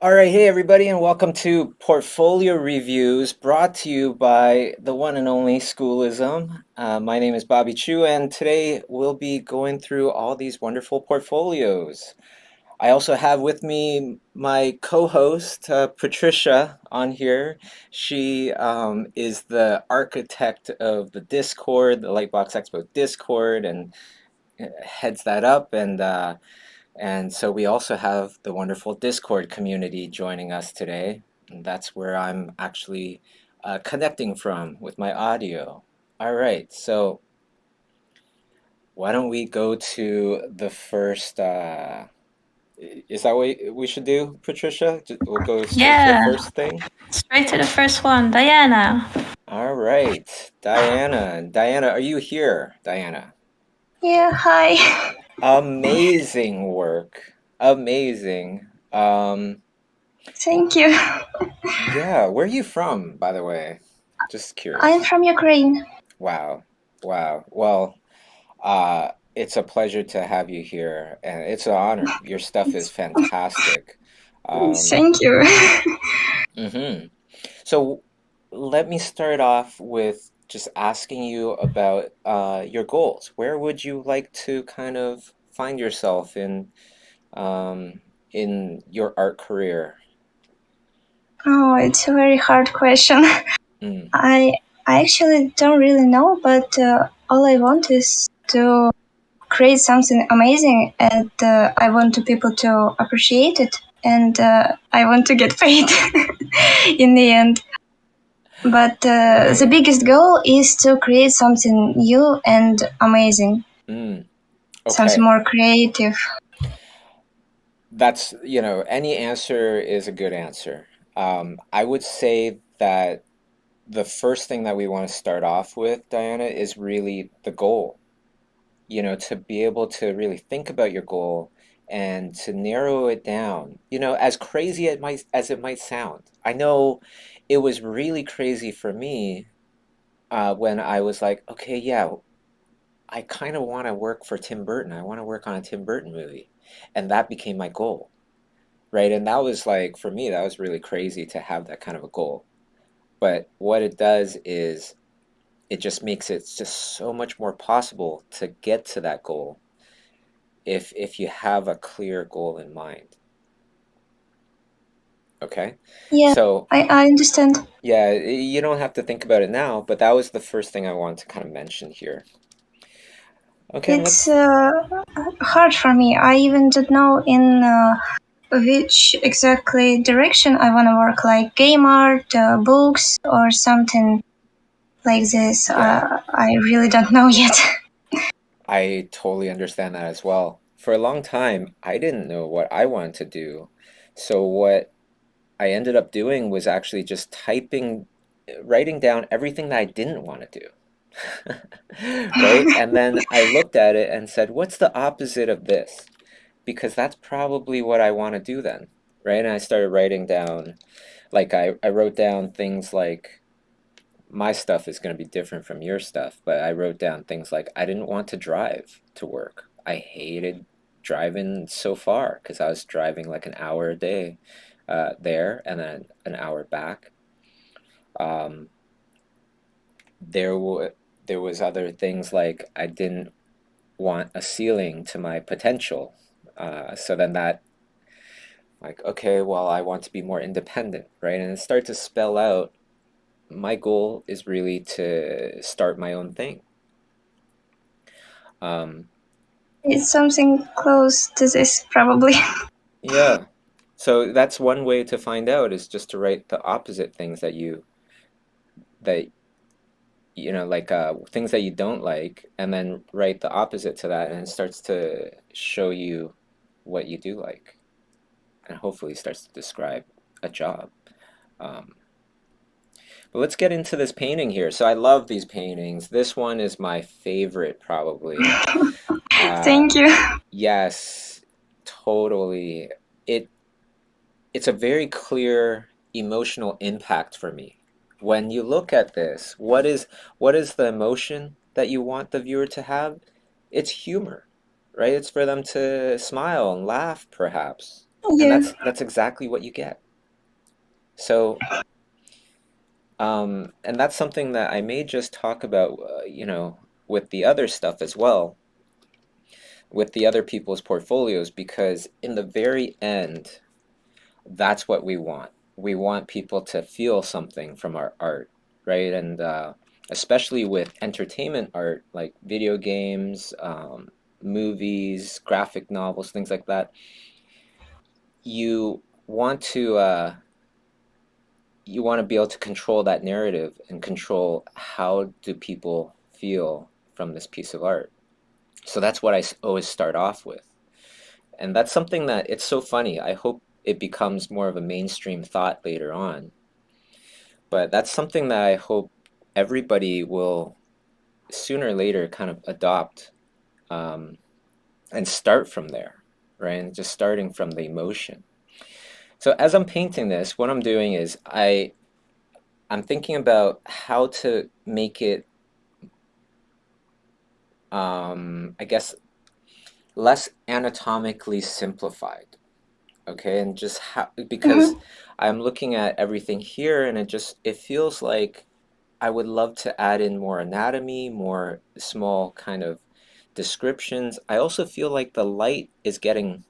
All right, hey everybody, and welcome to Portfolio Reviews, brought to you by the one and only Schoolism. My name is Bobby Chiu, and today we'll be going through all these wonderful portfolios. I also have with me my co-host, Patricia, on here. She is the architect of the Discord, the Lightbox Expo Discord, and heads that up, and so we also have the wonderful Discord community joining us today. And that's where I'm actually connecting from with my audio. All right, so why don't we go to the first? Is that what we should do, Patricia? We'll go straight to the Yeah, first thing. straight to the first one. Diana. All right, Diana. Diana, are you here, Diana? Yeah, hi. Amazing work. Amazing. Thank you. Yeah, where are you from, by the way? Just I'm curious. from Ukraine. Wow. Wow. Well, it's a pleasure to have you here, and it's an honor. Your stuff is fantastic. Um, Thank you. hmm So let me start off with just asking you about your goals. Where would you like to kind of find yourself um, in your art career? Oh, it's a very hard question. Mm, I actually don't really know, but all I want is to create something amazing, and I want to people to appreciate it, and I want to get paid in the end. But the right. biggest goal is to create something new and amazing, Mm, something okay. more creative. That's, any answer is a good answer. I would say that the first thing that we want to start off with, Diana, is really the goal. To be able to really think about your goal and to narrow it down. As crazy as it might sound. I know it was really crazy for me when I was like, okay, yeah, I kind of want to work for Tim Burton. I want to work on a Tim Burton movie. And that became my goal. Right. And that was like, for me, that was really crazy to have that kind of a goal. But what it does is it just makes it just so much more possible to get to that goal if you have a clear goal in mind. Okay. Yeah, So, I understand. yeah, you don't have to think about it now, but that was the first thing I wanted to kind of mention here. Okay, and It's let's. hard for me. I even don't know in which exactly direction I want to work, like game art, books, or something like this. Yeah, I really don't know yet. I totally understand that as well. For a long time, I didn't know what I wanted to do. So, what I ended up doing was actually just writing down everything that I didn't want to do. Right? And then I looked at it and said, what's the opposite of this? Because that's probably what I want to do then. Right? And I started writing down, like, I wrote down things like, my stuff is going to be different from your stuff, but I wrote down things like, I didn't want to drive to work. I hated driving so far because I was driving like an hour a day there and then an hour back. Um, there was other things like I didn't want a ceiling to my potential. So then that, like, okay, well, I want to be more independent, right? And it started to spell out my goal is really to start my own thing. Um, It's something close to this, probably. yeah. So that's one way to find out is just to write the opposite things that like things that you don't like, and then write the opposite to that, and it starts to show you what you do like, and hopefully starts to describe a job. Um, but let's get into this painting here. So I love these paintings. This one is my favorite, probably. Uh, Thank you. yes, totally. It it's a very clear emotional impact for me. When you look at this, what is the emotion that you want the viewer to have? It's humor, right? It's for them to smile and laugh, perhaps. And Yeah. that's exactly what you get. So, and that's something that I may just talk about, with the other stuff as well, with the other people's portfolios, because in the very end, that's what we want. We want people to feel something from our art, right? And especially with entertainment art, like video games, movies, graphic novels, things like that, you want to be able to control that narrative and control how do people feel from this piece of art. So that's what I always start off with. And that's something that it's so funny. I hope it becomes more of a mainstream thought later on. But that's something that I hope everybody will sooner or later kind of adopt, um, and start from there, right? And just starting from the emotion. So as I'm painting this, what I'm doing is I'm thinking about how to make it, I guess, less anatomically simplified. Okay, and just how, because Mhm. I'm looking at everything here, and it feels like I would love to add in more anatomy, more small kind of descriptions. I also feel like the light is getting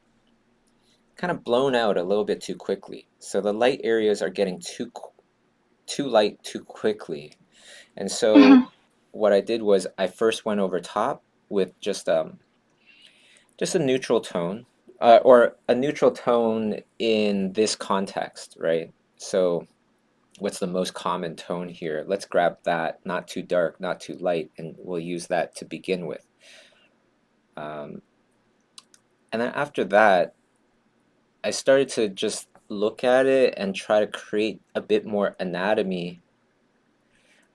kind of blown out a little bit too quickly. So the light areas are getting too light too quickly. And so Mhm. what I did was I first went over top with just a neutral tone, or a neutral tone in this context, right? So what's the most common tone here? Let's grab that, not too dark, not too light, and we'll use that to begin with. Um, and then after that, I started to just look at it and try to create a bit more anatomy.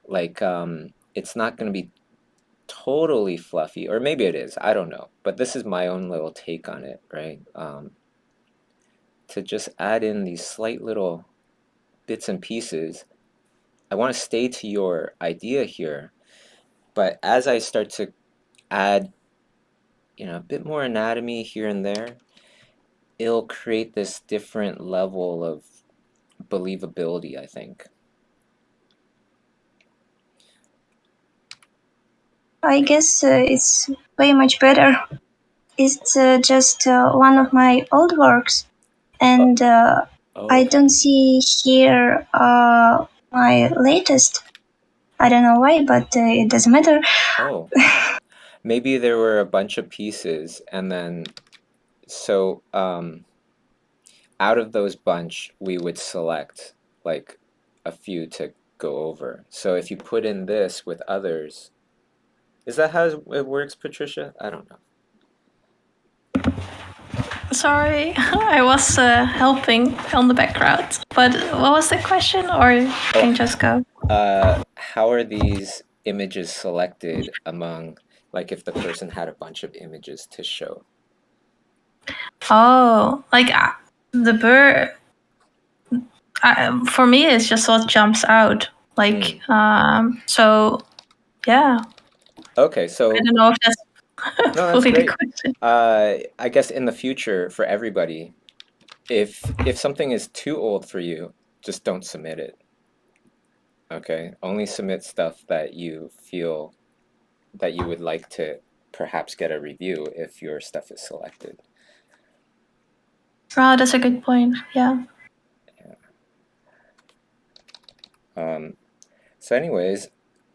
Like, it's not going to be totally fluffy, or maybe it is, I don't know. But this is my own little take on it, right? To just add in these slight little bits and pieces. I want to stay to your idea here, but as I start to add, a bit more anatomy here and there, it'll create this different level of believability, I think. I guess it's way much better. It's just one of my old works, Oh, and oh, I okay. don't see here my latest. I don't know why, but it doesn't matter. Oh, maybe there were a bunch of pieces, and then so out of those bunch, we would select like a few to go over. So if you put in this with others, is that how it works, Patricia? I don't know. Sorry, I was helping on the background. But what was the question, or Oh, can you just go? how are these images selected among, like, if the person had a bunch of images to show? Oh, like the bird. For me, it's just what jumps out. Like, Mm. so yeah. Okay, I so don't know if no, that's that's fully the great. question. I guess in the future for everybody, if something is too old for you, just don't submit it. Okay, only submit stuff that you feel that you would like to perhaps get a review if your stuff is selected. Oh, that's a good point. Yeah. Um, so, anyways,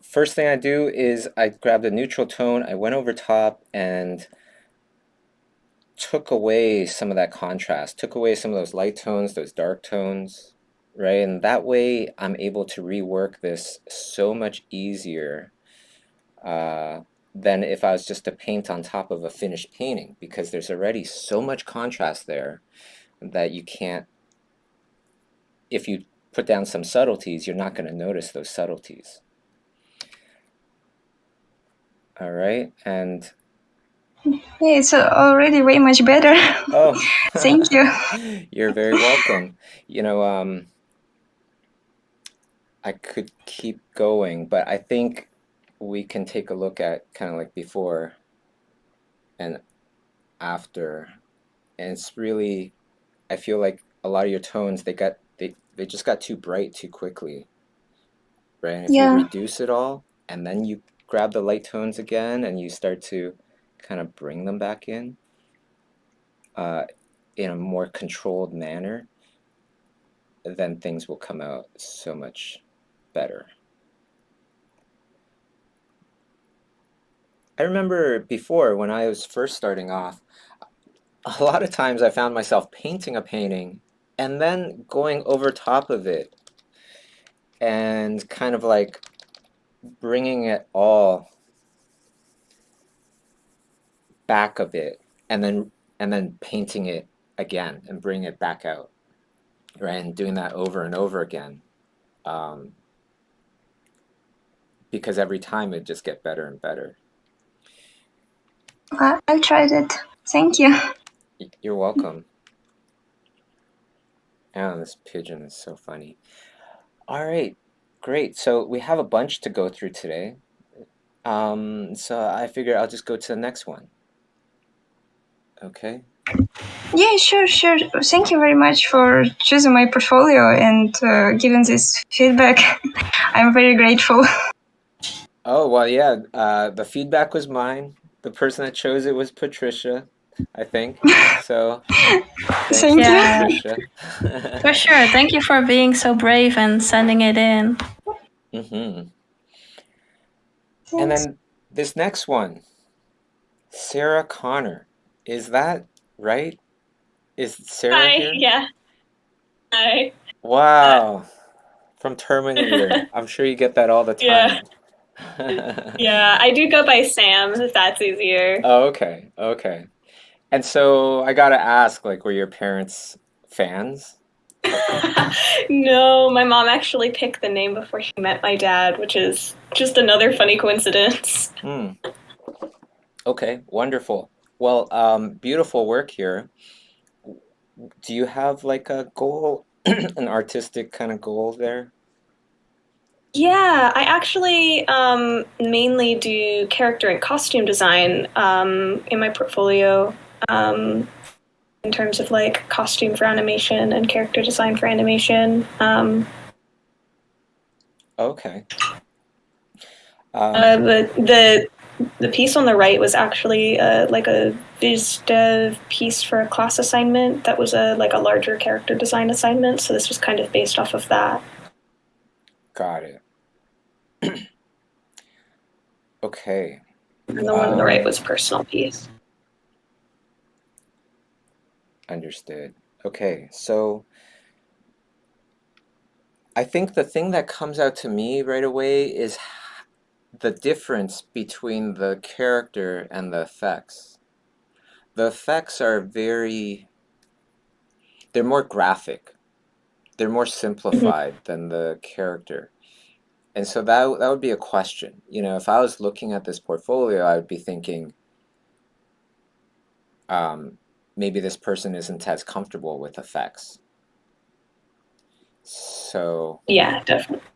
first thing I do is I grabbed a neutral tone, I went over top and took away some of that contrast, took away some of those light tones, those dark tones, right? And that way I'm able to rework this so much easier, than if I was just to paint on top of a finished painting, because there's already so much contrast there that you can't, if you put down some subtleties, you're not going to notice those subtleties. All right, and Yeah, it's already way much better. oh, Thank you. you're very welcome. You know, I could keep going, but I think we can take a look at kind of like before and after. And it's really, I feel like a lot of your tones, they just got too bright too quickly, right? And if you Yeah. reduce it all and then you grab the light tones again and you start to kind of bring them back in a more controlled manner, then things will come out so much better. I remember before when I was first starting off, a lot of times I found myself painting a painting and then going over top of it and kind of like bringing it all back a bit and then painting it again and bring it back out, right? And doing that over and over again, because every time it just get better and better. I tried it. Thank you. You're welcome. Oh, this pigeon is so funny. All right, great. So we have a bunch to go through today. So I figure I'll just go to the next one. Okay. Yeah, sure. Thank you very much for choosing my portfolio and giving this feedback. I'm very grateful. Oh, well, yeah, the feedback was mine. The person that chose it was Patricia, I think. So thanks Thank to you. Yeah, Patricia. for sure. Thank you for being so brave and sending it in. And Thanks. then this next one, Sarah Connor. Is that right? Is Sarah Hi, here? yeah. Hi. Wow. From Terminator. I'm sure you get that all the Yeah. time. Yeah, I do go by Sam if that's easier. Oh, okay. Okay. And so I gotta ask, like, were your parents fans? No, my mom actually picked the name before she met my dad, which is just another funny coincidence. Hmm. Okay, wonderful. Well, beautiful work here. Do you have like a goal, an artistic kind of goal there? Yeah, I actually mainly do character and costume design in my portfolio in terms of like costume for animation and character design for animation. Okay. The piece on the right was actually like a biz dev piece for a class assignment that was a like a larger character design assignment. So this was kind of based off of that. Got it. Okay. And the one on the right was a personal piece. Understood. Okay, so I think the thing that comes out to me right away is the difference between the character and the effects. The effects are they're more graphic. They're more simplified than the character. And so that would be a question. You know, if I was looking at this portfolio, I would be thinking, maybe this person isn't as comfortable with effects. So Yeah, definitely.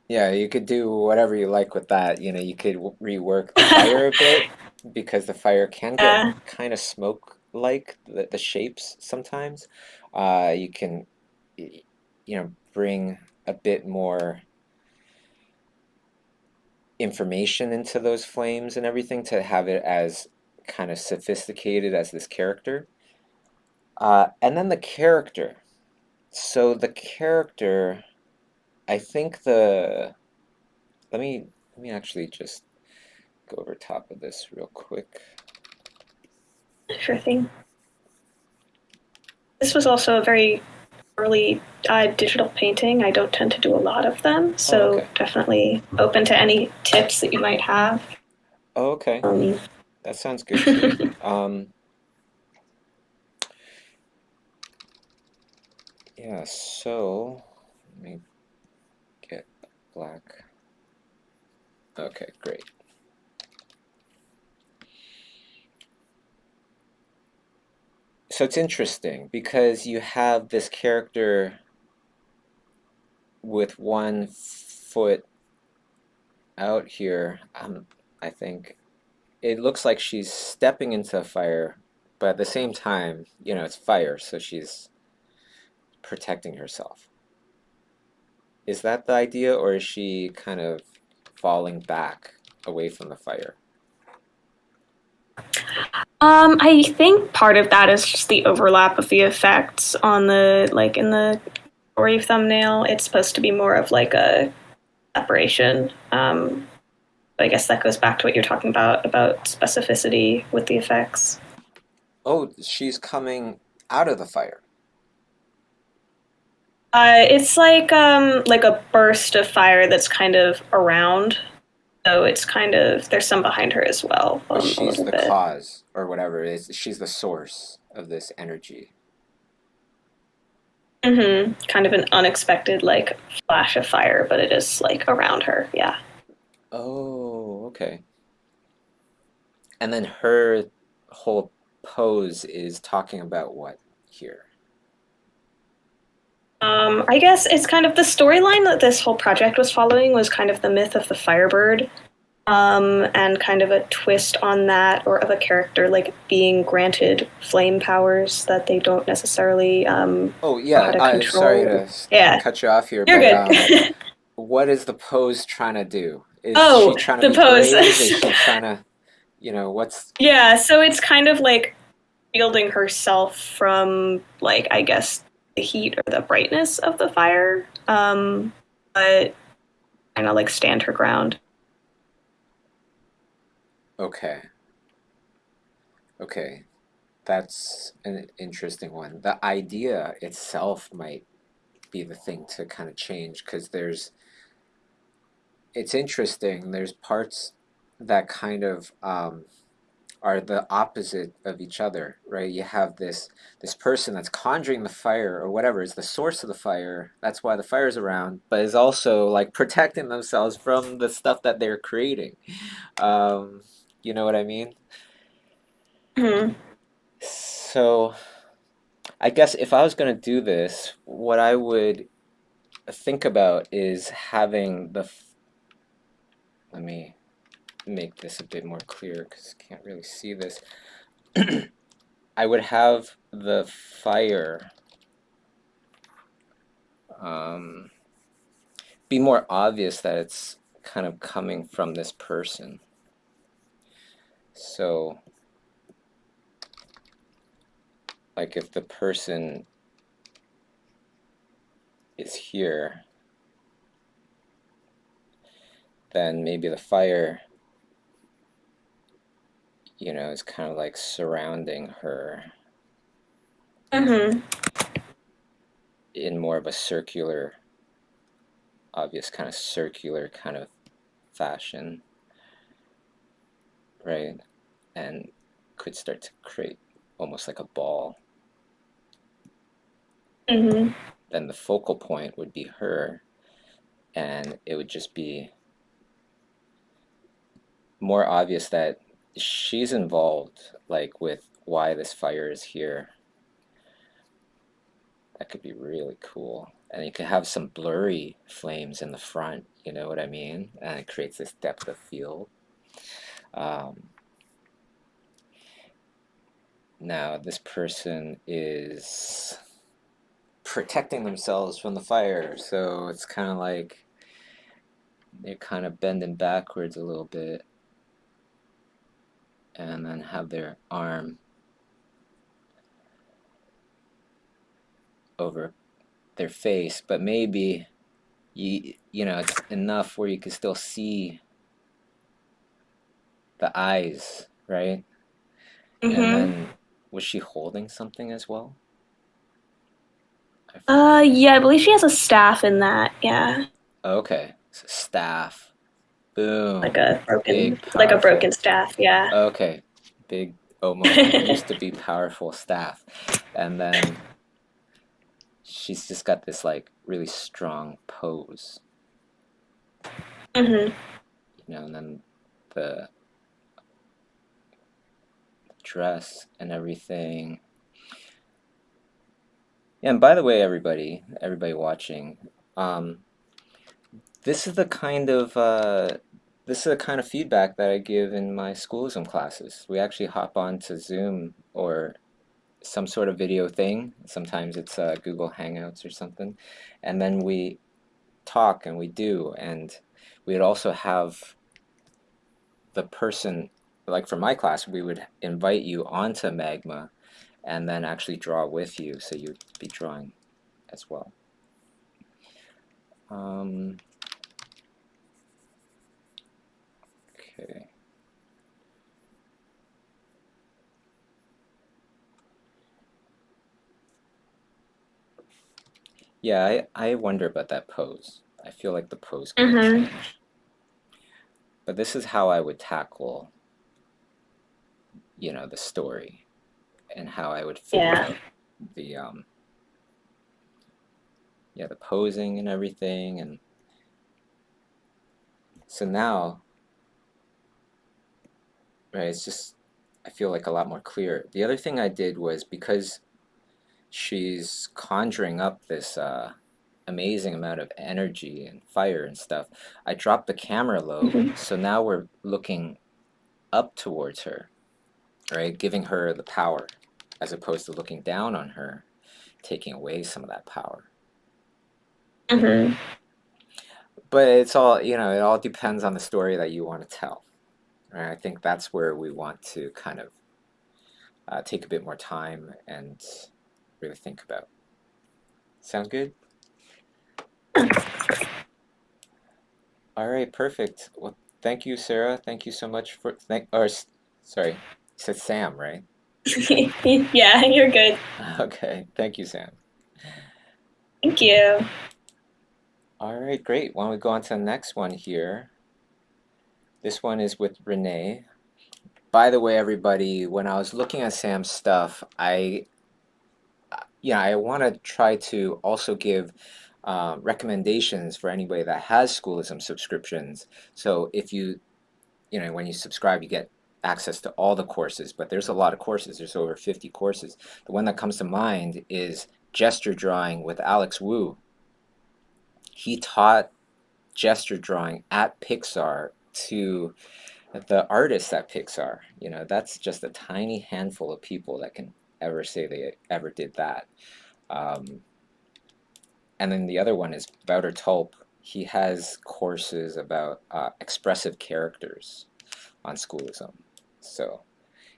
yeah, you could do whatever you like with that. You know, you could rework the fire a bit because the fire can get Yeah. kind of smoke-like, the shapes sometimes. You can, bring a bit more information into those flames and everything to have it as kind of sophisticated as this character. And then the character. So the character, I think let me actually just go over top of this real quick. Sure thing. This was also a very early digital painting. I don't tend to do a lot of them, so okay. definitely open to any tips that you might have. Oh, okay. That sounds good too. Yeah, so let me get black. Okay, great. So it's interesting because you have this character with one foot out here. I think it looks like she's stepping into a fire, but at the same time, it's fire, so she's protecting herself. Is that the idea, or is she kind of falling back away from the fire? I think part of that is just the overlap of the effects on the, like, in the story thumbnail. It's supposed to be more of like a separation. But I guess that goes back to what you're talking about specificity with the effects. Oh, she's coming out of the fire. It's like a burst of fire that's kind of around. So it's kind of, there's some behind her as well. But A she's little the bit. cause, or whatever it is. She's the source of this energy. Kind of an unexpected, like, flash of fire, but it is, like, around her, yeah. Oh, okay. And then her whole pose is talking about what here? I guess it's kind of the storyline that this whole project was following was kind of the myth of the Firebird, and kind of a twist on that, or of a character like being granted flame powers that they don't necessarily Oh yeah, know how to control. sorry to Yeah. cut you off here, You're but good. what is the pose trying to do? Is Oh, she trying to the be pose. brave? Is she trying to, what's... Yeah, so it's kind of like shielding herself from, like, I guess, the heat or the brightness of the fire, but kind of like stand her ground. Okay. Okay. That's an interesting one. The idea itself might be the thing to kind of change, because it's interesting. There's parts that kind of are the opposite of each other, right? You have this person that's conjuring the fire, or whatever is the source of the fire. That's why the fire is around, but is also like protecting themselves from the stuff that they're creating. You know what I mean? Mm-hmm. So I guess if I was going to do this, what I would think about is having let me make this a bit more clear because I can't really see this. I would have the fire be more obvious that it's kind of coming from this person. So, like if the person is here, then maybe the fire, is kind of like surrounding her in more of a circular, obvious kind of circular kind of fashion, right? And could start to create almost like a ball. Then the focal point would be her, and it would just be more obvious that she's involved, like with why this fire is here. That could be really cool. And you could have some blurry flames in the front, you know what I mean? And it creates this depth of field. Now this person is protecting themselves from the fire, so it's kind of like they're kind of bending backwards a little bit, and then have their arm over their face, but maybe it's enough where you can still see the eyes, right? And then was she holding something as well? Yeah, I believe she has a staff in that, yeah. Okay, so staff. Boom. Like a broken, big, powerful, staff, yeah. Okay, big, almost used to be powerful staff. And then she's just got this like really strong pose. And then the dress and everything. Yeah, and by the way, everybody watching, this is the kind of feedback that I give in my schoolism classes. We actually hop on to Zoom or some sort of video thing. Sometimes it's Google Hangouts or something. And then we talk and we do. And we'd also have the person, like for my class, we would invite you onto Magma and then actually draw with you. So you'd be drawing as well. Okay. Yeah, I wonder about that pose. I feel like the pose could change. But this is how I would tackle, you know, the story and how I would figure out the the posing and everything. And so now, right, it's just, I feel like a lot more clear. The other thing I did was, because she's conjuring up this amazing amount of energy and fire and stuff, I dropped the camera low, so now we're looking up towards her, right, giving her the power, as opposed to looking down on her, taking away some of that power. But it's all, you know, it all depends on the story that you want to tell. Right? I think that's where we want to kind of take a bit more time and really think about. Sound good? All right, perfect. Well, thank you, Sarah. Thank you so much for sorry, you said Sam, right? Yeah, you're good. Okay, thank you, Sam. Thank you. All right, great. Why don't we go on to the next one here? This one is with Renee. By the way, everybody, when I was looking at Sam's stuff, I want to try to also give recommendations for anybody that has Schoolism subscriptions. So if when you subscribe, you get access to all the courses, but there's a lot of courses. There's over 50 courses. The one that comes to mind is gesture drawing with Alex Wu. He taught gesture drawing at Pixar to the artists at Pixar. You know, that's just a tiny handful of people that can ever say they ever did that. And then the other one is Wouter Tulp. He has courses about expressive characters on Schoolism. So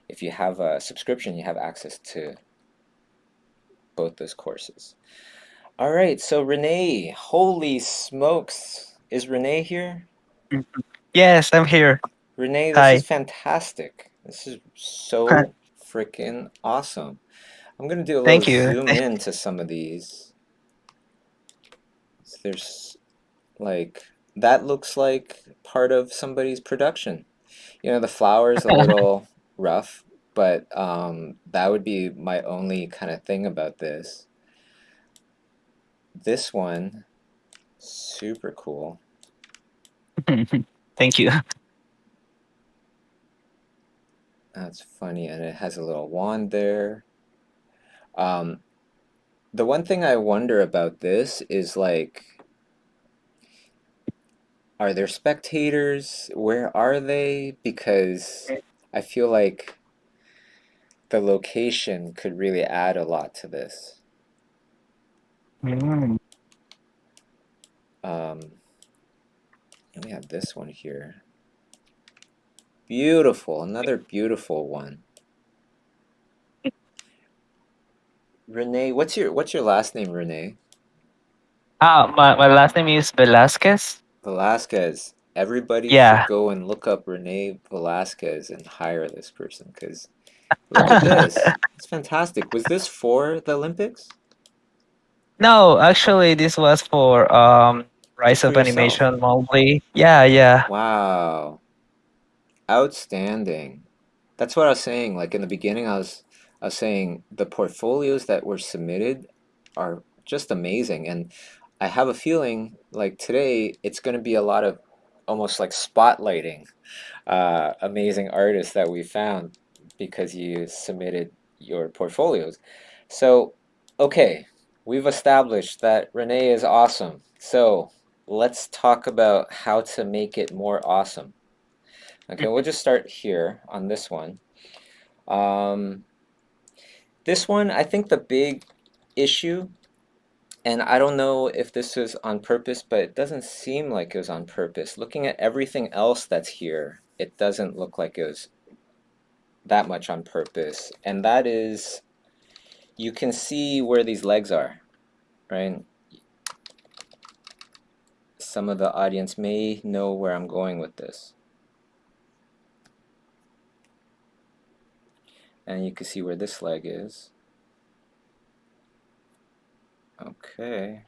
if you have a subscription, you have access to both those courses. All right, so Renee, holy smokes. Is Renee here? Yes, I'm here. Renee, this Hi. is fantastic. This is so freaking awesome. I'm going to do a Thank little you. zoom in to some of these. So there's that looks like part of somebody's production. You know, the flower's a little rough, but that would be my only kind of thing about this. This one, super cool. Thank you. That's funny, and it has a little wand there. The one thing I wonder about this is, like, are there spectators? Where are they? Because I feel like the location could really add a lot to this. Mm. We have this one here. Beautiful, another beautiful one. Renee, what's your last name, Renee? My last name is Velasquez. Velasquez. Everybody Yeah. should go and look up Renee Velasquez and hire this person, because look at this. It's fantastic. Was this for the Olympics? No, actually, this was for Rise For of yourself. Animation Monthly. Yeah. Wow. Outstanding. That's what I was saying. Like in the beginning, I was saying the portfolios that were submitted are just amazing. And I have a feeling like today it's going to be a lot of almost like spotlighting amazing artists that we found because you submitted your portfolios. So, okay, we've established that Renee is awesome. So let's talk about how to make it more awesome. Okay, we'll just start here on this one. This one, I think the big issue, and I don't know if this was on purpose, but it doesn't seem like it was on purpose. Looking at everything else that's here, it doesn't look like it was that much on purpose. And that is, you can see where these legs are, right? Some of the audience may know where I'm going with this. And you can see where this leg is. Okay.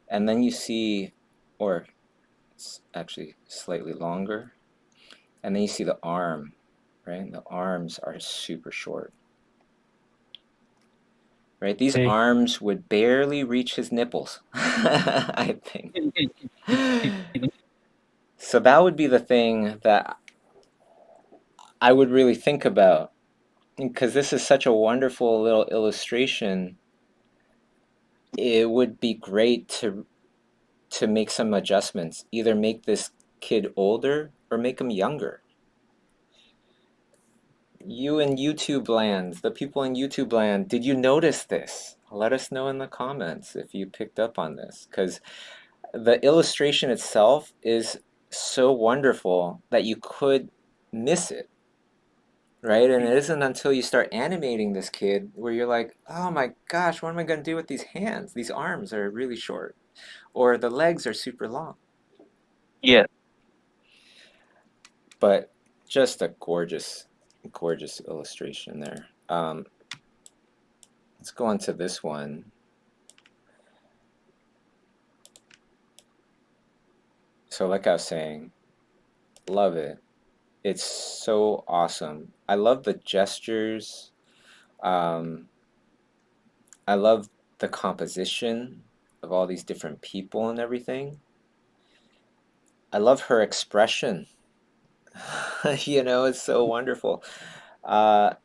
And then you see, or it's actually slightly longer. And then you see the arm, right? The arms are super short. Right? These Okay. arms would barely reach his nipples, I think. So that would be the thing that I would really think about, because this is such a wonderful little illustration. It would be great to make some adjustments, either make this kid older or make him younger. You in YouTube land, the people in YouTube land, did you notice this? Let us know in the comments if you picked up on this, because the illustration itself is so wonderful that you could miss it, right? And it isn't until you start animating this kid where you're like, oh my gosh, what am I going to do with these hands? These arms are really short, or the legs are super long. Yeah. But just a gorgeous, gorgeous illustration there. Let's go on to this one. So like I was saying, love it. It's so awesome. I love the gestures. I love the composition of all these different people and everything. I love her expression. You know, it's so wonderful. I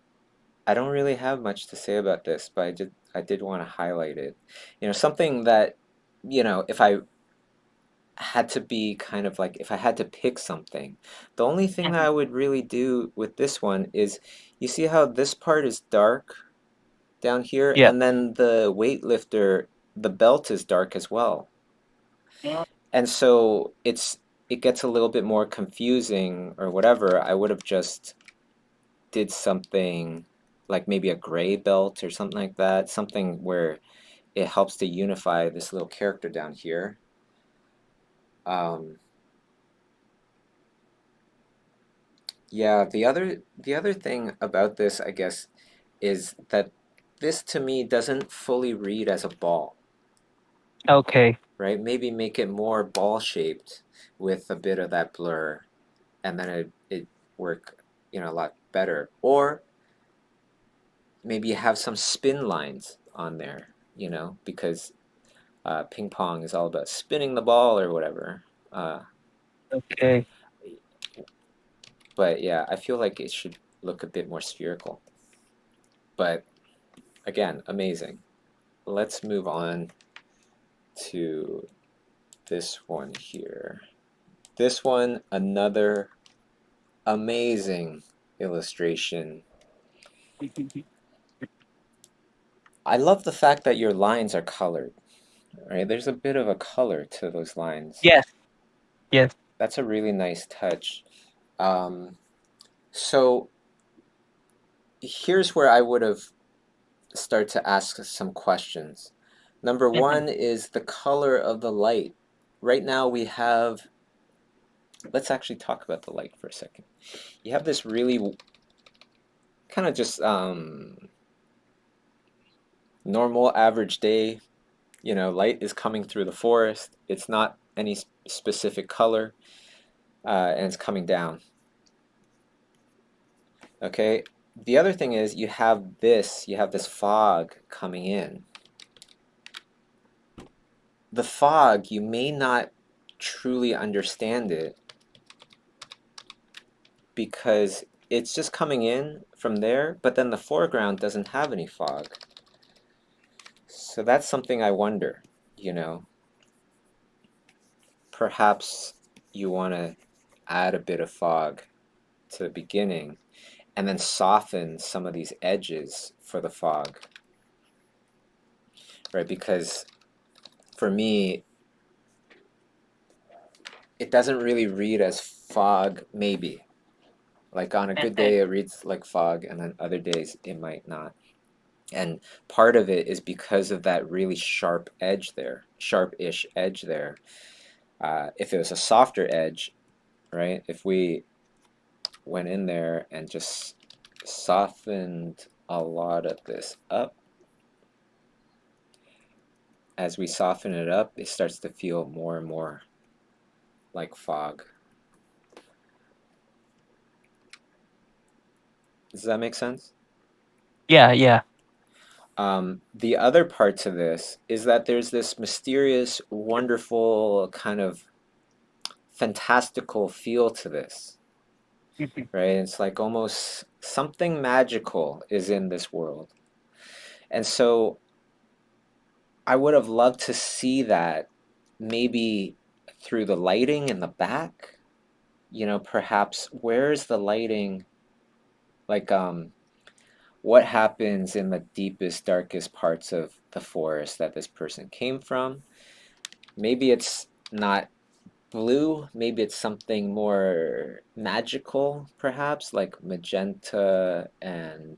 don't really have much to say about this, but I did want to highlight it. You know, something that, you know, if I had to be kind of like, if I had to pick something, the only thing that I would really do with this one is, you see how this part is dark down here, Yeah. and then the weightlifter, the belt is dark as well. And so it gets a little bit more confusing or whatever. I would have just did something like maybe a gray belt or something like that, something where it helps to unify this little character down here. Yeah, the other thing about this, I guess, is that this to me doesn't fully read as a ball, Okay. right? Maybe make it more ball shaped with a bit of that blur, and then it work, you know, a lot better. Or maybe you have some spin lines on there, you know, because ping pong is all about spinning the ball or whatever. Okay. But yeah, I feel like it should look a bit more spherical. But again, amazing. Let's move on to this one here. This one, another amazing illustration. I love the fact that your lines are colored, right? There's a bit of a color to those lines. Yes. Yes. That's a really nice touch. So here's where I would have started to ask some questions. Number one is the color of the light. Right now we have, let's actually talk about the light for a second. You have this really kind of just normal average day, you know, light is coming through the forest. It's not any specific color, and it's coming down. Okay, the other thing is you have this fog coming in. The fog, you may not truly understand it because it's just coming in from there, but then the foreground doesn't have any fog. So that's something I wonder, you know. Perhaps you want to add a bit of fog to the beginning, and then soften some of these edges for the fog, right? Because for me, it doesn't really read as fog, maybe. Like on a good day, it reads like fog, and on other days, it might not. And part of it is because of that really sharp edge there, sharp-ish edge there. If it was a softer edge, right? If we went in there and just softened a lot of this up, as we soften it up, it starts to feel more and more like fog. Does that make sense? Yeah. The other part to this is that there's this mysterious, wonderful, kind of fantastical feel to this, right? It's like almost something magical is in this world. And so I would have loved to see that maybe through the lighting in the back, you know, perhaps where's the lighting, like what happens in the deepest, darkest parts of the forest that this person came from. Maybe it's not blue, maybe it's something more magical, perhaps, like magenta and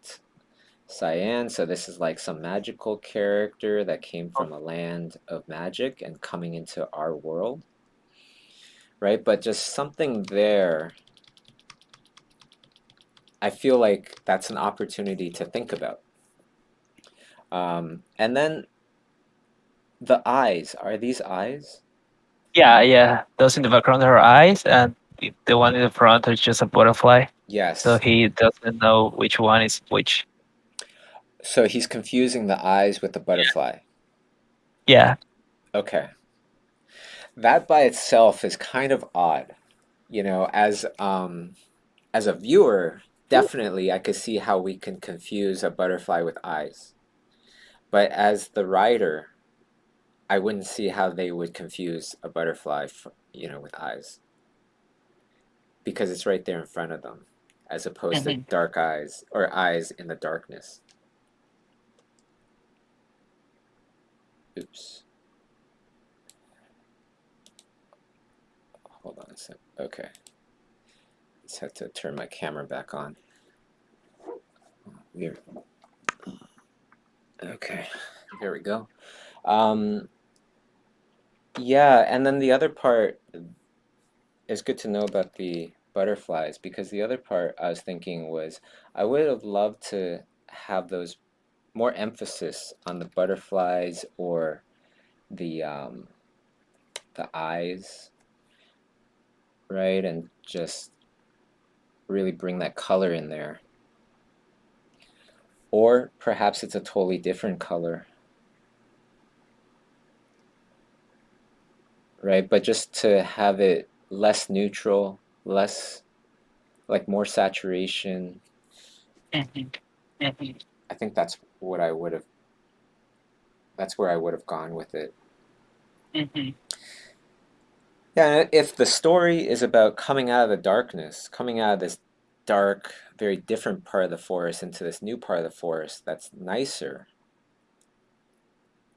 cyan. So this is like some magical character that came from a land of magic and coming into our world, right? But just something there, I feel like that's an opportunity to think about. And then the eyes, are these eyes? Yeah. Those in the background are eyes, and the one in the front is just a butterfly. Yes. So he doesn't know which one is which. So he's confusing the eyes with the butterfly. Yeah. Okay. That by itself is kind of odd. You know, as a viewer, definitely I could see how we can confuse a butterfly with eyes. But as the writer, I wouldn't see how they would confuse a butterfly, you know, with eyes. Because it's right there in front of them, as opposed to dark eyes or eyes in the darkness. Oops. Hold on a sec. Okay. Just have to turn my camera back on. Weird. Okay. There we go. Yeah, and then the other part is good to know about the butterflies, because the other part I was thinking was I would have loved to have those more emphasis on the butterflies or the eyes, right? And just really bring that color in there. Or perhaps it's a totally different color, right? But just to have it less neutral, less, like more saturation. I think that's what I would have, that's where I would have gone with it. Yeah, if the story is about coming out of the darkness, coming out of this dark, very different part of the forest into this new part of the forest that's nicer,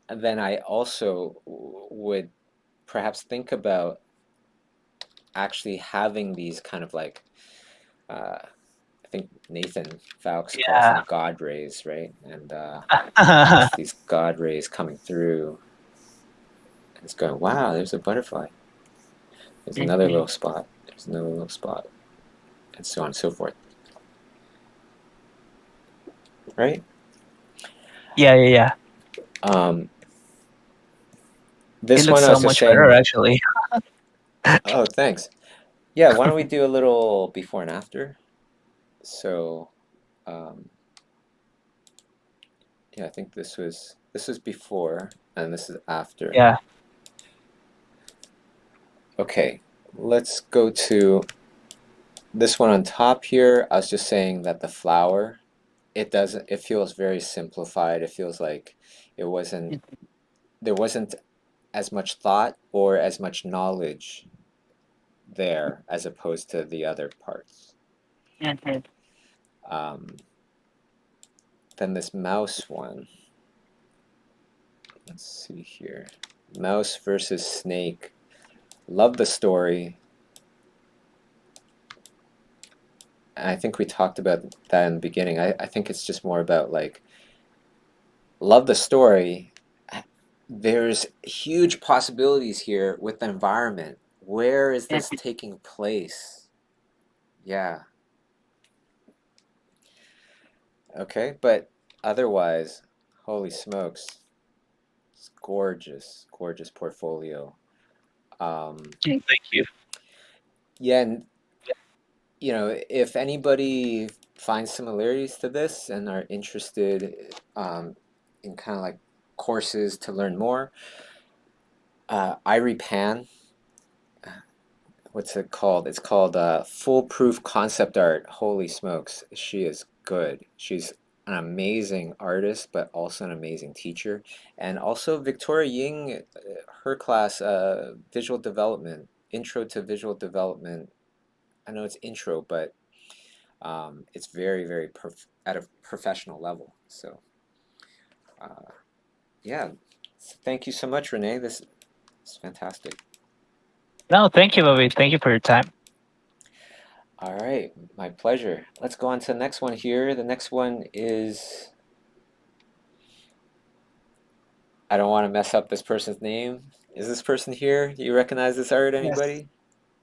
then I also would perhaps think about actually having these kind of like, I think Nathan Fowkes calls them God rays, right? And these God rays coming through. And it's going, wow, there's a butterfly. There's another little spot. There's another little spot. And so on and so forth. Right? Yeah. This it one looks I so was just much saying. better, actually. Oh, thanks. Yeah, why don't we do a little before and after? So, yeah, I think this was before and this is after. Yeah. Okay, let's go to this one on top here. I was just saying that the flower, it feels very simplified. It feels like there wasn't as much thought or as much knowledge there as opposed to the other parts. Then this mouse one. Let's see here. Mouse versus snake. Love the story. And I think we talked about that in the beginning. I think it's just more about like, love the story. There's huge possibilities here with the environment. Where is this taking place? Yeah. Okay, but otherwise, holy smokes. It's gorgeous, gorgeous portfolio. Thank you. Yeah, and you know, if anybody finds similarities to this and are interested in kind of like courses to learn more, Airi Pan, what's it called? It's called Foolproof Concept Art. Holy smokes, she is good. She's an amazing artist, but also an amazing teacher. And also Victoria Ying, her class, Visual Development, Intro to Visual Development. I know it's intro, but it's very, very at a professional level. So, yeah. So thank you so much, Renee. This is fantastic. No, thank you, Bobby. Thank you for your time. All right, my pleasure. Let's go on to the next one here. The next one is, I don't want to mess up this person's name. Is this person here? Do you recognize this art, anybody?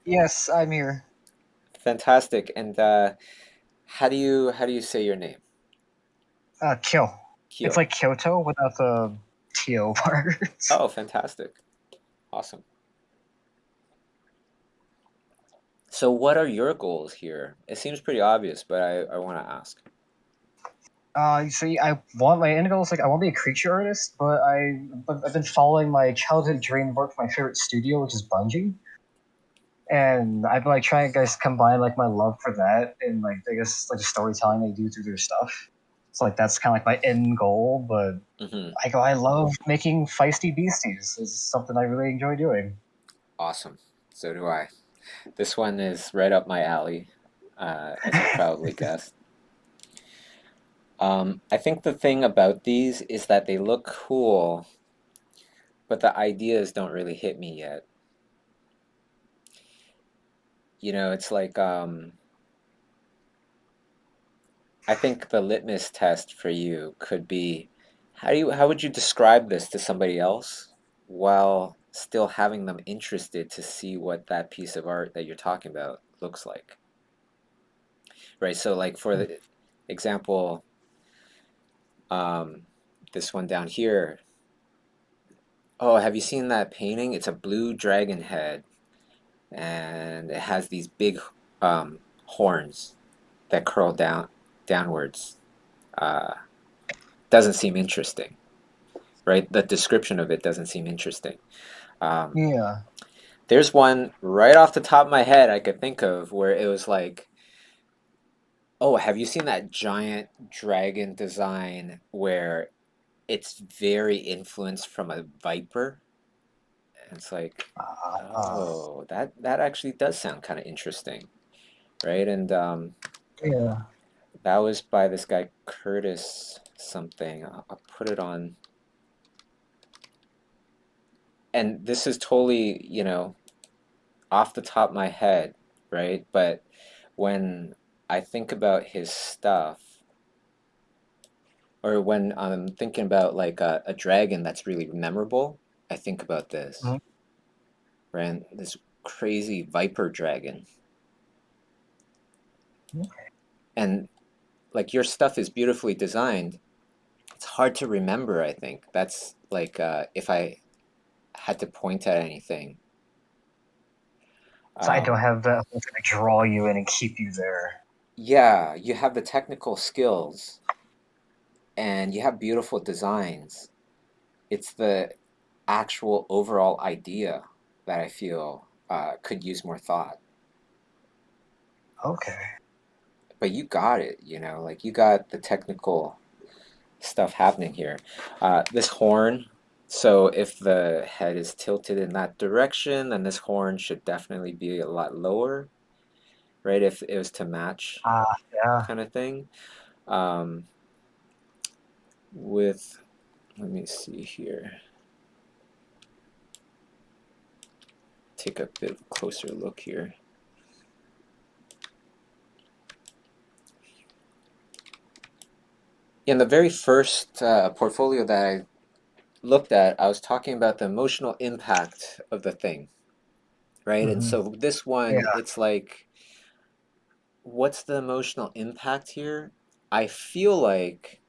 Yes, I'm here. Fantastic. And how do you say your name? Kyo. Kyo. It's like Kyoto without the TO part. Oh, fantastic. Awesome. So what are your goals here? It seems pretty obvious, but I want to ask. I want my end goal is like I want to be a creature artist, but I've been following my childhood dream to work for my favorite studio, which is Bungie, and I've been like trying to guys combine like my love for that and like I guess like the storytelling they do through their stuff. So like that's kind of like my end goal, but I love making feisty beasties. It's something I really enjoy doing. Awesome. So do I. This one is right up my alley, as you probably guessed. I think the thing about these is that they look cool, but the ideas don't really hit me yet. You know, it's like, I think the litmus test for you could be, how would you describe this to somebody else while still having them interested to see what that piece of art that you're talking about looks like? Right, so like for the example, this one down here. Oh, have you seen that painting? It's a blue dragon head, and it has these big horns that curl downwards. Doesn't seem interesting, right? The description of it doesn't seem interesting. Yeah. There's one right off the top of my head I could think of where it was like, oh, have you seen that giant dragon design where it's very influenced from a viper? And it's like, oh, that actually does sound kind of interesting, right? And yeah, that was by this guy Curtis something. I'll put it on. And this is totally, you know, off the top of my head, right? But when I think about his stuff, or when I'm thinking about like a dragon that's really memorable, I think about this, right? This crazy viper dragon. And like your stuff is beautifully designed. It's hard to remember, I think. That's like if I had to point at anything. So I don't have the ability to draw you in and keep you there. Yeah, you have the technical skills and you have beautiful designs. It's the actual overall idea that I feel could use more thought. Okay. But you got it, you know, like you got the technical stuff happening here. This horn, so if the head is tilted in that direction, then this horn should definitely be a lot lower. right? If it was to match Yeah. kind of thing. Let me see here. Take a bit of a closer look here. In the very first portfolio that I looked at, I was talking about the emotional impact of the thing, right? And so this one, it's like, what's the emotional impact here? I feel like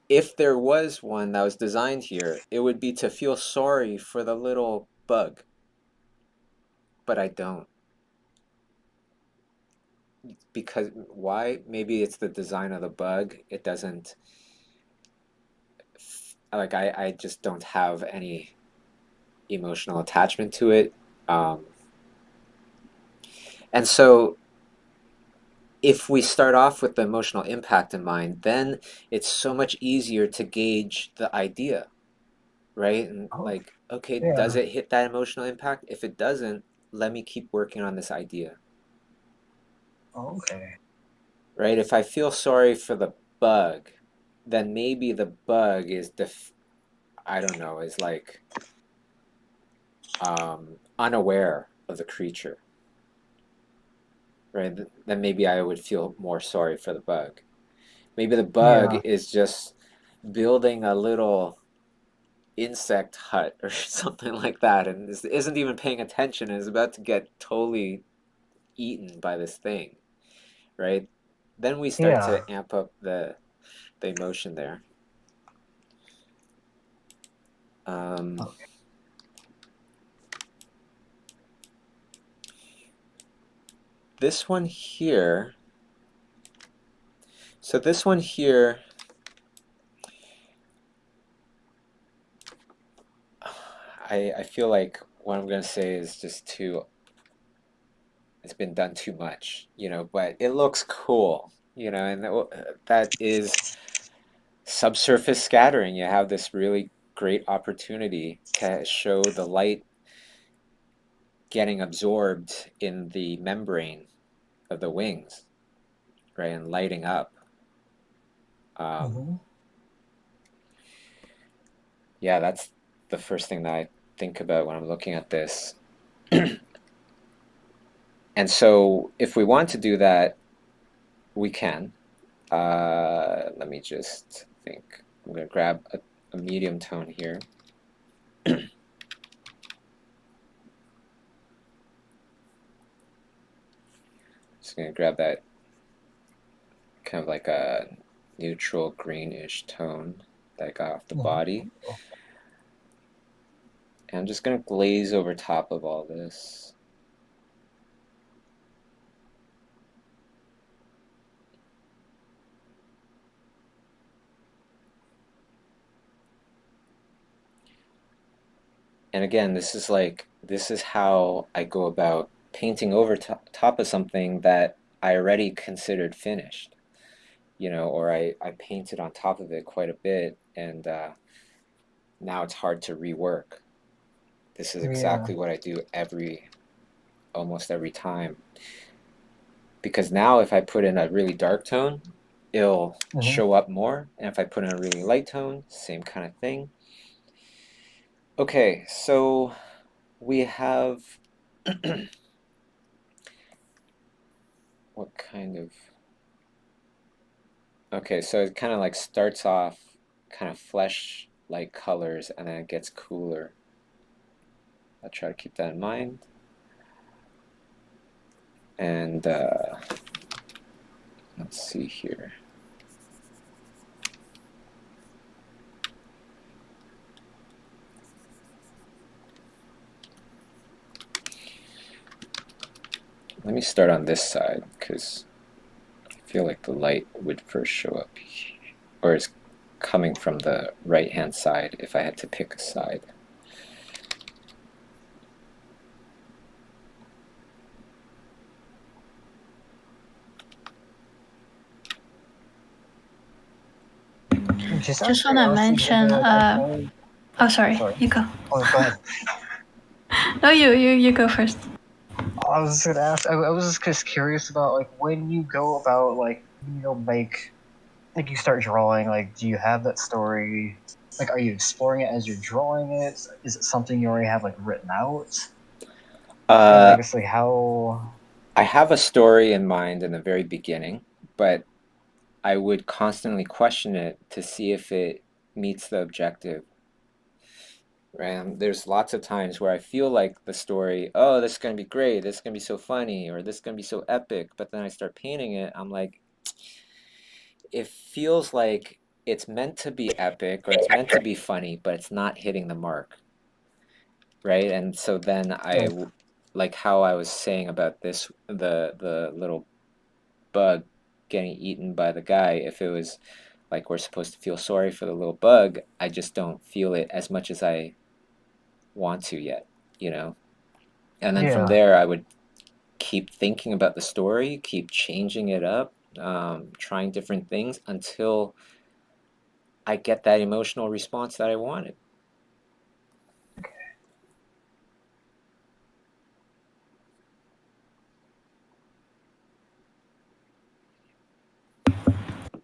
if there was one that was designed here, it would be to feel sorry for the little bug. But I don't. Because why? Maybe it's the design of the bug. It doesn't, like, I just don't have any emotional attachment to it. And so if we start off with the emotional impact in mind, then it's so much easier to gauge the idea, right? And like, okay, does it hit that emotional impact? If it doesn't, let me keep working on this idea. Okay. Right? If I feel sorry for the bug, then maybe the bug is I don't know, is like unaware of the creature. Right? Then maybe I would feel more sorry for the bug. Maybe the bug is just building a little insect hut or something like that, and isn't even paying attention and is about to get totally eaten by this thing, right? Then we start to amp up the emotion there. This one here, so this one here, I feel like what I'm going to say is just it's been done too much, you know, but it looks cool, you know, and that is subsurface scattering. You have this really great opportunity to show the light getting absorbed in the membrane of the wings, right, and lighting up. Yeah, that's the first thing that I think about when I'm looking at this. And so if we want to do that, we can. Let me just think. I'm going to grab a medium tone here. Just going to grab that kind of like a neutral greenish tone that I got off the body. And I'm just going to glaze over top of all this. And again, this is how I go about painting over top of something that I already considered finished, you know, or I painted on top of it quite a bit, and now it's hard to rework. This is exactly what I do almost every time. Because now if I put in a really dark tone, it'll show up more, and if I put in a really light tone, same kind of thing. Okay, so we have what kind of... Okay, so it kind of like starts off kind of flesh-like colors, and then it gets cooler. I'll try to keep that in mind. And let's see here. Let me start on this side, because I feel like the light would first show up here, or is coming from the right-hand side if I had to pick a side. Just want to mention. Oh, sorry. You go. Oh, go ahead. No, you go first. I was gonna ask. I was just curious about like when you go about like like you start drawing. Like, do you have that story? Like, are you exploring it as you're drawing it? Is it something you already have like written out? And I guess like how. I have a story in mind in the very beginning, but I would constantly question it to see if it meets the objective. Right? There's lots of times where I feel like the story, oh, this is going to be great, this is going to be so funny, or this is going to be so epic, but then I start painting it, I'm like, it feels like it's meant to be epic or it's meant to be funny, but it's not hitting the mark. Right? And so then like how I was saying about this, the little bug getting eaten by the guy, if it was like we're supposed to feel sorry for the little bug, I just don't feel it as much as I want to yet, And then from there, I would keep thinking about the story, keep changing it up, trying different things until I get that emotional response that I wanted.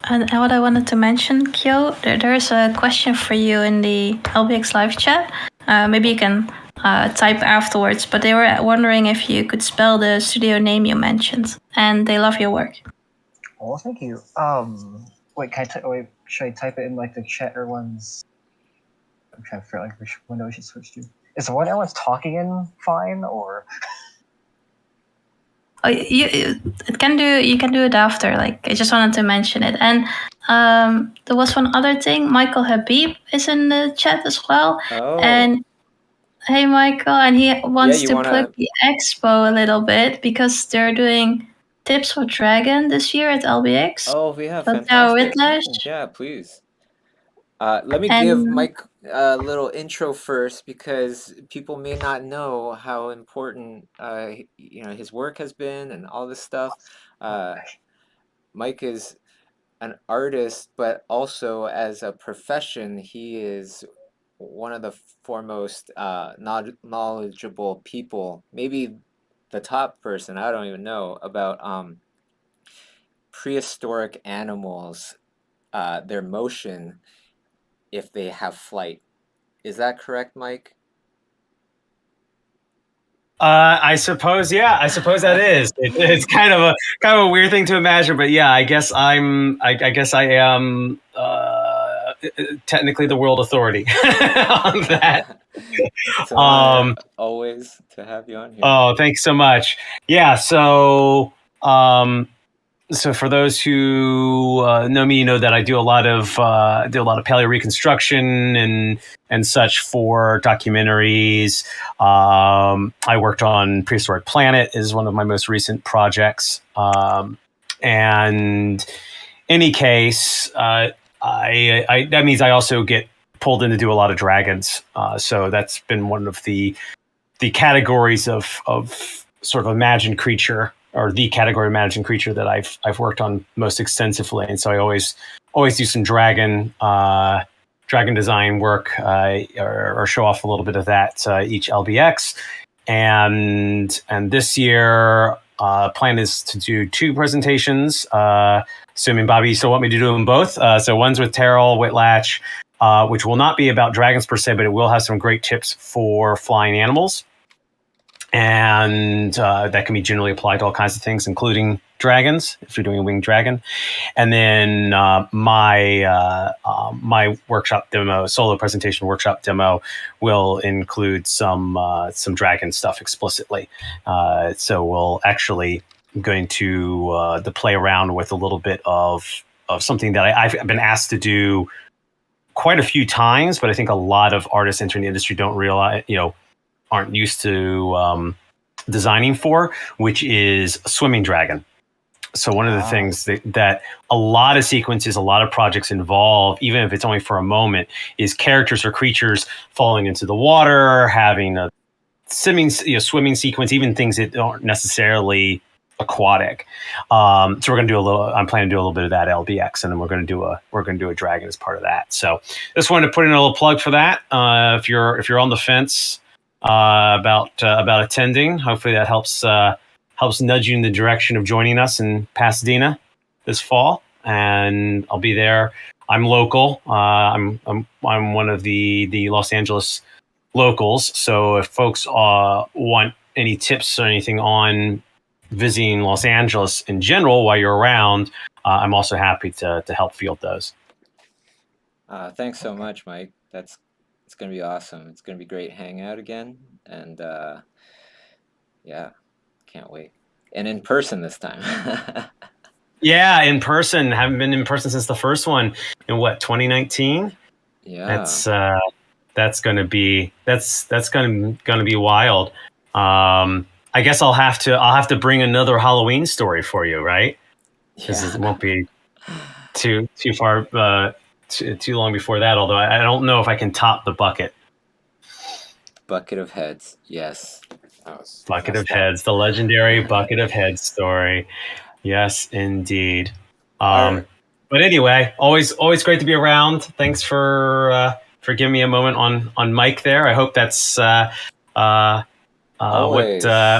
And what I wanted to mention, Chiu, there's a question for you in the LBX live chat. Maybe you can type afterwards, but they were wondering if you could spell the studio name you mentioned, and they love your work. Well, thank you. Wait, should I type it in like the chat or ones? I'm trying to figure out like which window I should switch to. Is the one everyone's talking in fine or? Oh, you can do it after. Like, I just wanted to mention it. And there was one other thing. Michael Habib is in the chat as well. Oh. And hey, Michael, and he wants to plug the expo a little bit because they're doing tips for Dragon this year at LBX. Oh, yeah, fantastic. Terryl Whitlatch. Yeah, please. Let me give Mike a little intro first because people may not know how important his work has been and all this stuff. Mike is an artist, but also as a profession, he is one of the foremost knowledgeable people, maybe the top person, I don't even know, about prehistoric animals, their motion if they have flight. Is that correct, Mike? I suppose that is. It's kind of a weird thing to imagine, but yeah, I guess I am technically the world authority on that. It's an honor always to have you on here. Oh, thanks so much. Yeah, so for those who know me, you know that I do a lot of paleo reconstruction and such for documentaries. I worked on Prehistoric Planet is one of my most recent projects. And any case, that means I also get pulled in to do a lot of dragons. So that's been one of the categories of sort of imagined creature, or the category of imagined creature that I've worked on most extensively. And so I always do some dragon design work or show off a little bit of that each LBX. And this year, plan is to do 2 presentations, assuming Bobby still want me to do them both. So one's with Terryl Whitlatch, which will not be about dragons per se, but it will have some great tips for flying animals. And that can be generally applied to all kinds of things, including dragons, if you're doing a winged dragon. And then my workshop demo, solo presentation workshop demo, will include some dragon stuff explicitly. So we'll actually going to play around with a little bit of something that I've been asked to do quite a few times, but I think a lot of artists entering the industry don't realize, aren't used to designing for, which is a swimming dragon. So one of the things that a lot of sequences, a lot of projects involve, even if it's only for a moment, is characters or creatures falling into the water, having a swimming sequence, even things that aren't necessarily aquatic. So we're going to do I'm planning to do a little bit of that LBX, and then we're going to do a dragon as part of that. So just wanted to put in a little plug for that. If you're on the fence, about attending. Hopefully that helps nudge you in the direction of joining us in Pasadena this fall. And I'll be there. I'm local. I'm one of the Los Angeles locals. So if folks want any tips or anything on visiting Los Angeles in general while you're around, I'm also happy to help field those. Thanks so much, Mike. It's going to be awesome. It's going to be great hanging out again. And yeah, can't wait. And in person this time. Yeah, in person. Haven't been in person since the first one in 2019? Yeah. That's going to be wild. I guess I'll have to bring another Halloween story for you, right? Because it won't be too far too long before that. Although I don't know if I can top the bucket. Bucket of heads, yes. Bucket of heads, the legendary bucket of heads story. Yes, indeed. But anyway, always great to be around. Thanks for giving me a moment on Mike there. I hope that's what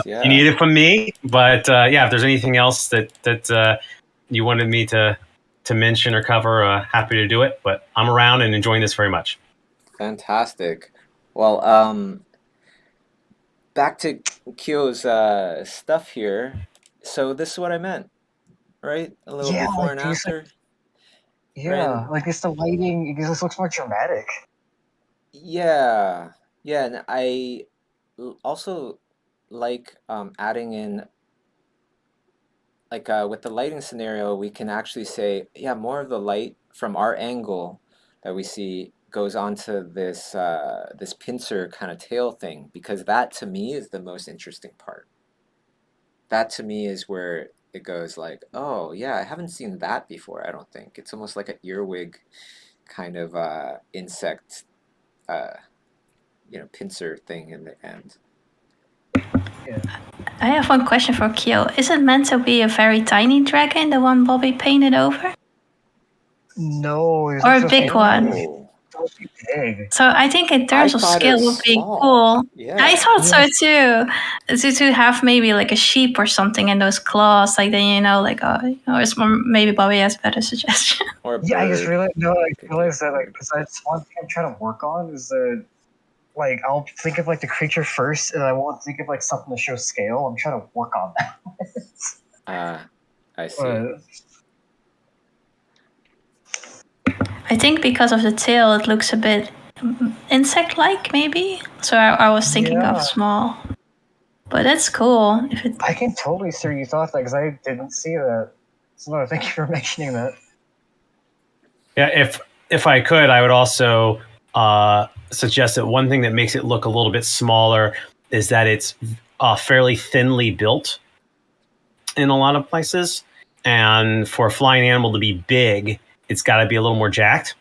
you needed from me. But if there's anything else that you wanted me to mention or cover, happy to do it. But I'm around and enjoying this very much. Fantastic. Well, back to Kyo's stuff here. So this is what I meant, right? A little before and after. Right? Like it's the lighting. It just looks more dramatic. Yeah, and I also like adding in, like with the lighting scenario, we can actually say, more of the light from our angle that we see goes onto this this pincer kind of tail thing, because that to me is the most interesting part. That to me is where it goes like, oh yeah, I haven't seen that before. I don't think it's almost like an earwig kind of insect, pincer thing in the end. Yeah. I have one question for Chiu. Is it meant to be a very tiny dragon, the one Bobby painted over? No. Or a big one? Big. So I think in terms of scale would be cool. Yeah. I thought so too. To have maybe like a sheep or something in those claws, like then it's more, maybe Bobby has a better suggestion. Or I just realized that like because that's one thing I'm trying to work on is that like I'll think of like the creature first and I won't think of like something to show scale. I'm trying to work on that. I see. I think because of the tail, it looks a bit insect-like, maybe. So I was thinking of small, but that's cool. I can totally see you thought that because I didn't see that. So no, thank you for mentioning that. Yeah, if I could, I would also suggest that one thing that makes it look a little bit smaller is that it's fairly thinly built in a lot of places, and for a flying animal to be big, it's got to be a little more jacked.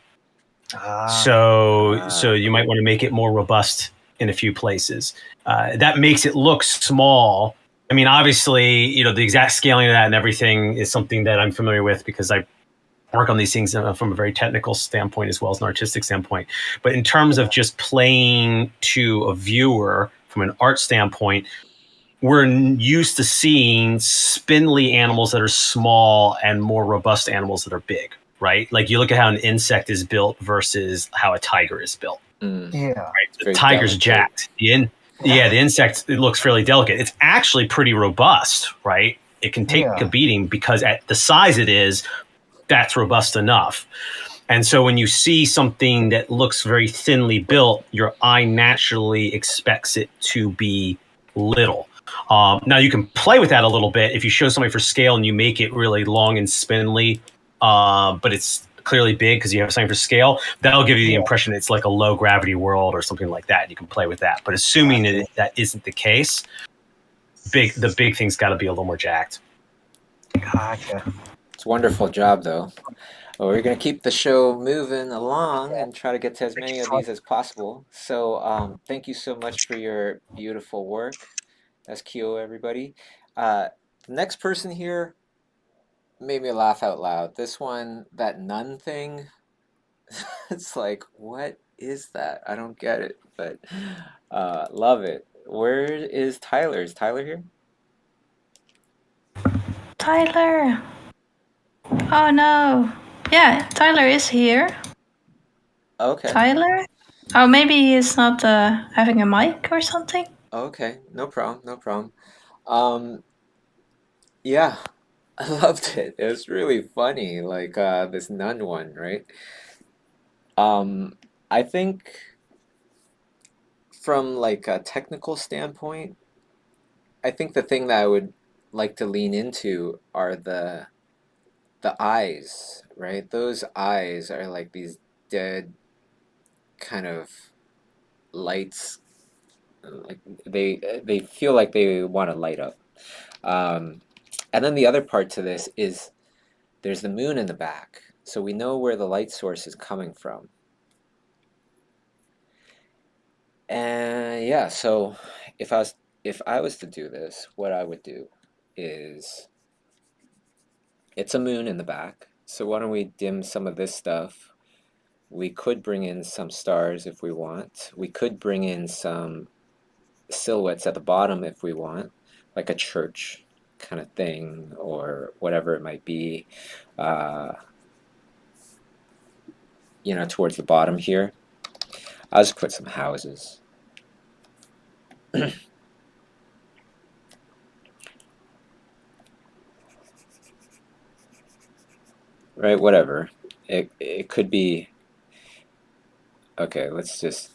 So you might want to make it more robust in a few places. That makes it look small. I mean, obviously, the exact scaling of that and everything is something that I'm familiar with because I work on these things from a very technical standpoint as well as an artistic standpoint. But in terms of just playing to a viewer from an art standpoint, we're used to seeing spindly animals that are small and more robust animals that are big. Right? Like you look at how an insect is built versus how a tiger is built. Yeah. Right? The tiger's jacked. The insect, it looks fairly delicate. It's actually pretty robust, right? It can take a beating because at the size it is, that's robust enough. And so when you see something that looks very thinly built, your eye naturally expects it to be little. Now you can play with that a little bit. If you show somebody for scale and you make it really long and spindly, but it's clearly big because you have something for scale, that'll give you the impression it's like a low gravity world or something like that. You can play with that. But assuming that isn't the case, the big thing's got to be a little more jacked. Gotcha. It's a wonderful job, though. Well, we're going to keep the show moving along and try to get to as many of these as possible. So thank you so much for your beautiful work. That's Chiu, everybody. The next person here made me laugh out loud. This one, that nun thing, It's like, what is that? I don't get it, but love it. Where is Tyler? Is Tyler here? Tyler. Oh no. Yeah, Tyler is here. Okay. Tyler? Oh, maybe he's not having a mic or something. Okay, no problem, no problem. Yeah, I loved it. It was really funny, like this nun one, right? I think from like a technical standpoint, I think the thing that I would like to lean into are the eyes, right? Those eyes are like these dead kind of lights, like they feel like they want to light up. And then the other part to this is there's the moon in the back, so we know where the light source is coming from. And yeah, so if I was to do this, what I would do is it's a moon in the back. So why don't we dim some of this stuff? We could bring in some stars if we want. We could bring in some silhouettes at the bottom if we want, like a church kind of thing or whatever it might be, towards the bottom here. I'll just put some houses. Right, whatever. It could be, okay, let's just,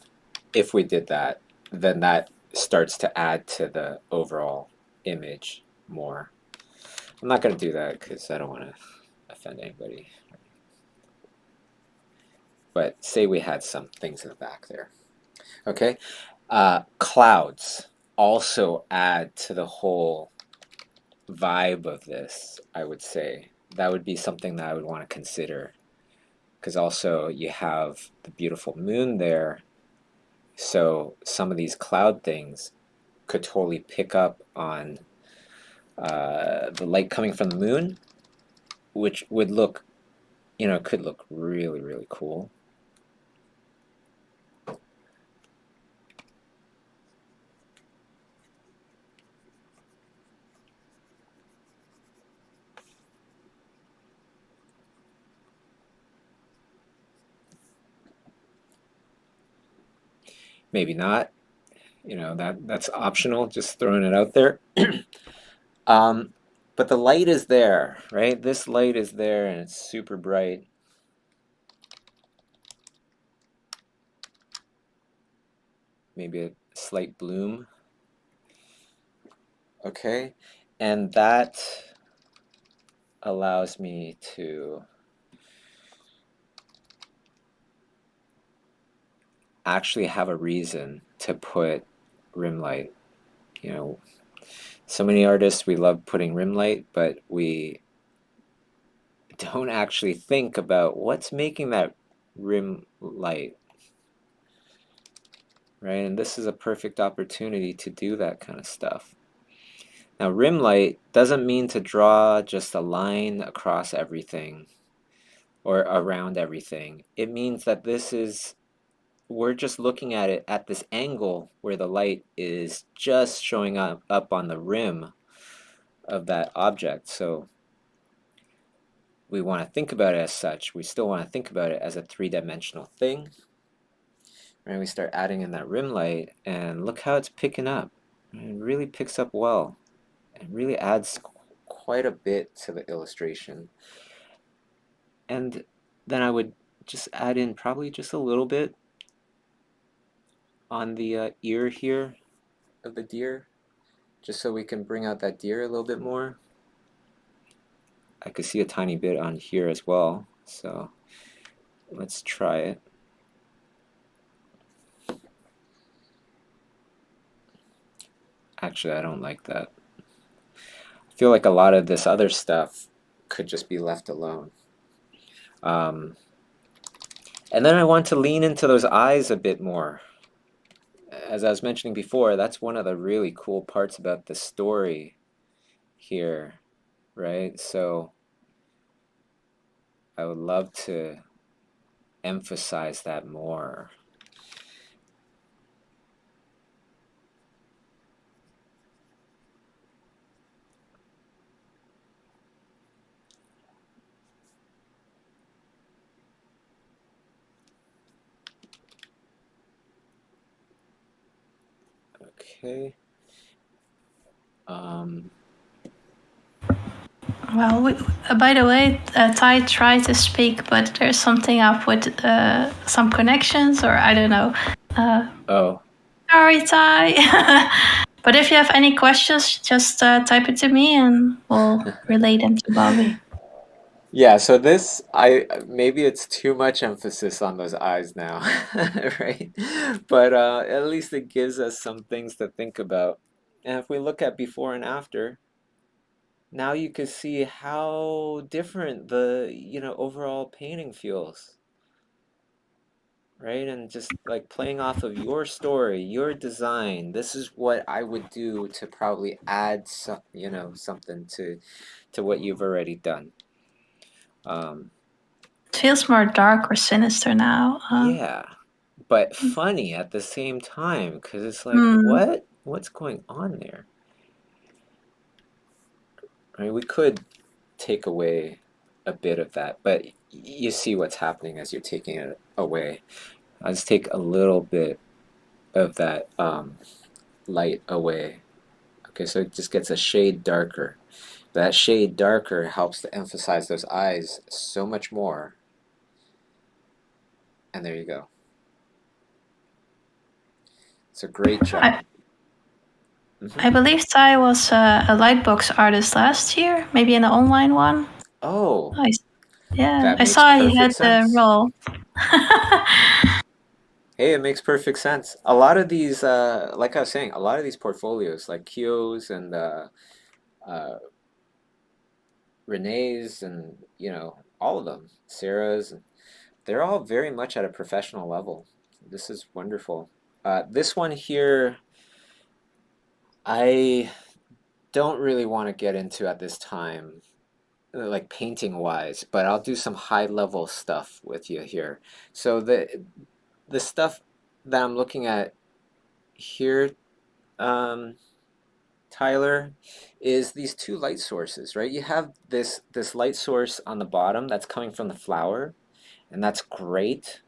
if we did that, then that starts to add to the overall image more. I'm not going to do that because I don't want to offend anybody. But say we had some things in the back there. Okay, clouds also add to the whole vibe of this, I would say. That would be something that I would want to consider, because also you have the beautiful moon there, so some of these cloud things could totally pick up on the light coming from the moon, which would look, could look really, really cool. Maybe not, that's optional, just throwing it out there. But the light is there, right? This light is there and it's super bright. Maybe a slight bloom. Okay, and that allows me to actually have a reason to put rim light. So many artists, we love putting rim light, but we don't actually think about what's making that rim light, right? And this is a perfect opportunity to do that kind of stuff. Now, rim light doesn't mean to draw just a line across everything or around everything. It means that we're just looking at it at this angle where the light is just showing up on the rim of that object. So we want to think about it as such. We still want to think about it as a three-dimensional thing. Right? We start adding in that rim light, and look how it's picking up. It really picks up well. It really adds quite a bit to the illustration. And then I would just add in probably just a little bit on the ear here of the deer, just so we can bring out that deer a little bit more. I could see a tiny bit on here as well, so let's try it. Actually, I don't like that. I feel like a lot of this other stuff could just be left alone. And then I want to lean into those eyes a bit more. As I was mentioning before, that's one of the really cool parts about the story here, right? So I would love to emphasize that more. Okay. Well, by the way, Ty tried to speak, but there's something up with some connections, or I don't know. Oh. Sorry, Ty. But if you have any questions, just type it to me and we'll relay them to Bobby. Yeah, so this, maybe it's too much emphasis on those eyes now, right? But at least it gives us some things to think about. And if we look at before and after, now you can see how different the, overall painting feels, right? And just like playing off of your story, your design, this is what I would do to probably add some, something to what you've already done. It feels more dark or sinister now. Yeah, but funny at the same time, because it's like, what's going on there? I mean, we could take away a bit of that, but you see what's happening as you're taking it away. I'll just take a little bit of that light away. Okay, so it just gets a shade darker. That shade darker helps to emphasize those eyes so much more. And there you go. It's a great job. I believe Ty was a Lightbox artist last year, maybe an online one. Oh. Nice. Yeah, I saw he had the role. Hey, it makes perfect sense. A lot of these, like I was saying, a lot of these portfolios, like Chiu's and Renee's and, all of them, Sarah's, they're all very much at a professional level. This is wonderful. This one here, I don't really want to get into at this time, like painting wise, but I'll do some high level stuff with you here. So the stuff that I'm looking at here, Tyler, is these two light sources, right? You have this light source on the bottom that's coming from the flower, and that's great.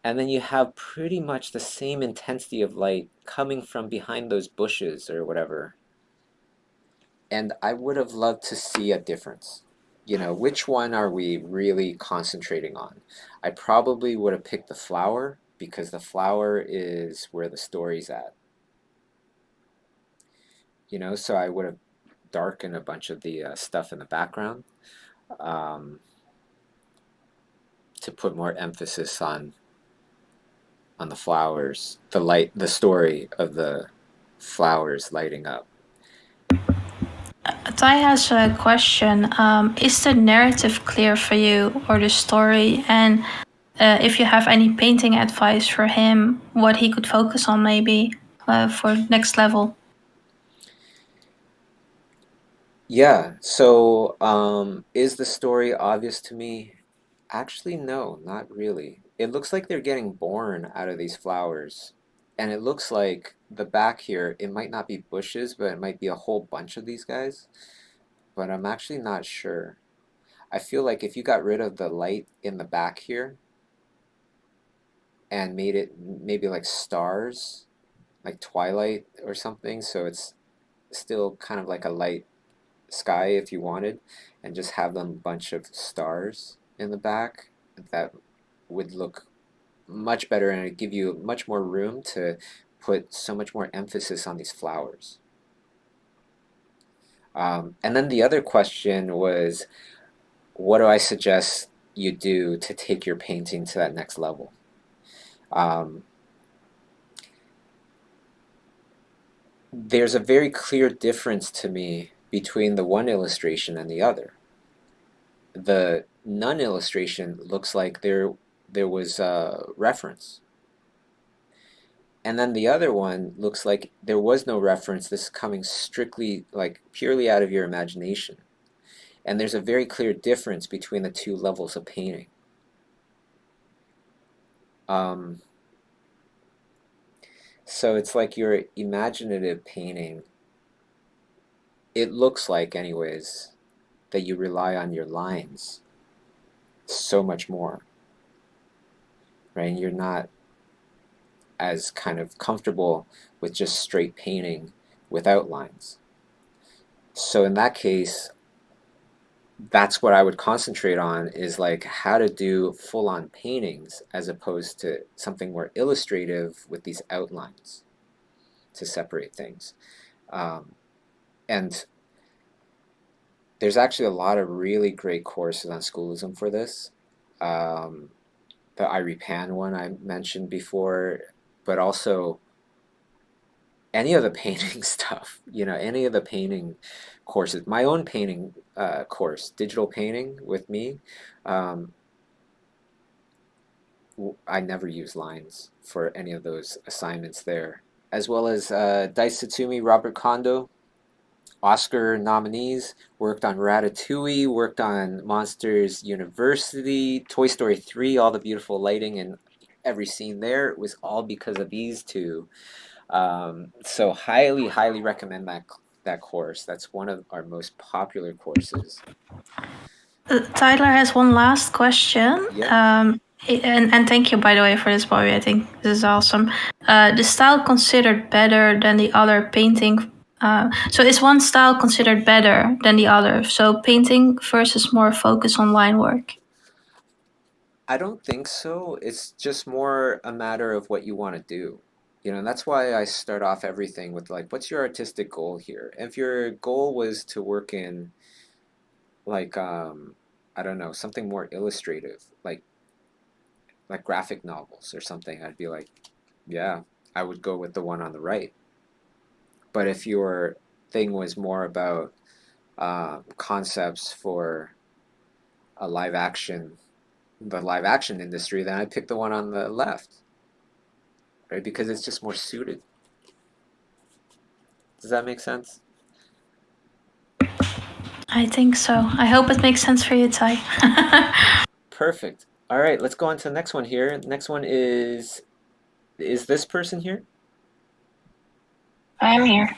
And then you have pretty much the same intensity of light coming from behind those bushes or whatever. And I would have loved to see a difference. Which one are we really concentrating on? I probably would have picked the flower because the flower is where the story's at. So I would have darkened a bunch of the stuff in the background to put more emphasis on the flowers, the light, the story of the flowers lighting up. Ty has a question. Is the narrative clear for you, or the story? And if you have any painting advice for him, what he could focus on maybe for next level? Yeah, so is the story obvious to me? Actually, no, not really. It looks like they're getting born out of these flowers. And it looks like the back here, it might not be bushes, but it might be a whole bunch of these guys. But I'm actually not sure. I feel like if you got rid of the light in the back here and made it maybe like stars, like twilight or something, so it's still kind of like a light sky if you wanted, and just have them a bunch of stars in the back, that would look much better, and it'd give you much more room to put so much more emphasis on these flowers. And then the other question was, what do I suggest you do to take your painting to that next level? There's a very clear difference to me between the one illustration and the other. The nun illustration looks like there was a reference. And then the other one looks like there was no reference. This is coming strictly, like purely out of your imagination. And there's a very clear difference between the two levels of painting. So it's like your imaginative painting. It looks like, anyways, that you rely on your lines so much more, right? And you're not as kind of comfortable with just straight painting without lines. So in that case, that's what I would concentrate on, is like how to do full-on paintings as opposed to something more illustrative with these outlines to separate things. And there's actually a lot of really great courses on Schoolism for this. The Airi Pan one I mentioned before, but also any of the painting stuff, any of the painting courses. My own painting course, digital painting with me, I never use lines for any of those assignments there. As well as Dice Satsumi, Robert Kondo, Oscar nominees, worked on Ratatouille, worked on Monsters University, Toy Story 3, all the beautiful lighting and every scene there. It was all because of these two. So highly, highly recommend that course. That's one of our most popular courses. Tyler has one last question. Yeah. And thank you, by the way, for this, Bobby. I think this is awesome. The style considered better than the other painting. So is one style considered better than the other? So painting versus more focus on line work? I don't think so. It's just more a matter of what you want to do. And that's why I start off everything with like, what's your artistic goal here? If your goal was to work in like, I don't know, something more illustrative, like graphic novels or something, I'd be like, yeah, I would go with the one on the right. But if your thing was more about concepts for the live action industry, then I'd pick the one on the left, right? Because it's just more suited. Does that make sense? I think so. I hope it makes sense for you, Ty. Perfect. All right, let's go on to the next one here. Next one is this person here? I am here.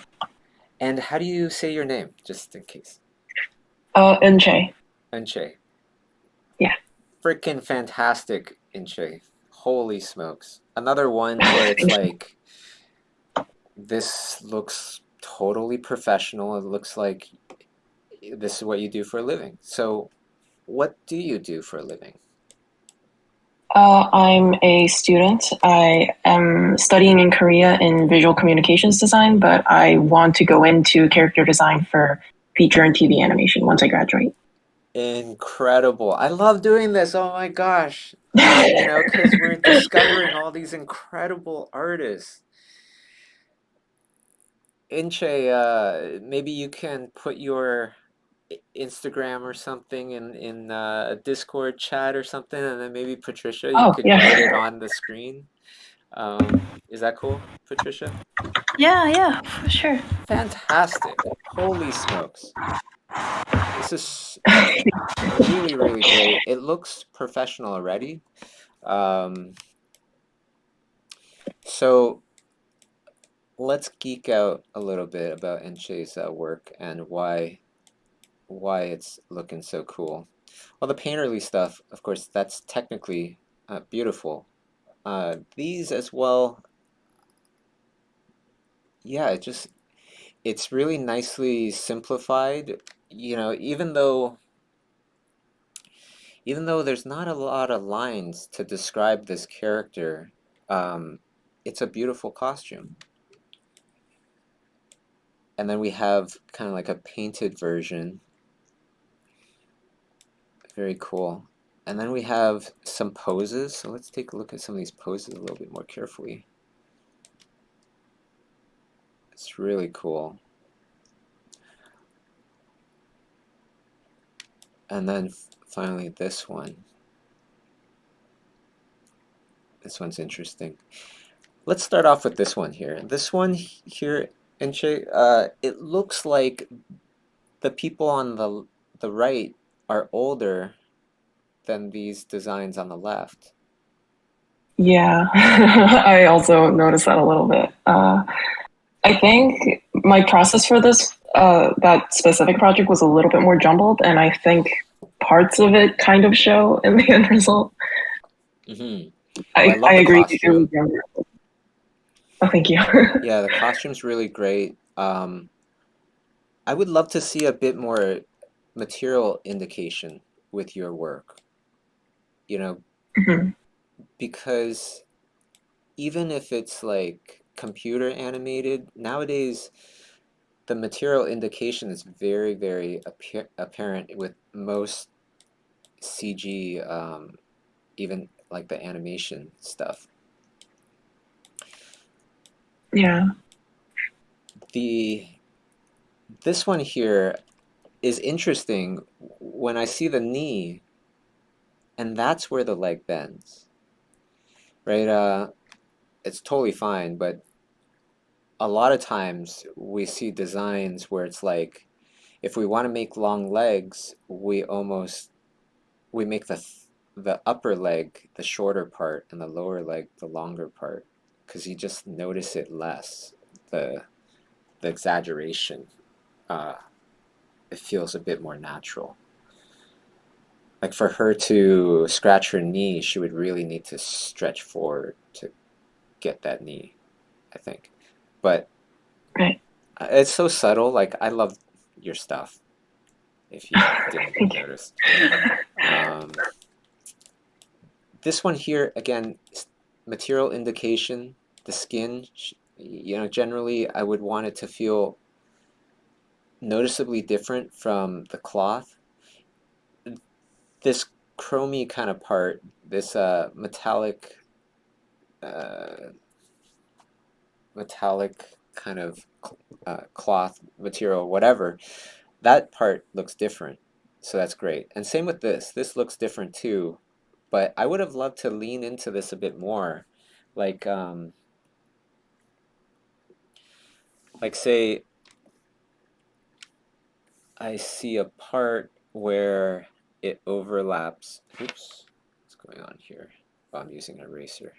And how do you say your name, just in case? Unche. Unche. Yeah. Freaking fantastic, Unche. Holy smokes. Another one where it's like, this looks totally professional. It looks like this is what you do for a living. So what do you do for a living? I'm a student. I am studying in Korea in visual communications design, but I want to go into character design for feature and TV animation once I graduate. Incredible. I love doing this. Oh my gosh. Because we're discovering all these incredible artists. Inche, maybe you can put your Instagram or something in a Discord chat or something, and then maybe Patricia, you could write it on the screen. Is that cool, Patricia? Yeah, for sure. Fantastic. Holy smokes. This is really, really great. It looks professional already. So let's geek out a little bit about Enche's work and why it's looking so cool. Well, the painterly stuff, of course, that's technically beautiful. These as well, yeah, it's really nicely simplified. Even though there's not a lot of lines to describe this character, it's a beautiful costume. And then we have kind of like a painted version. Very cool. And then we have some poses. So let's take a look at some of these poses a little bit more carefully. It's really cool. And then finally this one. This one's interesting. Let's start off with this one here. This one here, Enche, it looks like the people on the right are older than these designs on the left. Yeah, I also noticed that a little bit. I think my process for this, that specific project was a little bit more jumbled, and I think parts of it kind of show in the end result. Mm-hmm. I love the agree. It costume. was younger. Oh, thank you. Yeah, the costume's really great. I would love to see a bit more material indication with your work, you know, Mhm. because even if it's like computer animated, nowadays the material indication is very, very apparent with most CG, even like the animation stuff. Yeah. This one here is interesting when I see the knee, and that's where the leg bends, right? It's totally fine, but a lot of times we see designs where it's like, if we want to make long legs, we make the upper leg the shorter part and the lower leg the longer part, because you just notice it less. The exaggeration, it feels a bit more natural. Like for her to scratch her knee, she would really need to stretch forward to get that knee, I think. But Right. it's so subtle. Like, I love your stuff, if you didn't notice. This one here, again, material indication, the skin, generally I would want it to feel noticeably different from the cloth. This chromy kind of part, this metallic kind of cloth material, whatever, that part looks different. So that's great. And same with this. This looks different too. But I would have loved to lean into this a bit more. Like say I see a part where it overlaps. Oops, what's going on here? Oh, I'm using an eraser.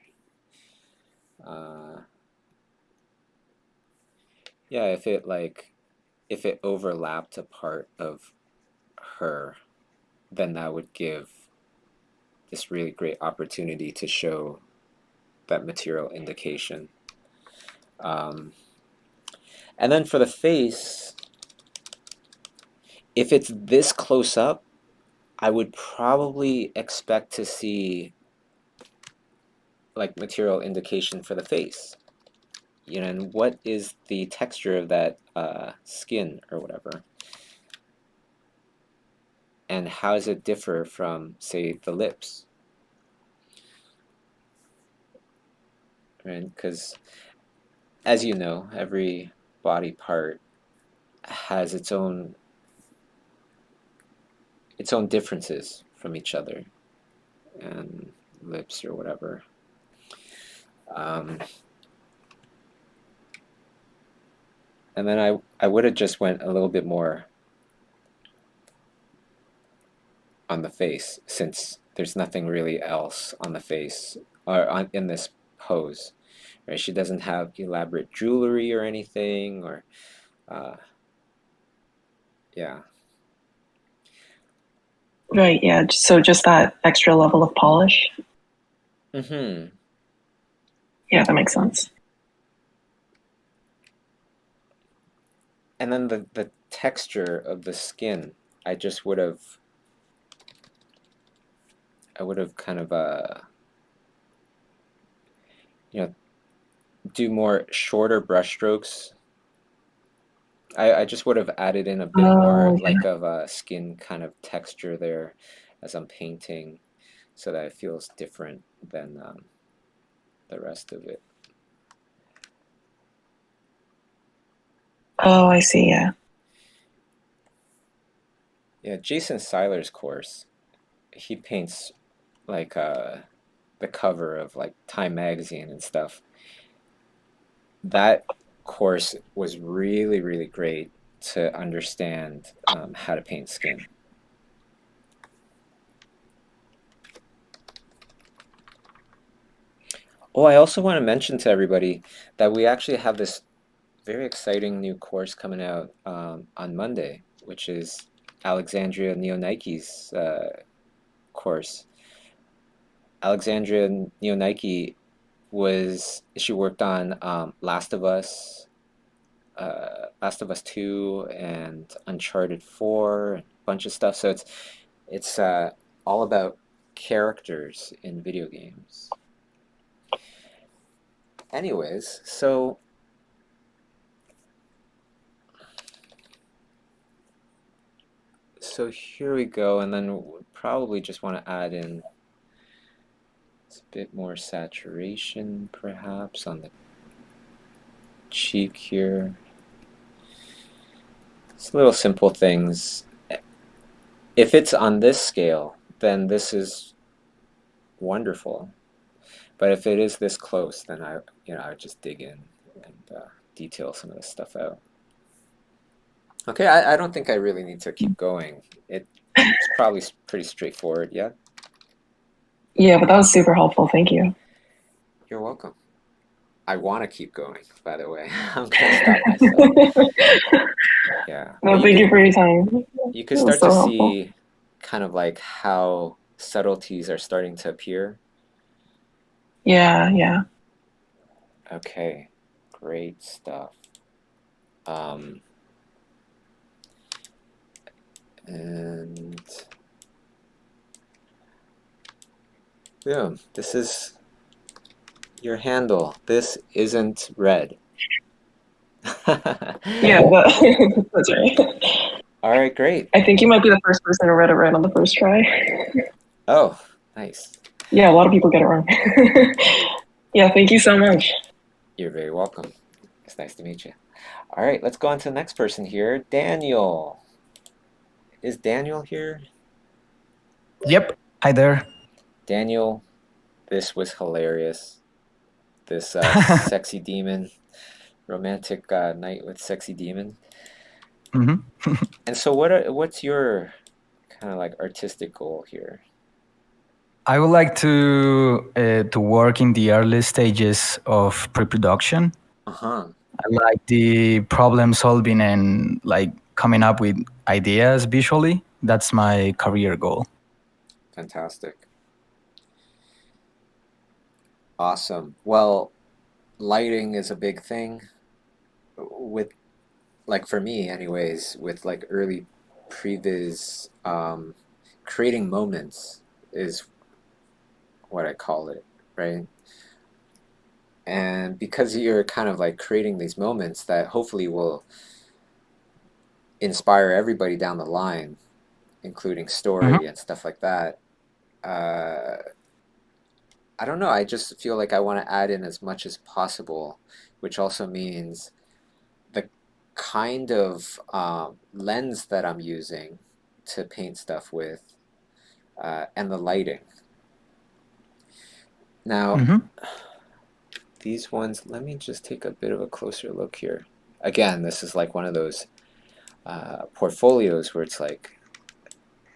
Yeah, if it overlapped a part of her, then that would give this really great opportunity to show that material indication. And then for the face, if it's this close up, I would probably expect to see like material indication for the face. And what is the texture of that skin or whatever? And how does it differ from, say, the lips? Right? Because, as you know, every body part has its own differences from each other, and lips or whatever. And then I would have just went a little bit more on the face, since there's nothing really else on the face or in this pose. Right? She doesn't have elaborate jewelry or anything, or yeah. Right. Yeah. So just that extra level of polish. Mm-hmm. Yeah, that makes sense. And then the texture of the skin, I would have kind of do more shorter brush strokes. I just would have added in a bit more yeah. like of a skin kind of texture there as I'm painting, so that it feels different than the rest of it. Oh, I see. Yeah. Yeah, Jason Seiler's course, he paints like the cover of like Time magazine and stuff. That course was really, really great to understand how to paint skin. Oh, I also want to mention to everybody that we actually have this very exciting new course coming out on Monday, which is Alexandria Neonike's course. Alexandria Neonike she worked on Last of Us 2 and Uncharted 4, and a bunch of stuff. So it's all about characters in video games. Anyways, so here we go, and then we'll probably just want to add in a bit more saturation, perhaps, on the cheek here. It's little simple things. If it's on this scale, then this is wonderful. But if it is this close, then I would just dig in and detail some of this stuff out. Okay, I don't think I really need to keep going. It's probably pretty straightforward, yeah? Yeah, but that was super helpful. Thank you. You're welcome. I want to keep going, by the way. I'm going to stop myself. Yeah. No, thank you for your time. You could It was start so to helpful. see kind of like how subtleties are starting to appear. Yeah, yeah. Okay, great stuff. And boom, this is your handle. This isn't red. Yeah, that's right. All right, great. I think you might be the first person who read it right on the first try. Oh, nice. Yeah, a lot of people get it wrong. Yeah, thank you so much. You're very welcome. It's nice to meet you. All right, let's go on to the next person here. Daniel. Is Daniel here? Yep. Hi there. Daniel, this was hilarious. This sexy demon, romantic night with sexy demon. Mm-hmm. And so what's your kind of like artistic goal here? I would like to work in the early stages of pre-production. Uh-huh. I like the problem solving and like coming up with ideas visually. That's my career goal. Fantastic. Awesome. Well, lighting is a big thing with, like for me anyways, with like early previs, creating moments is what I call it, right? And because you're kind of like creating these moments that hopefully will inspire everybody down the line, including story and stuff like that, I don't know, I just feel like I want to add in as much as possible, which also means the kind of lens that I'm using to paint stuff with, and the lighting. Now, these ones, let me just take a bit of a closer look here. Again, this is like one of those portfolios where it's like,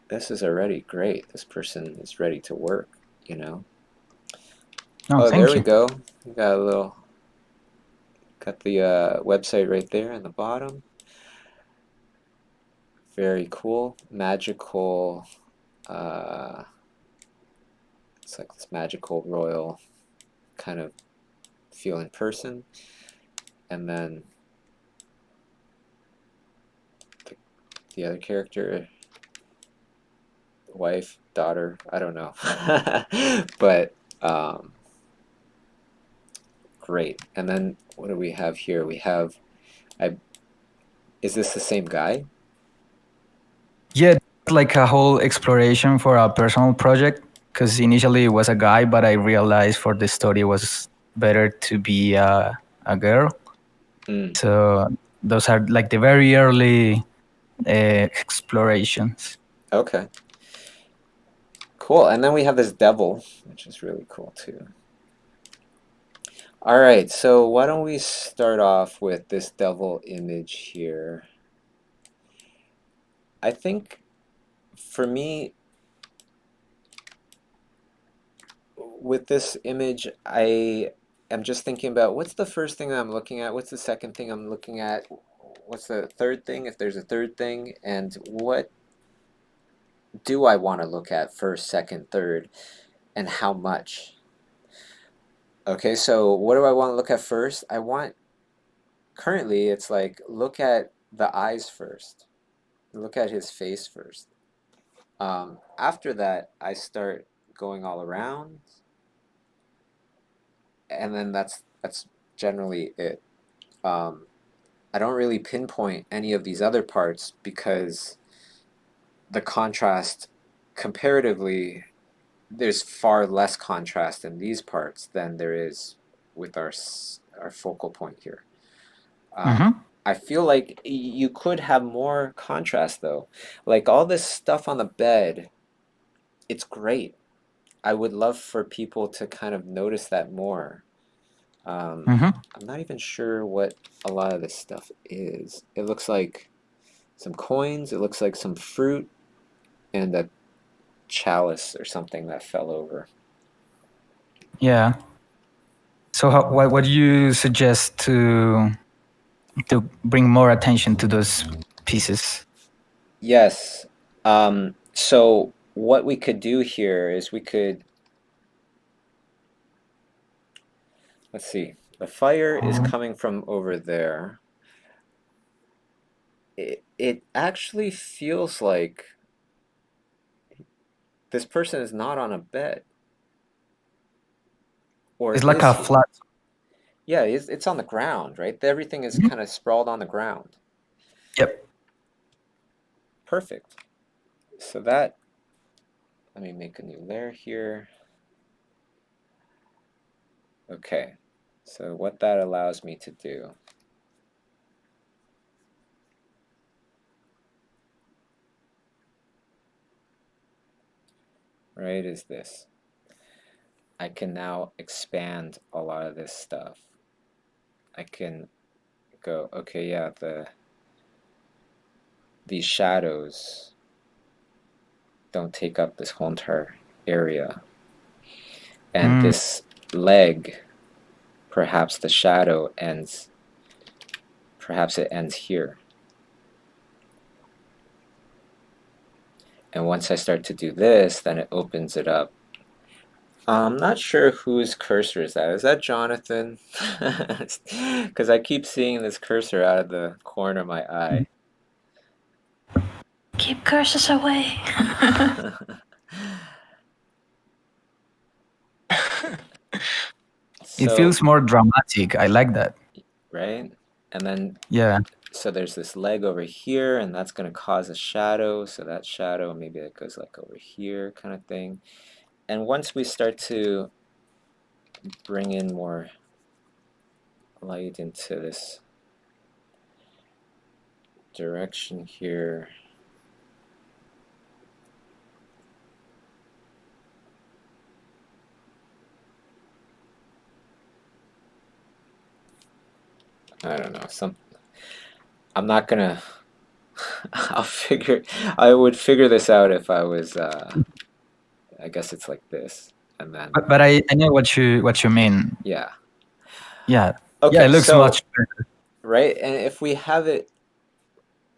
this is already great. This person is ready to work, you know? Oh, there we go. We got the website right there in the bottom. Very cool. Magical, it's like this magical royal kind of feeling person. And then the other character, wife, daughter, I don't know. But great. And then what do we have here? We have, is this the same guy? Yeah, like a whole exploration for a personal project. Because initially it was a guy, but I realized for the story it was better to be a girl. So those are like the very early explorations. Okay. Cool. And then we have this devil, which is really cool too. All right, so why don't we start off with this devil image here. I think for me, with this image, I am just thinking about what's the first thing I'm looking at, what's the second thing I'm looking at, what's the third thing, if there's a third thing, and what do I want to look at first, second, third, and how much? Okay, so what do I want to look at first? Currently, it's like, look at the eyes first. Look at his face first. After that, I start going all around, and then that's generally it. I don't really pinpoint any of these other parts because the contrast, comparatively, there's far less contrast in these parts than there is with our focal point here. I feel like you could have more contrast though. Like all this stuff on the bed, it's great. I would love for people to kind of notice that more. I'm not even sure what a lot of this stuff is. It looks like some coins, it looks like some fruit, and a chalice or something that fell over. Yeah. So what do you suggest to bring more attention to those pieces? Yes. So what we could do here is we could, let's see, the fire is coming from over there. It actually feels like this person is not on a bed. Or it's like a flat. Yeah, it's on the ground, right? Everything is kind of sprawled on the ground. Yep. Perfect. So that, let me make a new layer here. Okay, so what that allows me to do right is this. I can now expand a lot of this stuff. I can go, okay, yeah, these shadows don't take up this whole entire area. And this leg, perhaps the shadow ends, perhaps it ends here. And once I start to do this, then it opens it up. I'm not sure whose cursor is that. Is that Jonathan? Because I keep seeing this cursor out of the corner of my eye. Keep cursors away. It feels more dramatic. I like that. Right? And then, yeah. So there's this leg over here, and that's going to cause a shadow. So that shadow, maybe it goes like over here kind of thing. And once we start to bring in more light into this direction here, I don't know, I'm not gonna I would figure this out if I was I guess it's like this, and then but I know what you mean. Yeah. Okay, yeah, it looks much better. Right, and if we have it,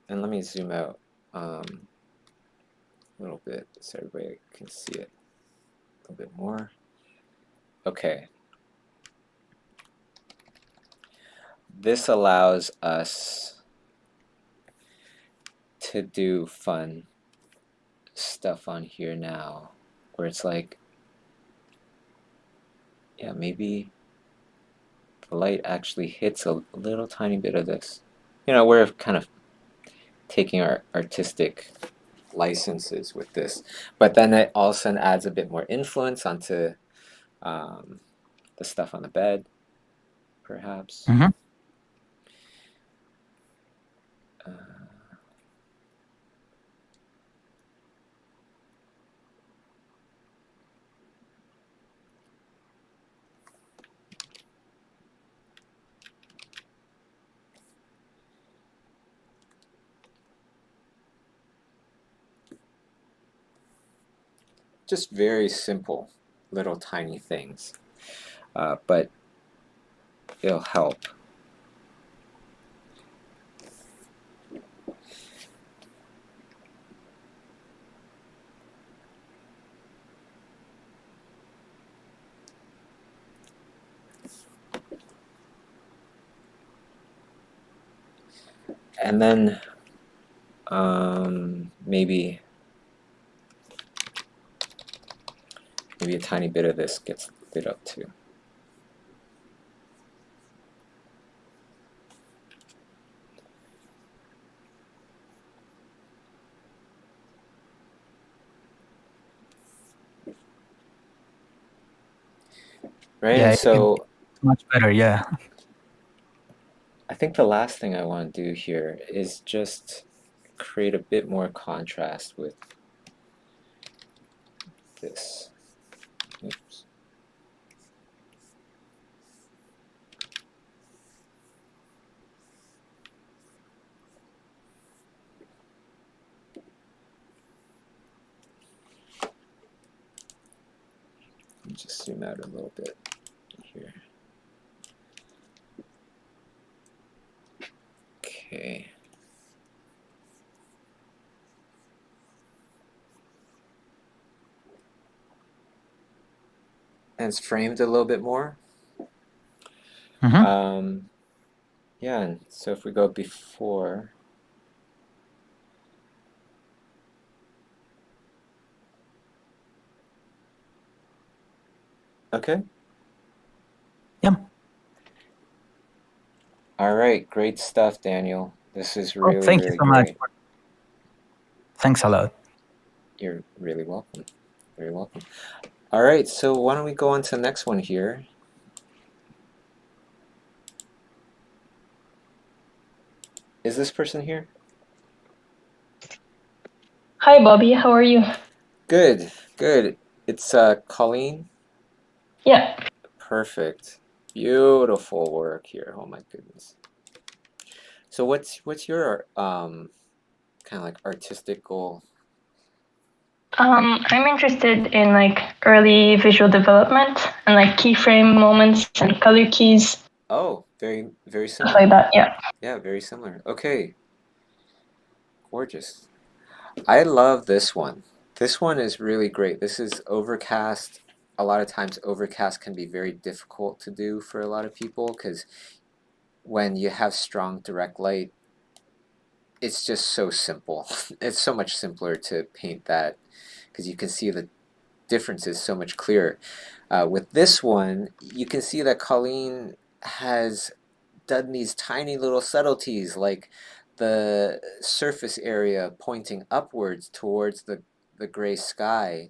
and let me zoom out a little bit so everybody can see it a little bit more. Okay. This allows us to do fun stuff on here now, where it's like, yeah, maybe the light actually hits a little tiny bit of this. You know, we're kind of taking our artistic licenses with this, but then it also adds a bit more influence onto the stuff on the bed, perhaps. Just very simple. little tiny things, but it'll help. And then maybe a tiny bit of this gets lit up too. Right, Yeah, and so it's much better. Yeah. I think the last thing I want to do here is just create a bit more contrast with this. Oops. Let me just zoom out a little bit here. Okay. And it's framed a little bit more. Mhm. Yeah, and so if we go before, okay. Yeah. All right, great stuff, Daniel. This is Oh, really, thank you really so much. great. Thanks a lot. You're really welcome. Very welcome. All right, so why don't we go on to the next one here? Is this person here? Hi, Bobby. How are you? Good, good. It's Colleen. Yeah. Perfect. Beautiful work here. Oh my goodness. So what's your kind of like artistic goal? I'm interested in like early visual development and like keyframe moments and color keys, Oh, very, very stuff similar. like that. Yeah. Yeah, very similar. Okay. Gorgeous. I love this one. This one is really great. This is overcast. A lot of times overcast can be very difficult to do for a lot of people because when you have strong direct light, it's just so simple. It's so much simpler to paint that because you can see the differences so much clearer. With this one, you can see that Colleen has done these tiny little subtleties like the surface area pointing upwards towards the gray sky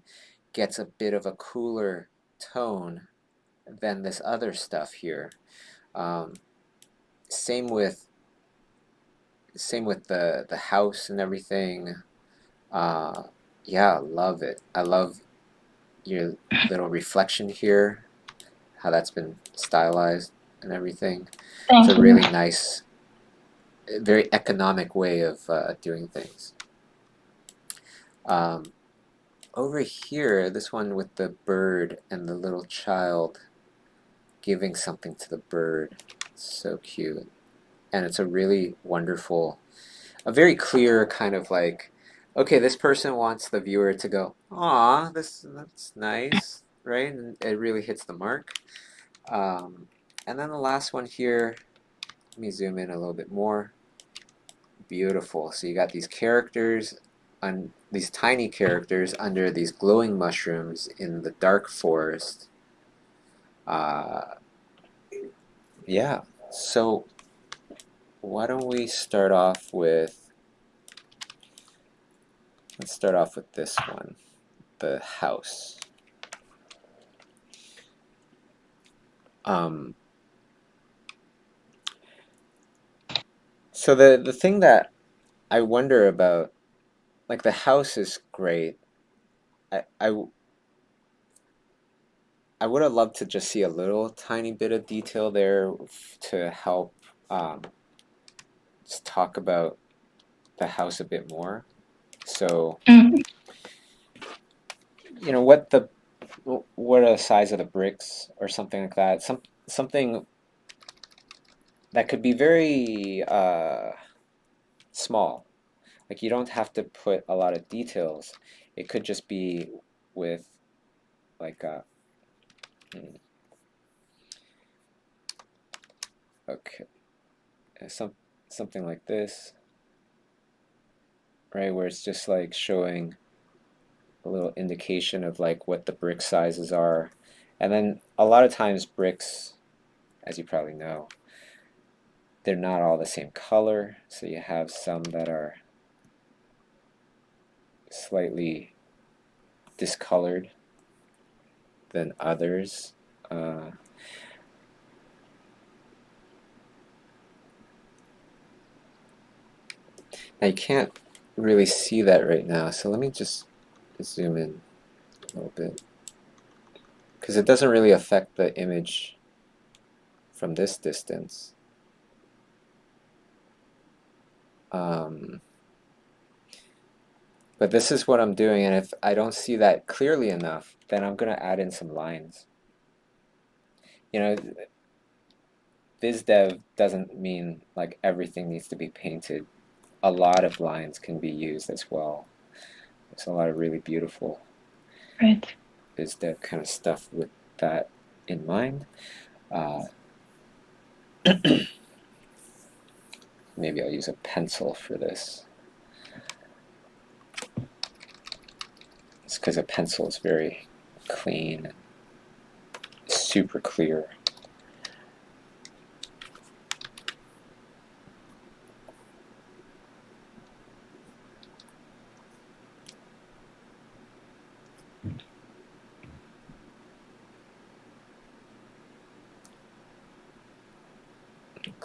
gets a bit of a cooler tone than this other stuff here. Same with the house and everything. Yeah, love it. I love your little reflection here, how that's been stylized and everything. Thank It's a you. really nice, very economic way of doing things. Over here, this one with the bird and the little child giving something to the bird. So cute. And it's a really wonderful, a very clear kind of like, okay, this person wants the viewer to go, aw, that's nice, right? And it really hits the mark. And then the last one here, let me zoom in a little bit more. Beautiful. So you got these characters, on these tiny characters under these glowing mushrooms in the dark forest. Yeah. So why don't we start off with, let's start off with this one, the house. So the thing that I wonder about, like the house is great. I would have loved to just see a little tiny bit of detail there to help just talk about the house a bit more. So, Mm. you know, what the what are the size of the bricks or something like that. Something that could be very small. Like you don't have to put a lot of details. It could just be with like a okay, something like this, right? Where it's just like showing a little indication of like what the brick sizes are. And then a lot of times bricks, as you probably know, they're not all the same color. So you have some that are slightly discolored than others. Now you can't really see that right now, so let me just zoom in a little bit, because it doesn't really affect the image from this distance. But this is what I'm doing, and if I don't see that clearly enough, then I'm going to add in some lines. You know, BizDev doesn't mean like everything needs to be painted. A lot of lines can be used as well. There's a lot of really beautiful BizDev kind of stuff with that in mind. Maybe I'll use a pencil for this. It's because a pencil is very clean and super clear.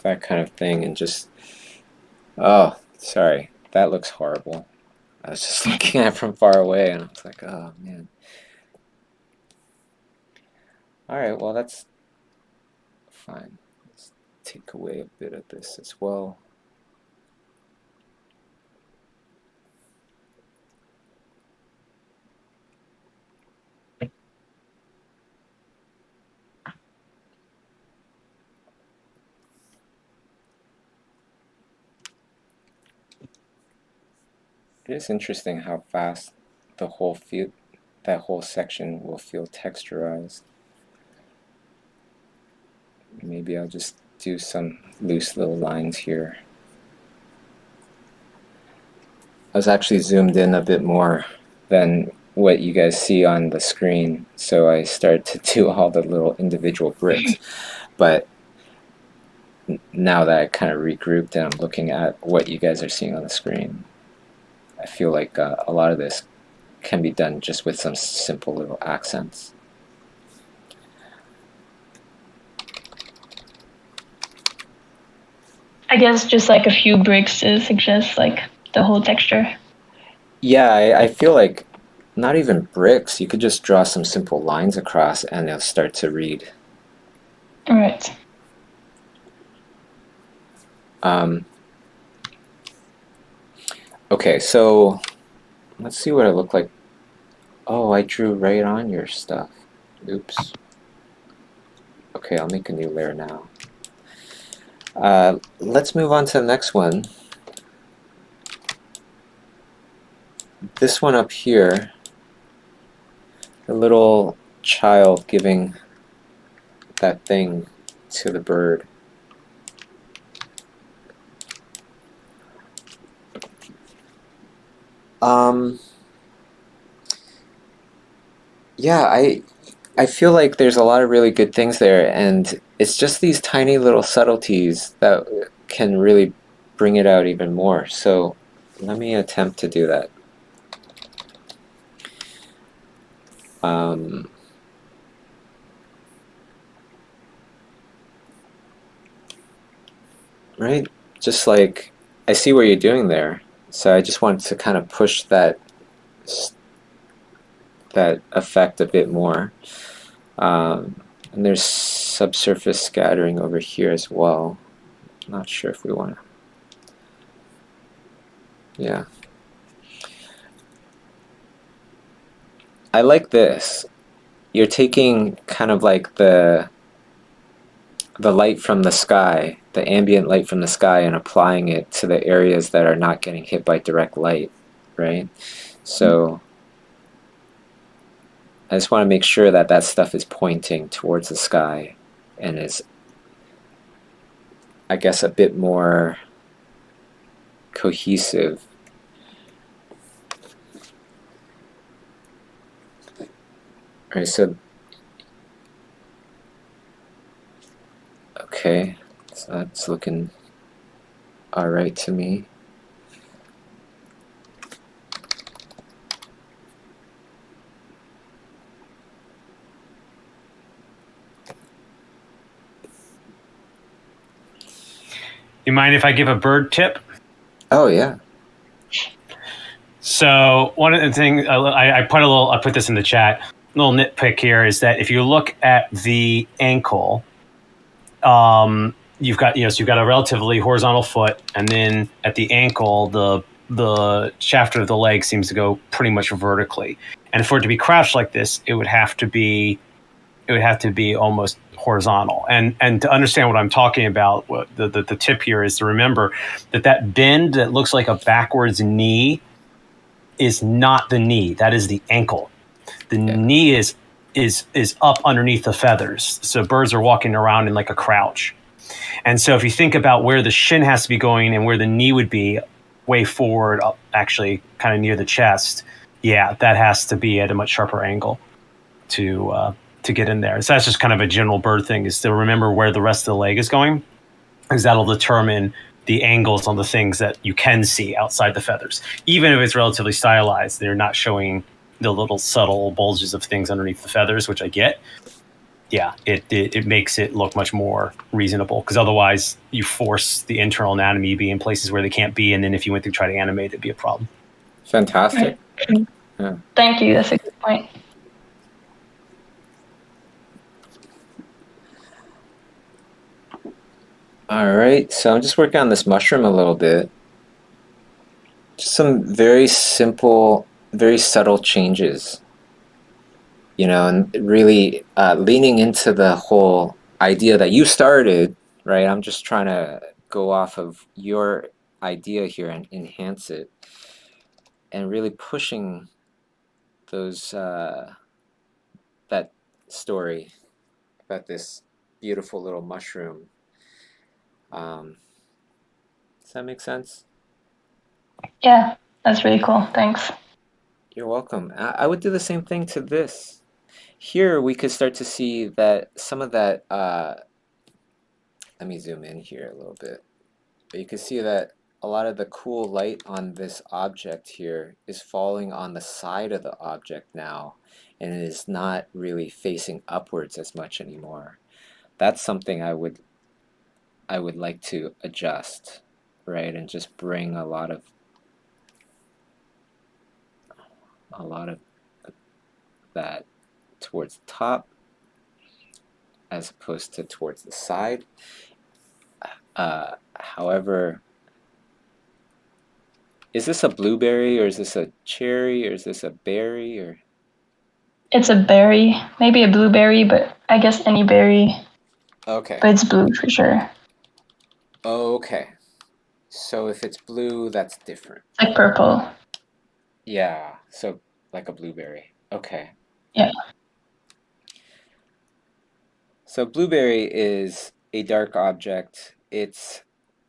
That kind of thing, and just, oh, sorry, that looks horrible. I was just looking at it from far away, and I was like, oh, man. All right, well, that's fine. Let's take away a bit of this as well. It is interesting how fast the whole that whole section will feel texturized. Maybe I'll just do some loose little lines here. I was actually zoomed in a bit more than what you guys see on the screen, so I started to do all the little individual bricks. But now that I kind of regrouped and I'm looking at what you guys are seeing on the screen, I feel like a lot of this can be done just with some simple little accents. I guess just like a few bricks to suggest like the whole texture. Yeah, I feel like not even bricks. You could just draw some simple lines across and they'll start to read. All right. Okay, so let's see what I look like. Oh, I drew right on your stuff. Oops. Okay, I'll make a new layer now. Let's move on to the next one. This one up here, the little child giving that thing to the bird. Yeah, I feel like there's a lot of really good things there, and it's just these tiny little subtleties that can really bring it out even more. So let me attempt to do that. Right? Just like, I see what you're doing there. So I just wanted to kind of push that effect a bit more. And there's subsurface scattering over here as well. Not sure if we want to. Yeah. I like this. you're taking kind of like the light from the sky, the ambient light from the sky, and applying it to the areas that are not getting hit by direct light, right? So I just want to make sure that that stuff is pointing towards the sky and is, I guess, a bit more cohesive. All right, so okay, so that's looking all right to me. You mind if I give a bird tip? Oh yeah. So one of the things I put this in the chat. Little nitpick here is that if you look at the ankle, you've got so you've got a relatively horizontal foot, and then at the ankle, the shaft of the leg seems to go pretty much vertically. And for it to be crouched like this, it would have to be almost horizontal. And to understand what I'm talking about, what the tip here is to remember that bend that looks like a backwards knee is not the knee. That is the ankle. The knee is up underneath the feathers. So birds are walking around in like a crouch. And so if you think about where the shin has to be going and where the knee would be, way forward, actually kind of near the chest, that has to be at a much sharper angle to get in there. So that's just kind of a general bird thing, is to remember where the rest of the leg is going, because that'll determine the angles on the things that you can see outside the feathers. Even if it's relatively stylized, they're not showing the little subtle bulges of things underneath the feathers, which I get. Yeah, it makes it look much more reasonable, because otherwise you force the internal anatomy to be in places where they can't be, and then if you went to try to animate, it'd be a problem. Fantastic. Right. Yeah. Thank you. That's a good point. All right, so I'm just working on this mushroom a little bit. Just some very simple, very subtle changes, and really leaning into the whole idea that you started, right? I'm just trying to go off of your idea here and enhance it, and really pushing those that story about this beautiful little mushroom. Does that make sense? Yeah, that's really cool. Thanks. You're welcome. I would do the same thing to this. Here we could start to see that some of that, let me zoom in here a little bit. But you can see that a lot of the cool light on this object here is falling on the side of the object now, and it is not really facing upwards as much anymore. That's something I would like to adjust, right? And just bring a lot of that towards the top as opposed to towards the side. However, is this a blueberry, or is this a cherry, or is this a berry, or? It's a berry, maybe a blueberry, but I guess any berry. Okay. But it's blue for sure. Okay. So if it's blue, that's different. Like purple. Yeah, so like a blueberry. Okay. Yeah. So blueberry is a dark object. It's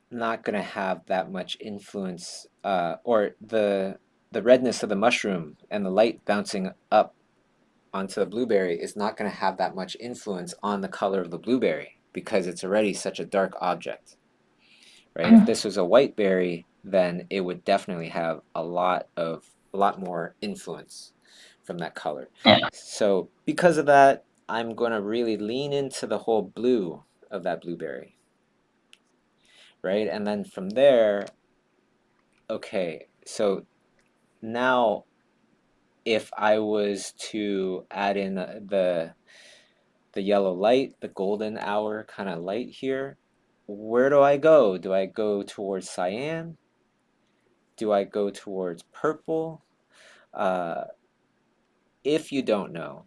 not going to have that much influence, or the redness of the mushroom and the light bouncing up onto the blueberry is not going to have that much influence on the color of the blueberry, because it's already such a dark object, right? If this was a white berry, then it would definitely have a lot more influence from that color. Yeah. So because of that, I'm going to really lean into the whole blue of that blueberry, right? And then from there, okay, so now if I was to add in the yellow light, the golden hour kind of light here, where do I go? Do I go towards cyan? Do I go towards purple? If you don't know,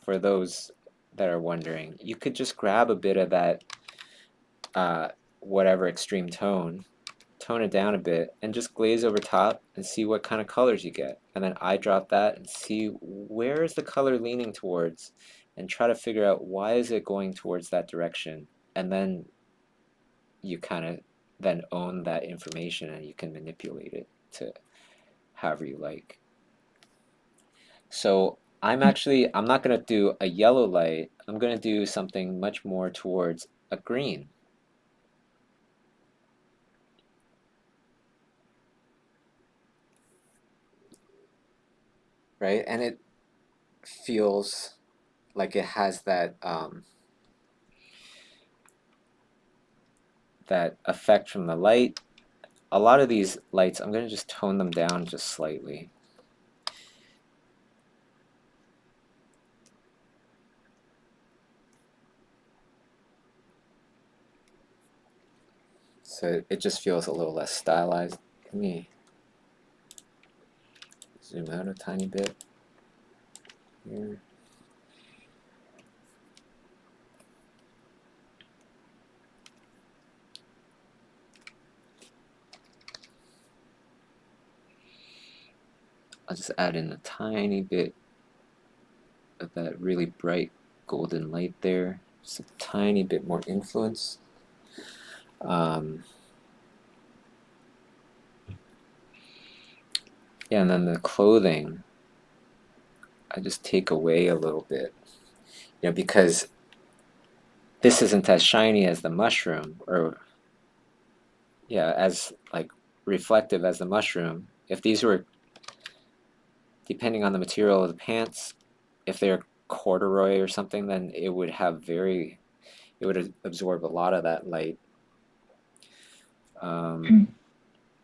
for those that are wondering, you could just grab a bit of that whatever extreme tone it down a bit, and just glaze over top and see what kind of colors you get. And then eye drop that and see where is the color leaning towards, and try to figure out why is it going towards that direction. And then you kind of then own that information, and you can manipulate it to however you like. So I'm not going to do a yellow light. I'm going to do something much more towards a green. Right? And it feels like it has that that effect from the light. A lot of these lights, I'm going to just tone them down just slightly. So it just feels a little less stylized. Let me zoom out a tiny bit here. I'll just add in a tiny bit of that really bright golden light there. Just a tiny bit more influence. Yeah, and then the clothing, I just take away a little bit, you know, because this isn't as shiny as the mushroom, or yeah, as like reflective as the mushroom. If these were, depending on the material of the pants, if they're corduroy or something, then it would have it would absorb a lot of that light.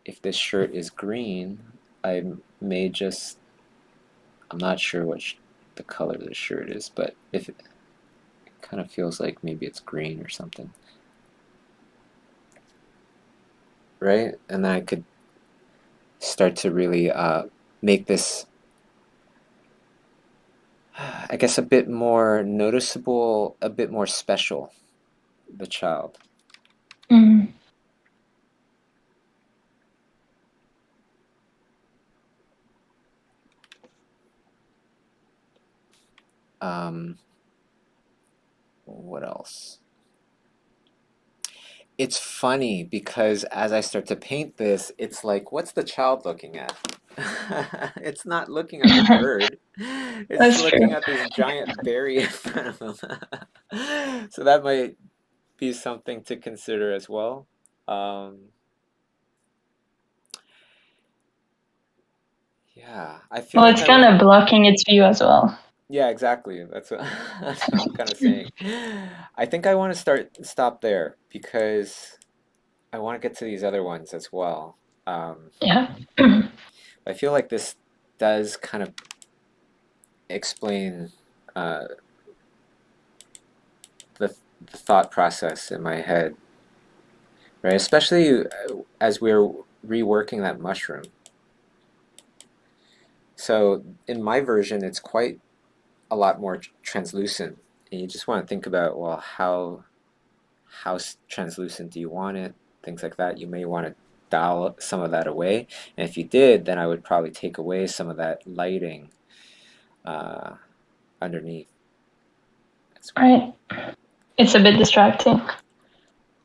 If this shirt is green, I may just, I'm not sure what the color of the shirt is, but if it kind of feels like maybe it's green or something. Right? And then I could start to really make this, I guess, a bit more noticeable, a bit more special, the child. What else? It's funny because as I start to paint this, it's like, what's the child looking at? It's not looking at the bird. It's That's looking true. at this giant berry in front of him. So that might be something to consider as well. Yeah, I feel Well, like it's kind of blocking its view as well. Yeah, exactly. That's what, that's what I'm kind of saying. I think I want to stop there because I want to get to these other ones as well. Yeah. I feel like this does kind of explain the thought process in my head, right? Especially as we're reworking that mushroom. So in my version, it's quite a lot more translucent, and you just want to think about, well, how translucent do you want it, things like that. You may want to dial some of that away, and if you did, then I would probably take away some of that lighting underneath. Right. It's a bit distracting.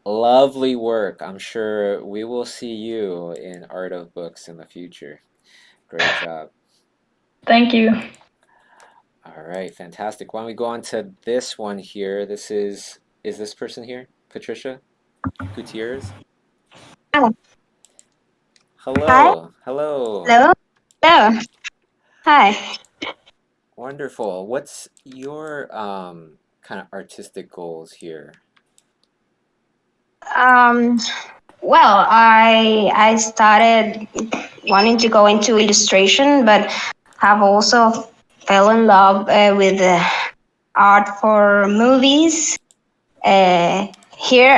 Lovely work. I'm sure we will see you in Art of Books in the future. Great job. Thank you. All right, fantastic. Why don't we go on to this one here? This is this person here? Patricia Gutierrez? Oh. Hello. Hi. Hello. Hello. Hello. Hi. Wonderful. What's your kind of artistic goals here? Well, I started wanting to go into illustration, but have also fell in love with art for movies. Here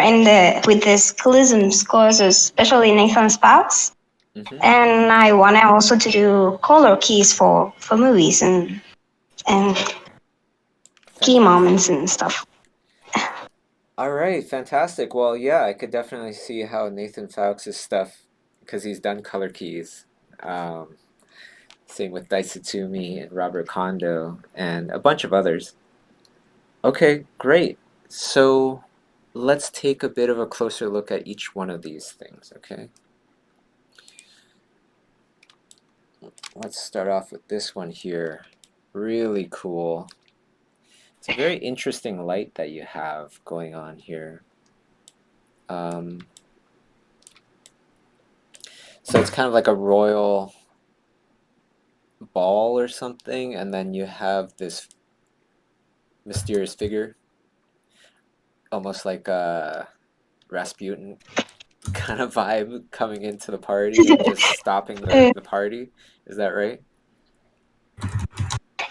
with the Schoolism courses, especially Nathan Sparks, and I wanted also to do color keys for movies and key moments and stuff. All right, fantastic. Well, yeah, I could definitely see how Nathan Fowlkes' stuff, because he's done color keys. Same with Daisutsumi and Robert Kondo and a bunch of others. Okay, great. So let's take a bit of a closer look at each one of these things, okay? Let's start off with this one here. Really cool. It's a very interesting light that you have going on here. So it's kind of like a royal ball or something, and then you have this mysterious figure, almost like a Rasputin kind of vibe coming into the party and just stopping the party. Is that right?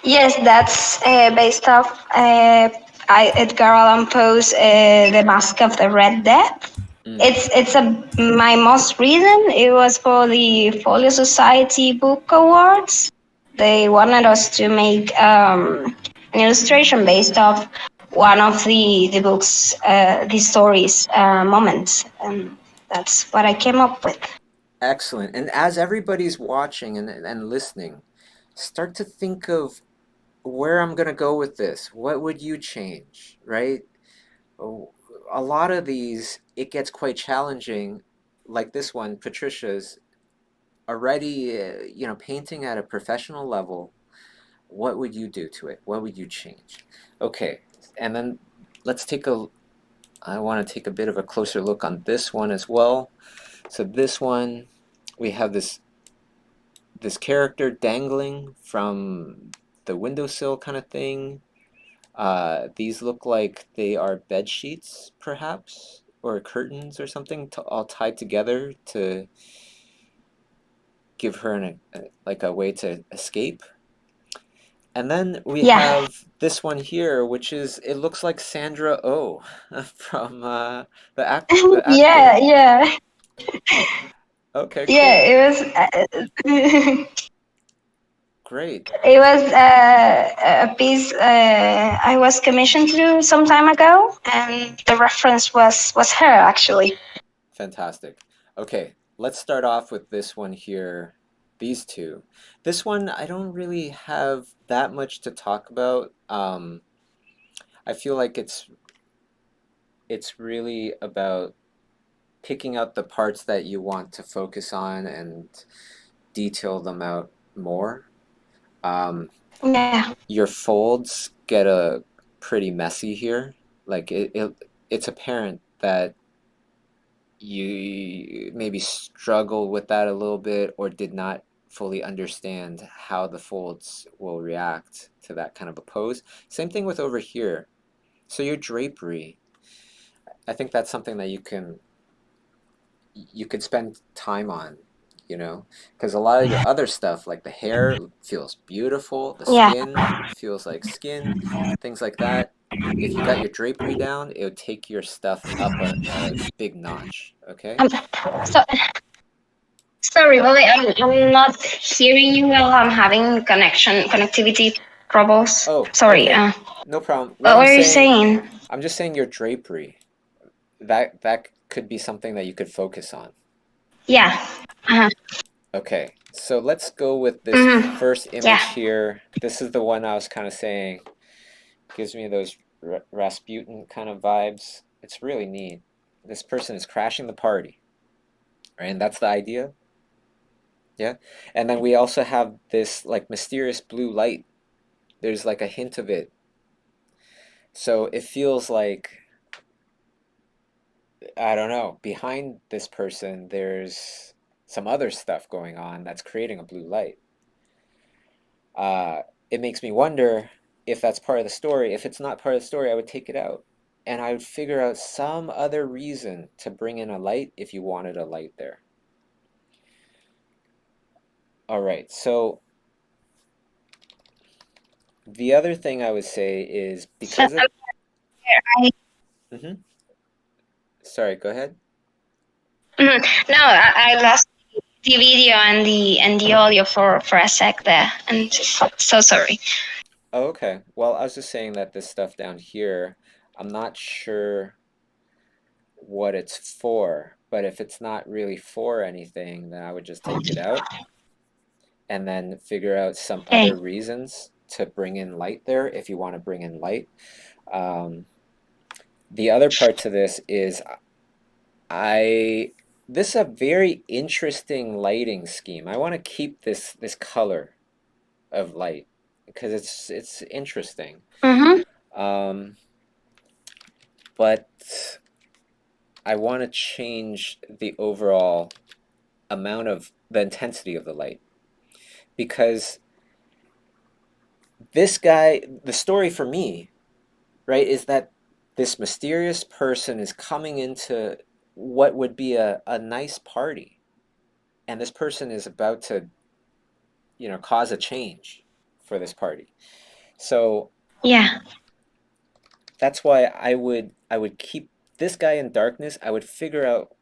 Yes, that's based off Edgar Allan Poe's The Mask of the Red Death. It's my most recent. It was for the Folio Society Book Awards. They wanted us to make an illustration based off one of the book's the story's moments, and that's what I came up with. Excellent. And as everybody's watching and listening, start to think of where I'm going to go with this. What would you change, right? A lot of these, it gets quite challenging, like this one, Patricia's, already, painting at a professional level. What would you do to it? What would you change? Okay, and then I want to take a bit of a closer look on this one as well. So this one, we have this character dangling from the windowsill kind of thing. These look like they are bed sheets, perhaps, or curtains or something, all tied together to give her a way to escape. And then we have this one here, which it looks like Sandra Oh from the actor. Yeah. Okay, cool. Yeah, it was great. It was a piece I was commissioned to do some time ago, and the reference was her, actually. Fantastic. Okay, let's start off with this one here. These two. This one, I don't really have that much to talk about. I feel like it's really about picking out the parts that you want to focus on and detail them out more. Your folds get pretty messy here. Like it's apparent that you maybe struggle with that a little bit, or did not fully understand how the folds will react to that kind of a pose. Same thing with over here. So your drapery, I think that's something that you could spend time on, because a lot of your other stuff, like the hair feels beautiful, the skin feels like skin, things like that. If you got your drapery down, it would take your stuff up a big notch. Okay. Sorry, Willie, I'm not hearing you well. I'm having connectivity troubles. Oh, sorry. Okay. No problem. What were you saying? I'm just saying your drapery. That could be something that you could focus on. Yeah. Okay, so let's go with this first image here. This is the one I was kind of saying. Gives me those Rasputin kind of vibes. It's really neat. This person is crashing the party, right? And that's the idea. Yeah. And then we also have this like mysterious blue light. There's like a hint of it. So it feels like, I don't know, behind this person, there's some other stuff going on that's creating a blue light. It makes me wonder if that's part of the story. If it's not part of the story, I would take it out. And I would figure out some other reason to bring in a light if you wanted a light there. All right, so the other thing I would say is because of... Sorry, go ahead. No, I lost the video and the audio for a sec there, and so sorry. Oh, okay. Well, I was just saying that this stuff down here, I'm not sure what it's for, but if it's not really for anything, then I would just take it out and then figure out some Okay. other reasons to bring in light there if you want to bring in light. The other part to this is this is a very interesting lighting scheme. I want to keep this color of light because it's interesting. Mm-hmm. But I want to change the overall amount of the intensity of the light, because this guy, the story for me, right, is that this mysterious person is coming into what would be a nice party, and this person is about to, cause a change for this party. So Yeah. that's why I would keep this guy in darkness. I would figure out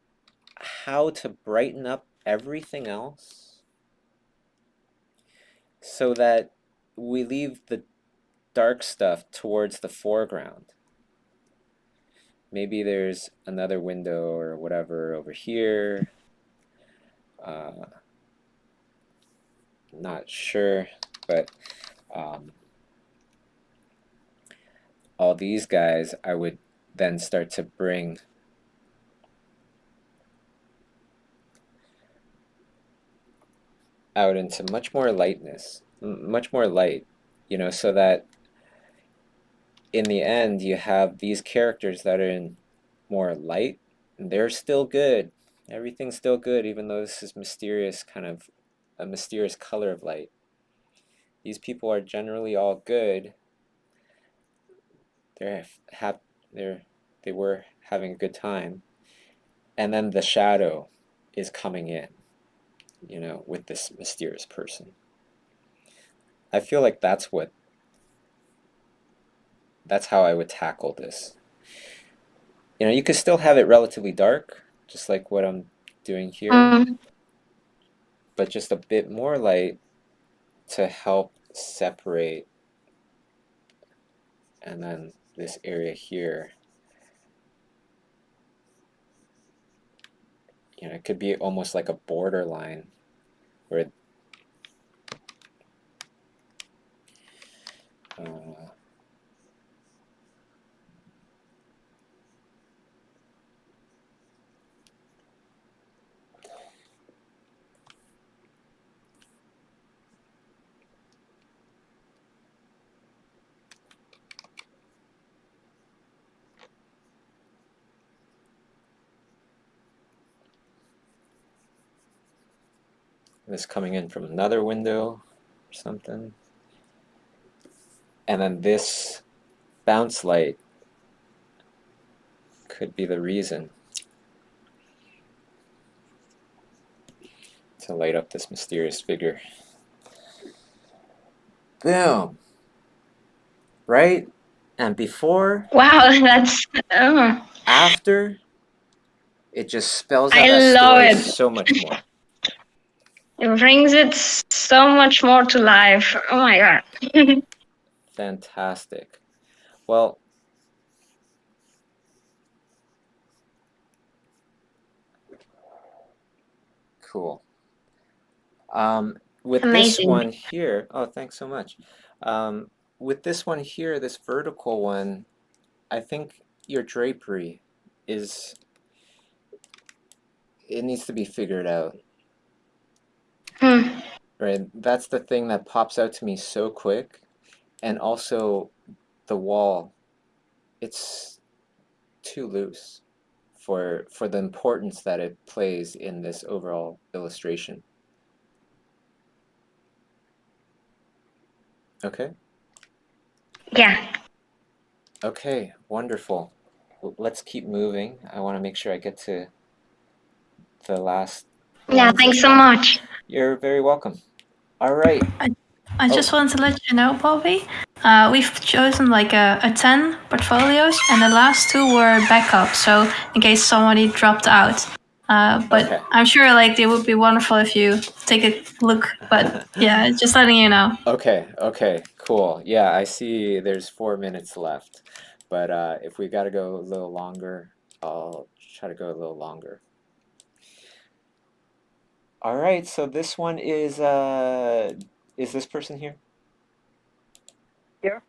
how to brighten up everything else so that we leave the dark stuff towards the foreground. Maybe there's another window or whatever over here. Not sure, but all these guys I would then start to bring out into much more lightness, much more light, so that in the end you have these characters that are in more light, and they're still good. Everything's still good, even though this is mysterious, kind of a mysterious color of light. These people are generally all good. They were having a good time, and then the shadow is coming in, with this mysterious person. I feel like that's how I would tackle this. You could still have it relatively dark, just like what I'm doing here, but just a bit more light to help separate. And then this area here, it could be almost like a borderline where this coming in from another window or something. And then this bounce light could be the reason to light up this mysterious figure. Boom. Right? And before, Wow, that's. after, it just spells out I that love story it. so much more. It brings it so much more to life. Oh my god. Fantastic. Well, cool. With this Amazing. one here, oh, thanks so much. With this one here, this vertical one, I think your drapery it needs to be figured out. Right? That's the thing that pops out to me so quick. And also the wall, it's too loose for the importance that it plays in this overall illustration. Okay? Yeah. Okay, wonderful. Let's keep moving. I want to make sure I get to the last. Yeah, thanks so much. You're very welcome. All right. I just want to let you know, Bobby, we've chosen like a 10 portfolios, and the last 2 were backup, so in case somebody dropped out. But Okay. I'm sure like it would be wonderful if you take a look. But yeah, just letting you know. Okay, Cool. Yeah, I see there's 4 minutes left. But if we got to go a little longer, I'll try to go a little longer. All right, so this one is this person here? Here.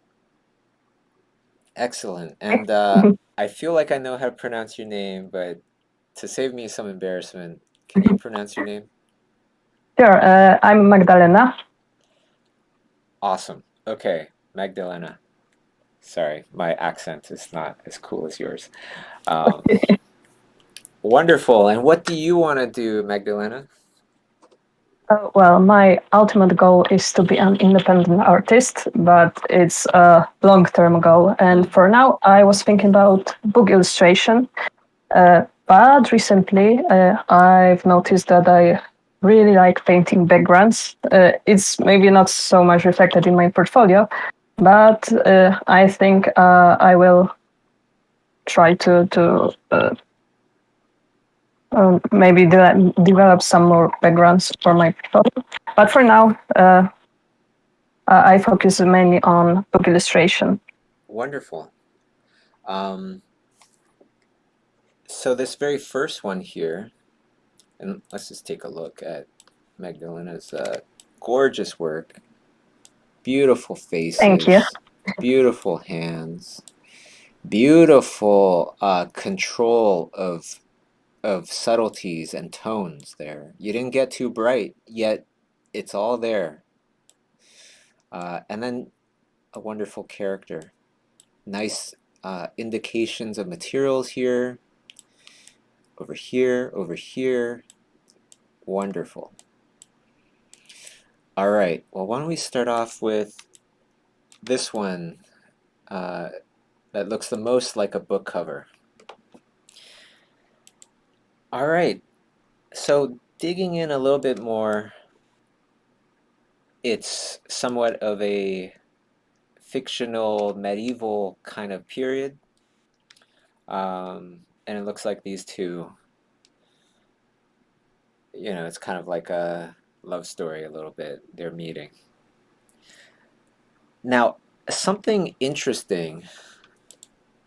Excellent. And I feel like I know how to pronounce your name, but to save me some embarrassment, can you pronounce your name? Sure, I'm Magdalena. Awesome. Okay, Magdalena. Sorry, my accent is not as cool as yours. Wonderful. And what do you want to do, Magdalena? Well, my ultimate goal is to be an independent artist, but it's a long-term goal. And for now, I was thinking about book illustration. But recently, I've noticed that I really like painting backgrounds. It's maybe not so much reflected in my portfolio, but I think I will try to maybe develop some more backgrounds for my portfolio. But for now, I focus mainly on book illustration. Wonderful. So this very first one here, and let's just take a look at Magdalena's gorgeous work. Beautiful faces. Thank you. Beautiful hands. Beautiful control of subtleties and tones there. You didn't get too bright, yet it's all there. And then a wonderful character. Nice indications of materials here. Over here, over here. Wonderful. All right, well, why don't we start off with this one that looks the most like a book cover. All right, so digging in a little bit more, it's somewhat of a fictional medieval kind of period. And it looks like these two, you know, it's kind of like a love story a little bit, they're meeting. Now, something interesting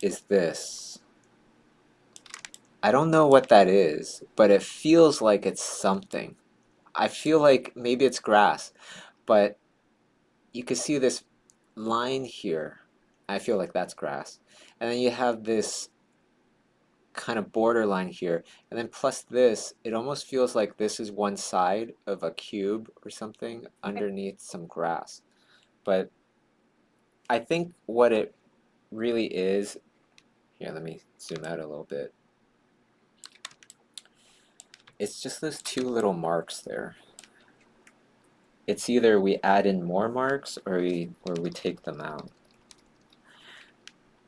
is this. I don't know what that is, but it feels like it's something. I feel like maybe it's grass, but you can see this line here. I feel like that's grass. And then you have this kind of borderline here, and then plus this, it almost feels like this is one side of a cube or something underneath some grass. But I think what it really is, here, let me zoom out a little bit. It's just those two little marks there. It's either we add in more marks or we take them out.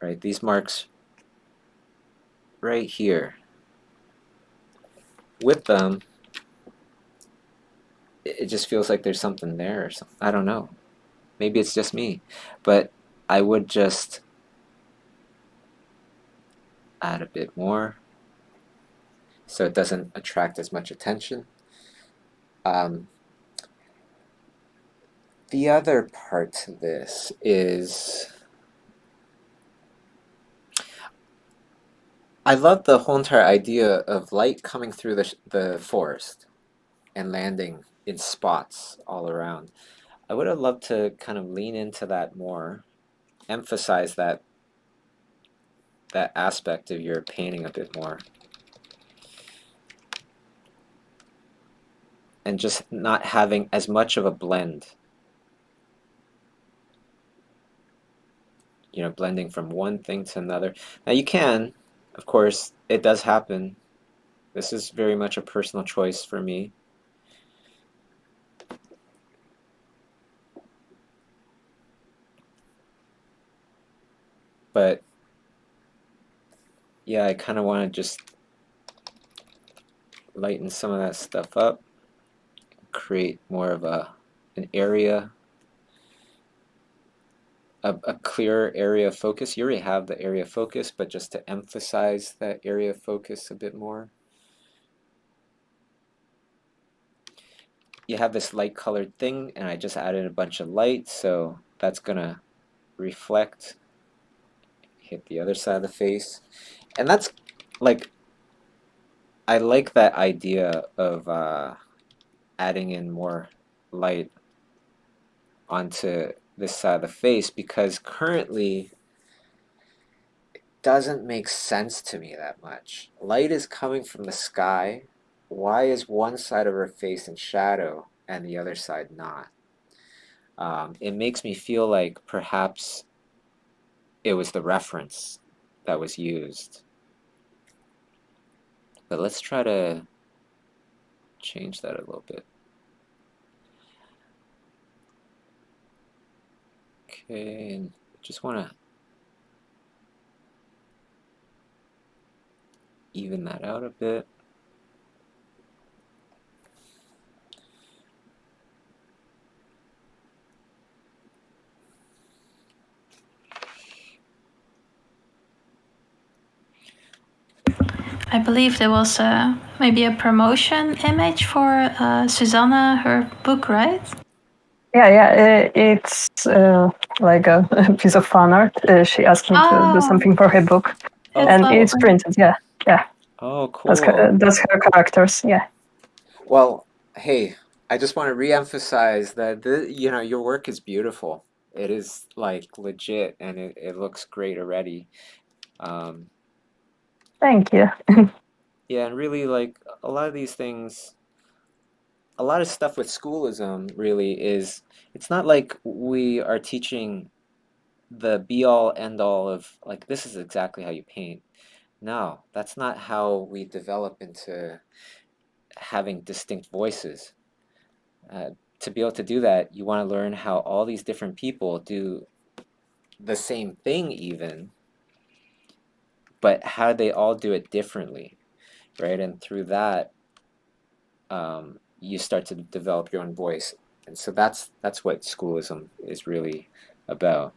Right, these marks right here. With them, it just feels like there's something there or something. I don't know. Maybe it's just me, but I would just add a bit more so it doesn't attract as much attention. The other part to this is I love the whole entire idea of light coming through the forest and landing in spots all around. I would have loved to kind of lean into that more, emphasize that aspect of your painting a bit more. And just not having as much of a blend. You know, blending from one thing to another. Now you can, of course, it does happen. This is very much a personal choice for me. But yeah, I kind of want to just lighten some of that stuff up, create more of an area, a clearer area of focus. You already have the area of focus, but just to emphasize that area of focus a bit more. You have this light colored thing, and I just added a bunch of light, so that's gonna reflect, hit the other side of the face. And that's like, I like that idea of adding in more light onto this side of the face, because currently it doesn't make sense to me that much. Light is coming from the sky. Why is one side of her face in shadow and the other side not? It makes me feel like perhaps it was the reference that was used. But let's try to change that a little bit. Okay, and just want to even that out a bit. I believe there was maybe a promotion image for Susanna, her book, right? Yeah, it's like a piece of fan art. She asked me to do something for her book, and it's printed. Yeah. Oh, cool. That's her characters. Yeah. Well, hey, I just want to re-emphasize that your work is beautiful. It is like legit, and it looks great already. Thank you. Yeah, and really, like, a lot of these things, a lot of stuff with schoolism really is, it's not like we are teaching the be-all, end-all of, like, this is exactly how you paint. No, that's not how we develop into having distinct voices. To be able to do that, you want to learn how all these different people do the same thing even, but how they all do it differently, right? And through that, you start to develop your own voice. And so that's what schoolism is really about.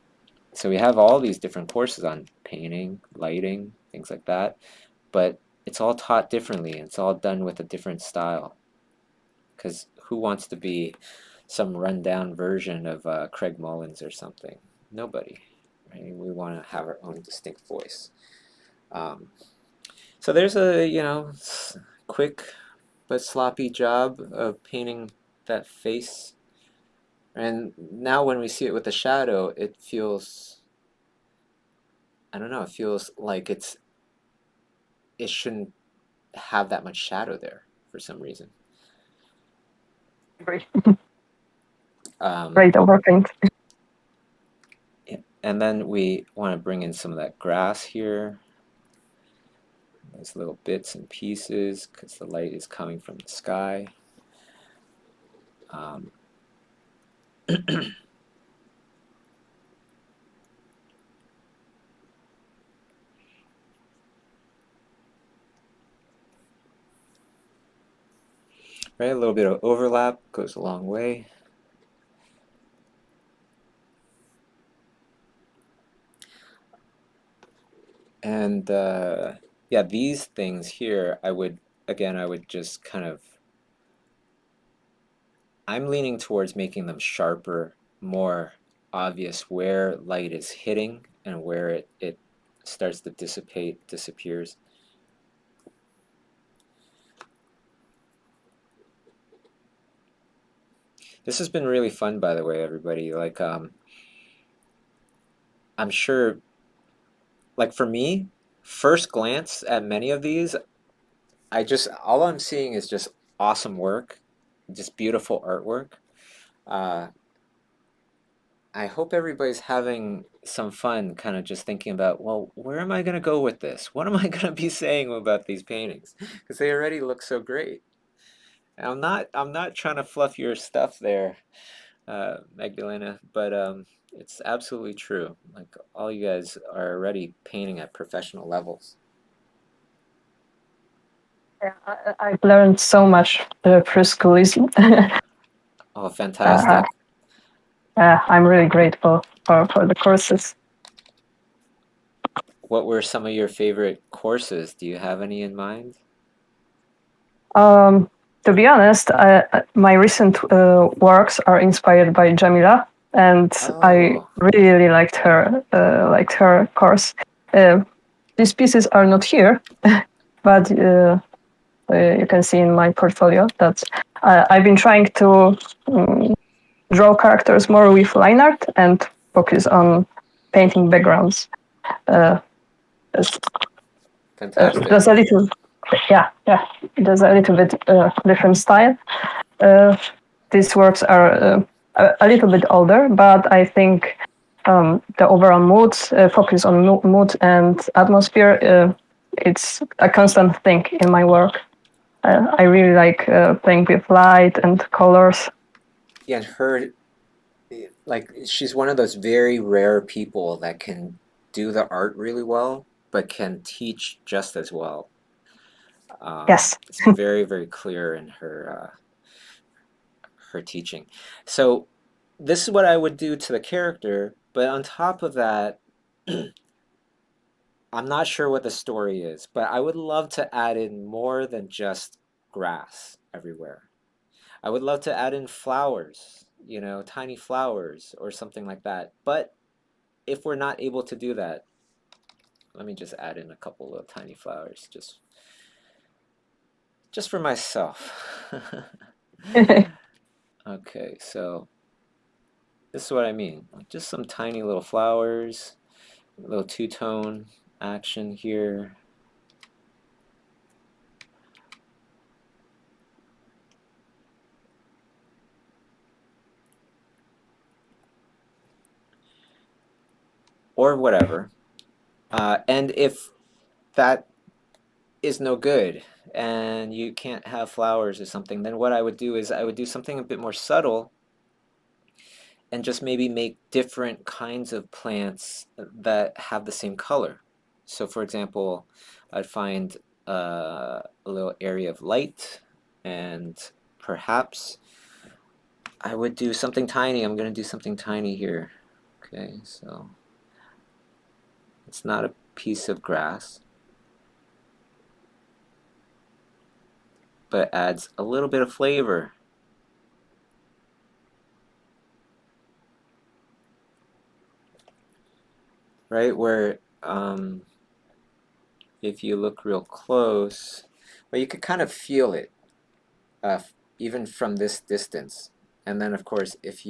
So we have all these different courses on painting, lighting, things like that, but it's all taught differently. It's all done with a different style. Because who wants to be some rundown version of Craig Mullins or something? Nobody, right? We want to have our own distinct voice. So there's a quick but sloppy job of painting that face. And now when we see it with the shadow, it feels, I don't know, it feels like it shouldn't have that much shadow there for some reason. Great overpaint. And then we want to bring in some of that grass here. Those little bits and pieces, because the light is coming from the sky. Right, a little bit of overlap goes a long way. And yeah, these things here, I would just kind of, I'm leaning towards making them sharper, more obvious where light is hitting and where it starts to dissipate, disappears. This has been really fun, by the way, everybody. Like, I'm sure, like for me, first glance at many of these, all I'm seeing is just awesome work, just beautiful artwork. I hope everybody's having some fun kind of just thinking about, well, where am I going to go with this? What am I going to be saying about these paintings? Because they already look so great. And I'm not trying to fluff your stuff there, Magdalena, but it's absolutely true. Like, all you guys are already painting at professional levels. Yeah, I've learned so much through schoolism. Oh, fantastic. I'm really grateful for the courses. What were some of your favorite courses? Do you have any in mind? To be honest, my recent works are inspired by Jamila, and I Oh, really liked her course. These pieces are not here, but you can see in my portfolio that I've been trying to draw characters more with line art and focus on painting backgrounds. fantastic. There's a little, yeah, there's a little bit different style. These works are a little bit older, but I think the overall mood, focus on mood and atmosphere, it's a constant thing in my work. I really like playing with light and colors. Yeah, and her, like, she's one of those very rare people that can do the art really well, but can teach just as well. Yes. It's very, very clear in her teaching. So this is what I would do to the character, but on top of that, I'm not sure what the story is, but I would love to add in more than just grass everywhere. I would love to add in flowers, tiny flowers or something like that. But if we're not able to do that, let me just add in a couple of tiny flowers just for myself. Okay, so this is what I mean. Just some tiny little flowers, a little two-tone action here. Or whatever. And if that is no good and you can't have flowers or something, then what I would do is I would do something a bit more subtle and just maybe make different kinds of plants that have the same color. So for example, I'd find a little area of light, and perhaps I would do something tiny. I'm going to do something tiny here. Okay, so it's not a piece of grass, but it adds a little bit of flavor. Right, where if you look real close, well, you could kind of feel it even from this distance. And then of course, if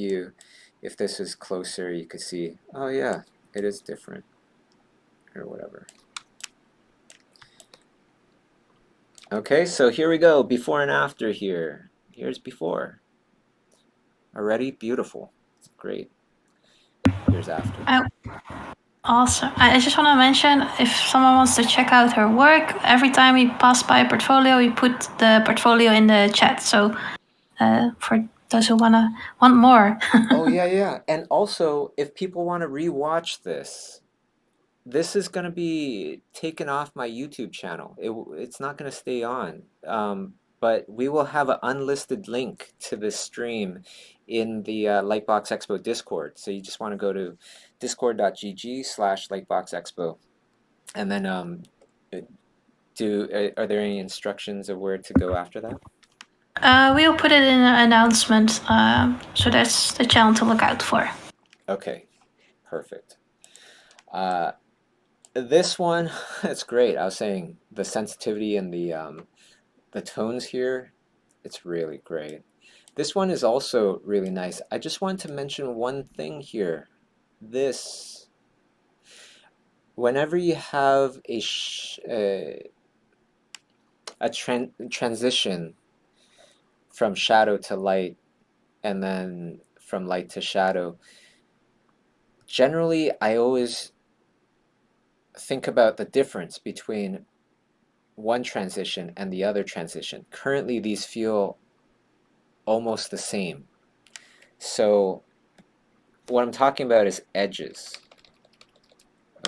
this was closer, you could see, oh yeah, it is different, or whatever. Okay, so here we go, before and after here. Here's before. Already beautiful. It's great. Here's after. Awesome. I just want to mention, if someone wants to check out her work, every time we pass by a portfolio, we put the portfolio in the chat. So for those who want more. Oh yeah. And also, if people want to rewatch this is going to be taken off my YouTube channel. It's not going to stay on. But we will have an unlisted link to this stream in the Lightbox Expo Discord. So you just want to go to discord.gg/lightboxexpo. And then are there any instructions of where to go after that? We'll put it in an announcement, so that's the channel to look out for. Okay, perfect. This one, it's great. I was saying the sensitivity and the tones here, it's really great. This one is also really nice. I just want to mention one thing here. This, whenever you have a transition from shadow to light, and then from light to shadow, generally I always think about the difference between one transition and the other transition. Currently, these feel almost the same. So what I'm talking about is edges.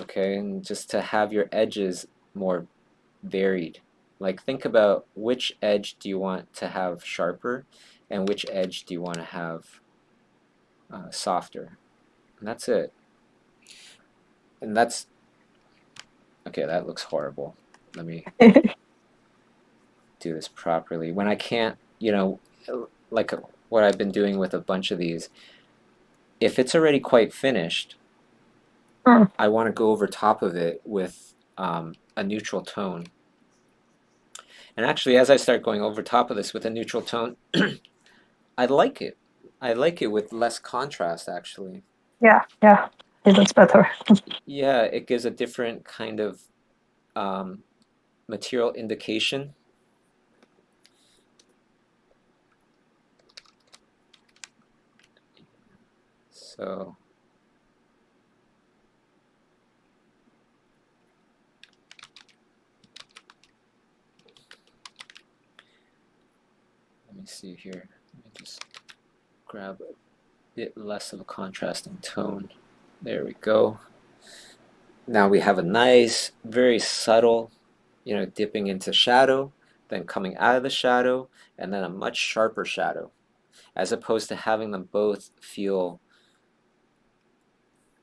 Okay, and just to have your edges more varied. Like, think about which edge do you want to have sharper and which edge do you want to have softer. And that's it. And that's, okay, that looks horrible. Let me do this properly. When I can't, like what I've been doing with a bunch of these, if it's already quite finished, Mm. I want to go over top of it with a neutral tone. And actually, as I start going over top of this with a neutral tone, I like it. I like it with less contrast, actually. Yeah, that's better. Yeah, it gives a different kind of material indication. So let me see here. Let me just grab a bit less of a contrasting tone. There we go. Now we have a nice, very subtle, dipping into shadow, then coming out of the shadow, and then a much sharper shadow, as opposed to having them both feel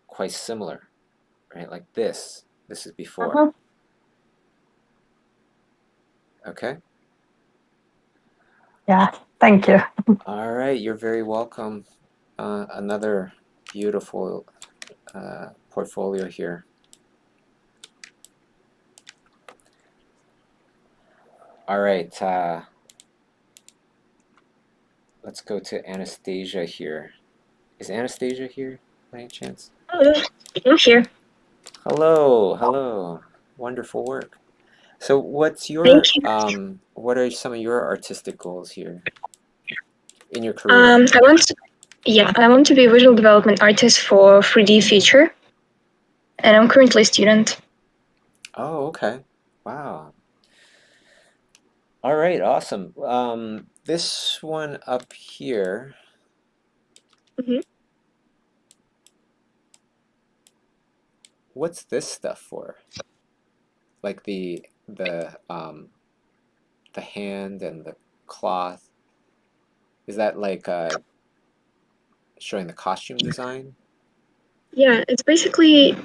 quite similar, right? Like this. This is before. Okay? Yeah, thank you. All right, you're very welcome. Another beautiful portfolio here. All right, let's go to Anastasia here. Is Anastasia here by any chance? Hello, I'm here. Hello. Wonderful work. So what's your Thank you. what are some of your artistic goals here in your career? I want to be a visual development artist for 3D feature, and I'm currently a student. Oh, okay. Wow. All right, awesome. This one up here. Mhm. What's this stuff for? Like the hand and the cloth. Is that like showing the costume design? Yeah, it's basically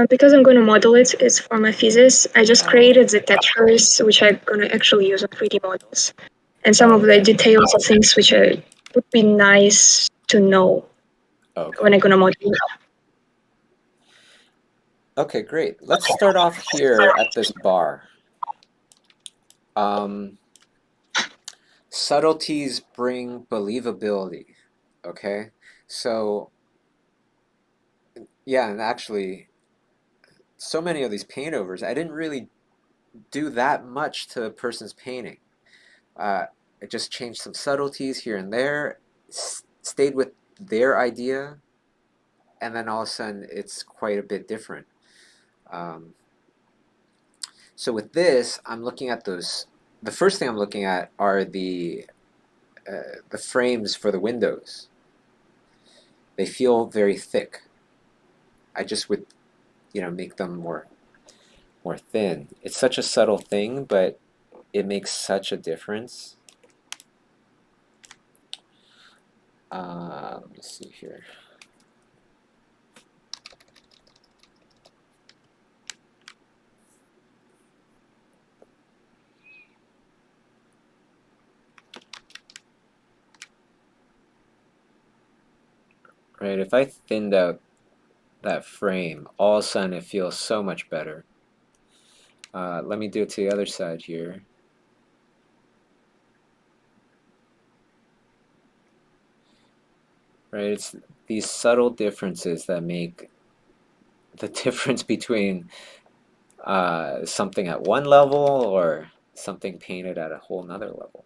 because I'm going to model it. It's for my thesis. I just created the textures which I'm going to actually use on 3D models, and some of the details of things which would be nice to know when I'm going to model. Okay, great. Let's start off here at this bar. Subtleties bring believability. Okay, so yeah, and actually, so many of these paint overs, I didn't really do that much to a person's painting. I just changed some subtleties here and there, stayed with their idea, and then all of a sudden it's quite a bit different. So with this, I'm looking at those. The first thing I'm looking at are the frames for the windows. They feel very thick. I just would, make them more thin. It's such a subtle thing, but it makes such a difference. Let me see here. Right, if I thinned out that frame, all of a sudden it feels so much better. Let me do it to the other side here. Right, it's these subtle differences that make the difference between something at one level or something painted at a whole nother level.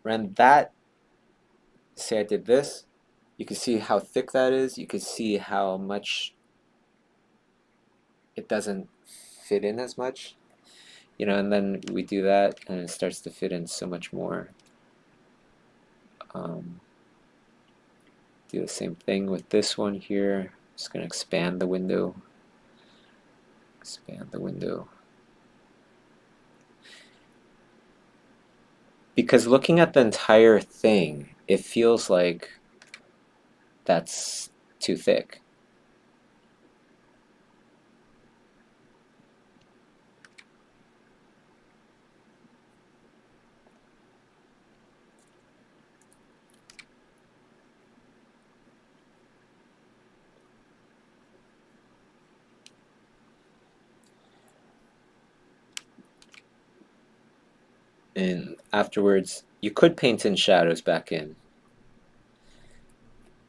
And that, say I did this, you can see how thick that is. You can see how much it doesn't fit in as much. And then we do that and it starts to fit in so much more. Do the same thing with this one here. Just going to expand the window. Expand the window. Because looking at the entire thing, it feels like that's too thick. And afterwards, you could paint in shadows back in.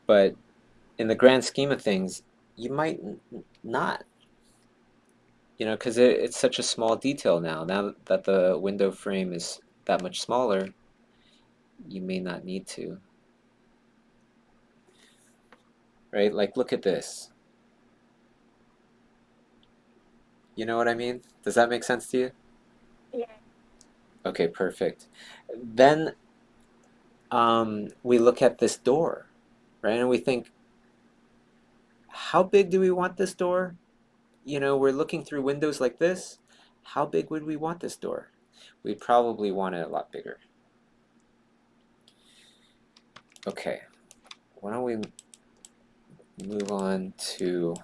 But in the grand scheme of things, you might not. You know, because it's such a small detail now. Now that the window frame is that much smaller, you may not need to. Right? Like, look at this. You know what I mean? Does that make sense to you? Yeah. Okay, perfect. Then we look at this door, right? And we think, how big do we want this door? You know, we're looking through windows like this. How big would we want this door? We'd probably want it a lot bigger. Okay, why don't we move on to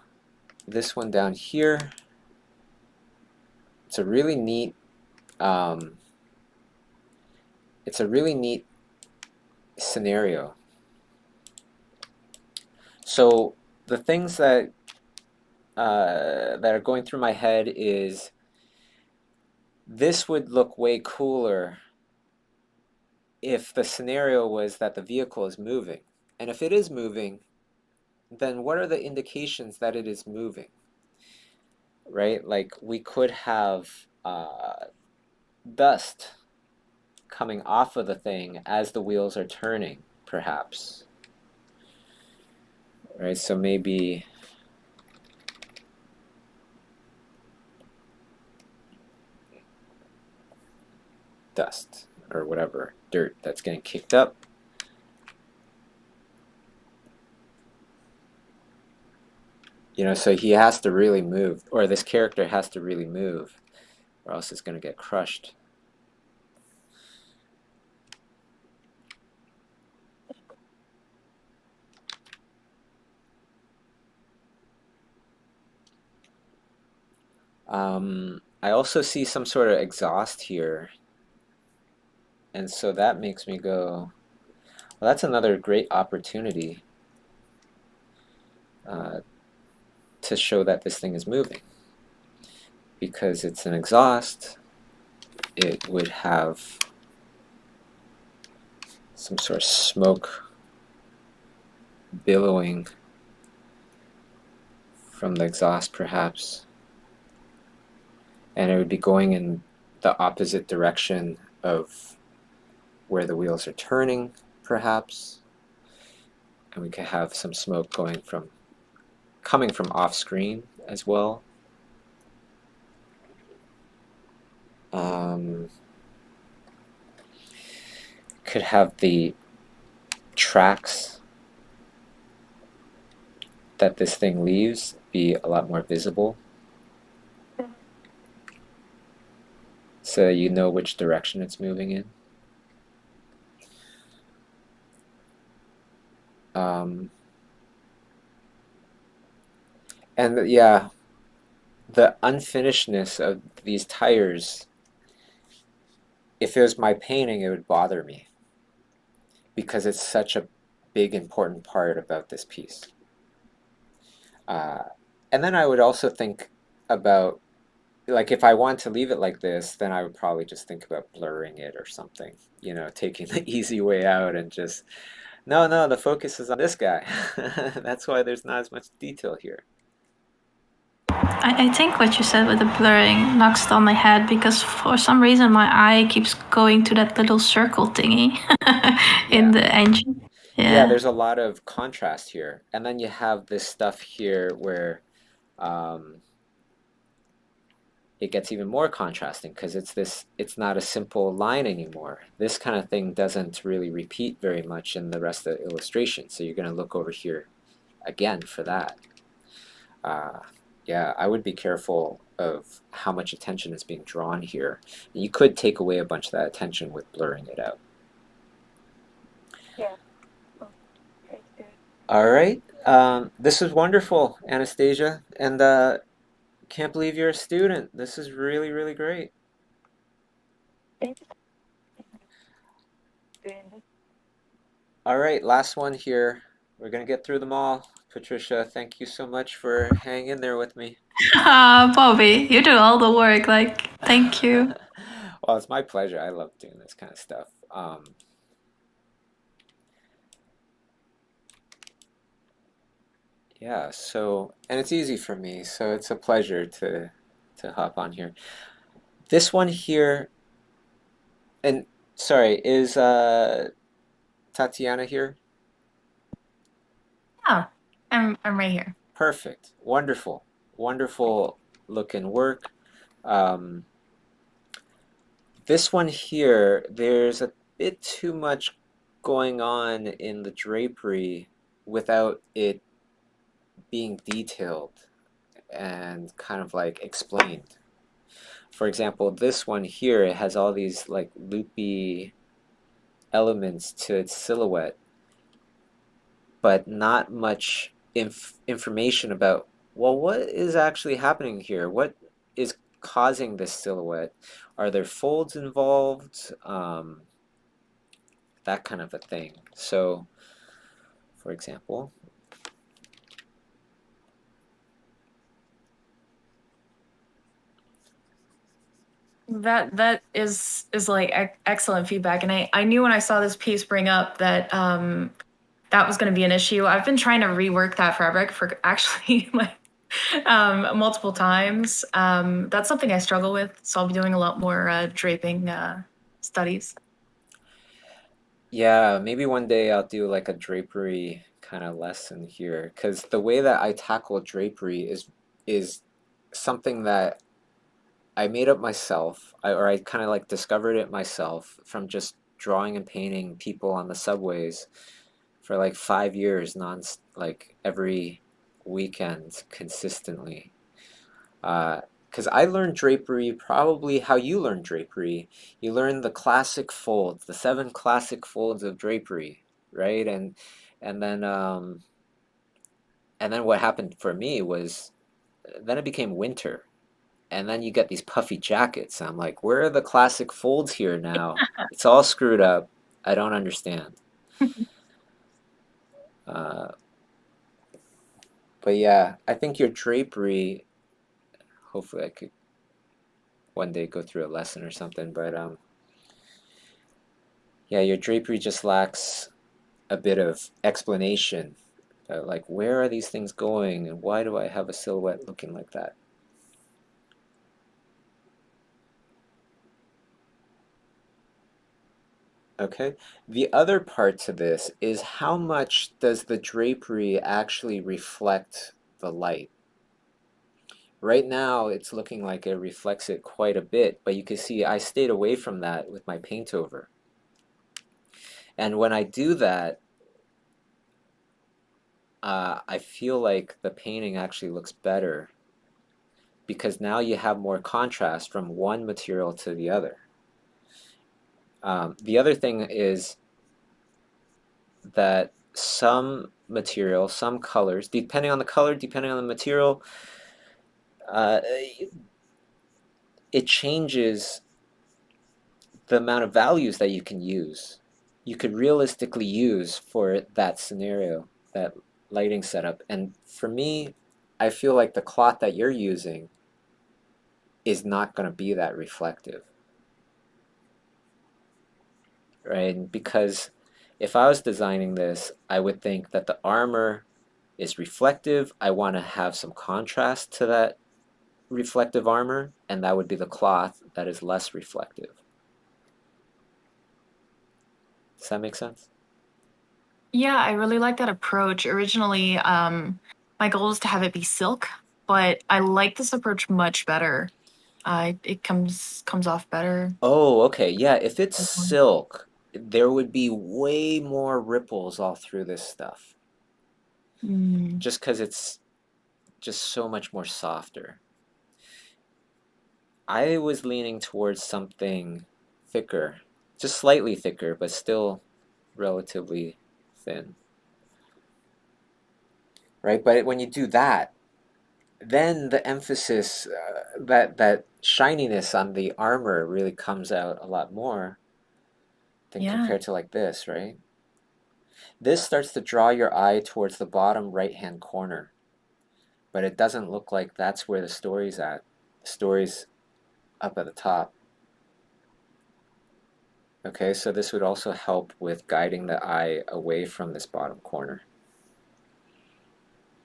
this one down here. It's a really neat scenario. So the things that are going through my head is, this would look way cooler if the scenario was that the vehicle is moving. And if it is moving, then what are the indications that it is moving? Right? Like, we could have dust coming off of the thing as the wheels are turning, perhaps. Right? So maybe dust or whatever, dirt that's getting kicked up. You know, so he has to really move, or this character has to really move, or else it's going to get crushed. I also see some sort of exhaust here. And so that makes me go, well, that's another great opportunity to show that this thing is moving. Because it's an exhaust, it would have some sort of smoke billowing from the exhaust, perhaps. And it would be going in the opposite direction of where the wheels are turning, perhaps. And we could have some smoke coming from off screen as well. Could have the tracks that this thing leaves be a lot more visible, so you know which direction it's moving in. And yeah, the unfinishedness of these tires, if it was my painting, it would bother me, because it's such a big, important part about this piece. And then I would also think about, like, if I want to leave it like this, then I would probably just think about blurring it or something, you know, taking the easy way out and just, no, the focus is on this guy. That's why there's not as much detail here. I think what you said with the blurring knocks it on my head, because for some reason my eye keeps going to that little circle thingy in the engine. Yeah, there's a lot of contrast here. And then you have this stuff here where it gets even more contrasting, because it's not a simple line anymore. This kind of thing doesn't really repeat very much in the rest of the illustration, so you're going to look over here again for that. Yeah, I would be careful of how much attention is being drawn here. You could take away a bunch of that attention with blurring it out. Yeah. All right. This is wonderful, Anastasia, and can't believe you're a student. This is really, really great. All right, last one here. We're going to get through them all. Patricia, thank you so much for hanging in there with me. Bobby, you do all the work. Like, thank you. Well, it's my pleasure. I love doing this kind of stuff. Yeah, so, and it's easy for me, so it's a pleasure to hop on here. This one here, and sorry, is Tatiana here? Yeah, I'm right here. Perfect. Wonderful. Wonderful looking work. This one here, there's a bit too much going on in the drapery without it being detailed and kind of like explained. For example, this one here, it has all these like loopy elements to its silhouette, but not much information about, well, what is actually happening here? What is causing this silhouette? Are there folds involved? That kind of a thing. So, for example, That is like excellent feedback, and I knew when I saw this piece bring up that that was going to be an issue. I've been trying to rework that fabric for actually like multiple times. That's something I struggle with, so I'll be doing a lot more draping studies. yeah, maybe one day I'll do like a drapery kind of lesson here, because the way that I tackle drapery is something that I made up myself, or I kind of like discovered it myself from just drawing and painting people on the subways for like 5 years, like every weekend consistently. Because I learned drapery probably how you learn drapery. You learn the classic folds, the 7 classic folds of drapery, right? And then what happened for me was then it became winter. And then you get these puffy jackets. I'm like, where are the classic folds here now? It's all screwed up. I don't understand. But yeah, I think your drapery, hopefully I could one day go through a lesson or something, but yeah, your drapery just lacks a bit of explanation. Like, where are these things going and why do I have a silhouette looking like that? Okay, the other part to this is how much does the drapery actually reflect the light? Right now, it's looking like it reflects it quite a bit, but you can see I stayed away from that with my paint over. And when I do that, I feel like the painting actually looks better because now you have more contrast from one material to the other. The other thing is that some material, some colors, depending on the color, depending on the material, it changes the amount of values that you can use. You could realistically use for that scenario, that lighting setup. And for me, I feel like the cloth that you're using is not going to be that reflective. Right? Because if I was designing this, I would think that the armor is reflective. I want to have some contrast to that reflective armor, and that would be the cloth that is less reflective. Does that make sense? Yeah, I really like that approach. Originally, my goal was to have it be silk, but I like this approach much better. It comes off better. Oh, okay. Yeah, if it's silk, there would be way more ripples all through this stuff. Just because it's just so much more softer. I was leaning towards something thicker, just slightly thicker, but still relatively thin. Right? But when you do that, then the emphasis, that shininess on the armor really comes out a lot more than compared to like this, right? This starts to draw your eye towards the bottom right-hand corner, but it doesn't look like that's where the story's at. The story's up at the top. Okay, so this would also help with guiding the eye away from this bottom corner.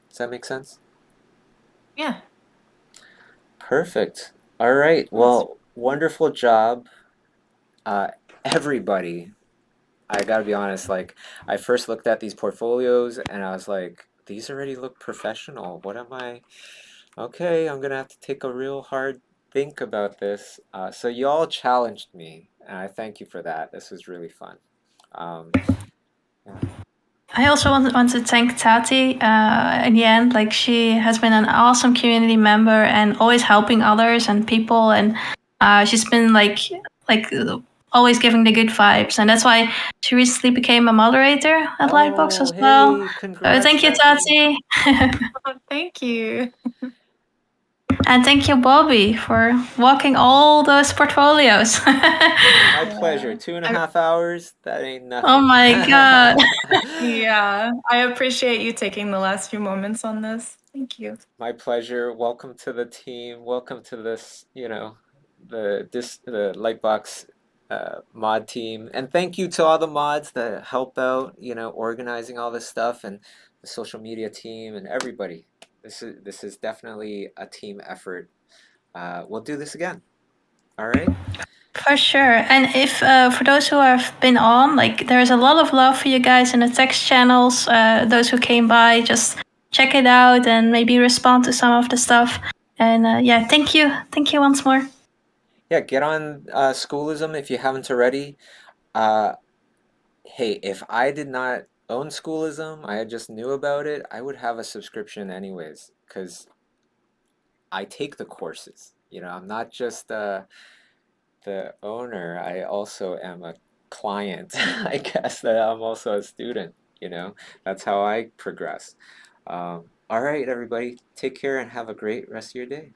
Does that make sense? Yeah. Perfect. All right. Well, wonderful job. Everybody, I gotta be honest, like, I first looked at these portfolios and I was like, these already look professional. What am I? Okay, I'm gonna have to take a real hard think about this. So you all challenged me, and I thank you for that. This was really fun. Yeah. I also want to thank Tati in the end. Like, she has been an awesome community member and always helping others and people, and she's been like always giving the good vibes, and that's why she recently became a moderator at Livebox as well. Hey, congrats, Thank you, Tati. Tati. Thank you. And thank you, Bobby, for walking all those portfolios. My pleasure. 2.5 hours? That ain't nothing. Oh my God. Yeah, I appreciate you taking the last few moments on this. Thank you. My pleasure. Welcome to the team. Welcome to this, the Lightbox mod team. And thank you to all the mods that help out, organizing all this stuff, and the social media team and everybody. This is definitely a team effort. We'll do this again. All right? For sure. And if for those who have been on, like, there's a lot of love for you guys in the text channels. Those who came by, just check it out and maybe respond to some of the stuff. And yeah, thank you once more. Yeah, get on Schoolism if you haven't already. Hey, if I did not own Schoolism, I just knew about it, I would have a subscription anyways, because I take the courses. I'm not just the owner, I also am a client. I guess that I'm also a student. That's how I progress. All right, everybody, take care and have a great rest of your day.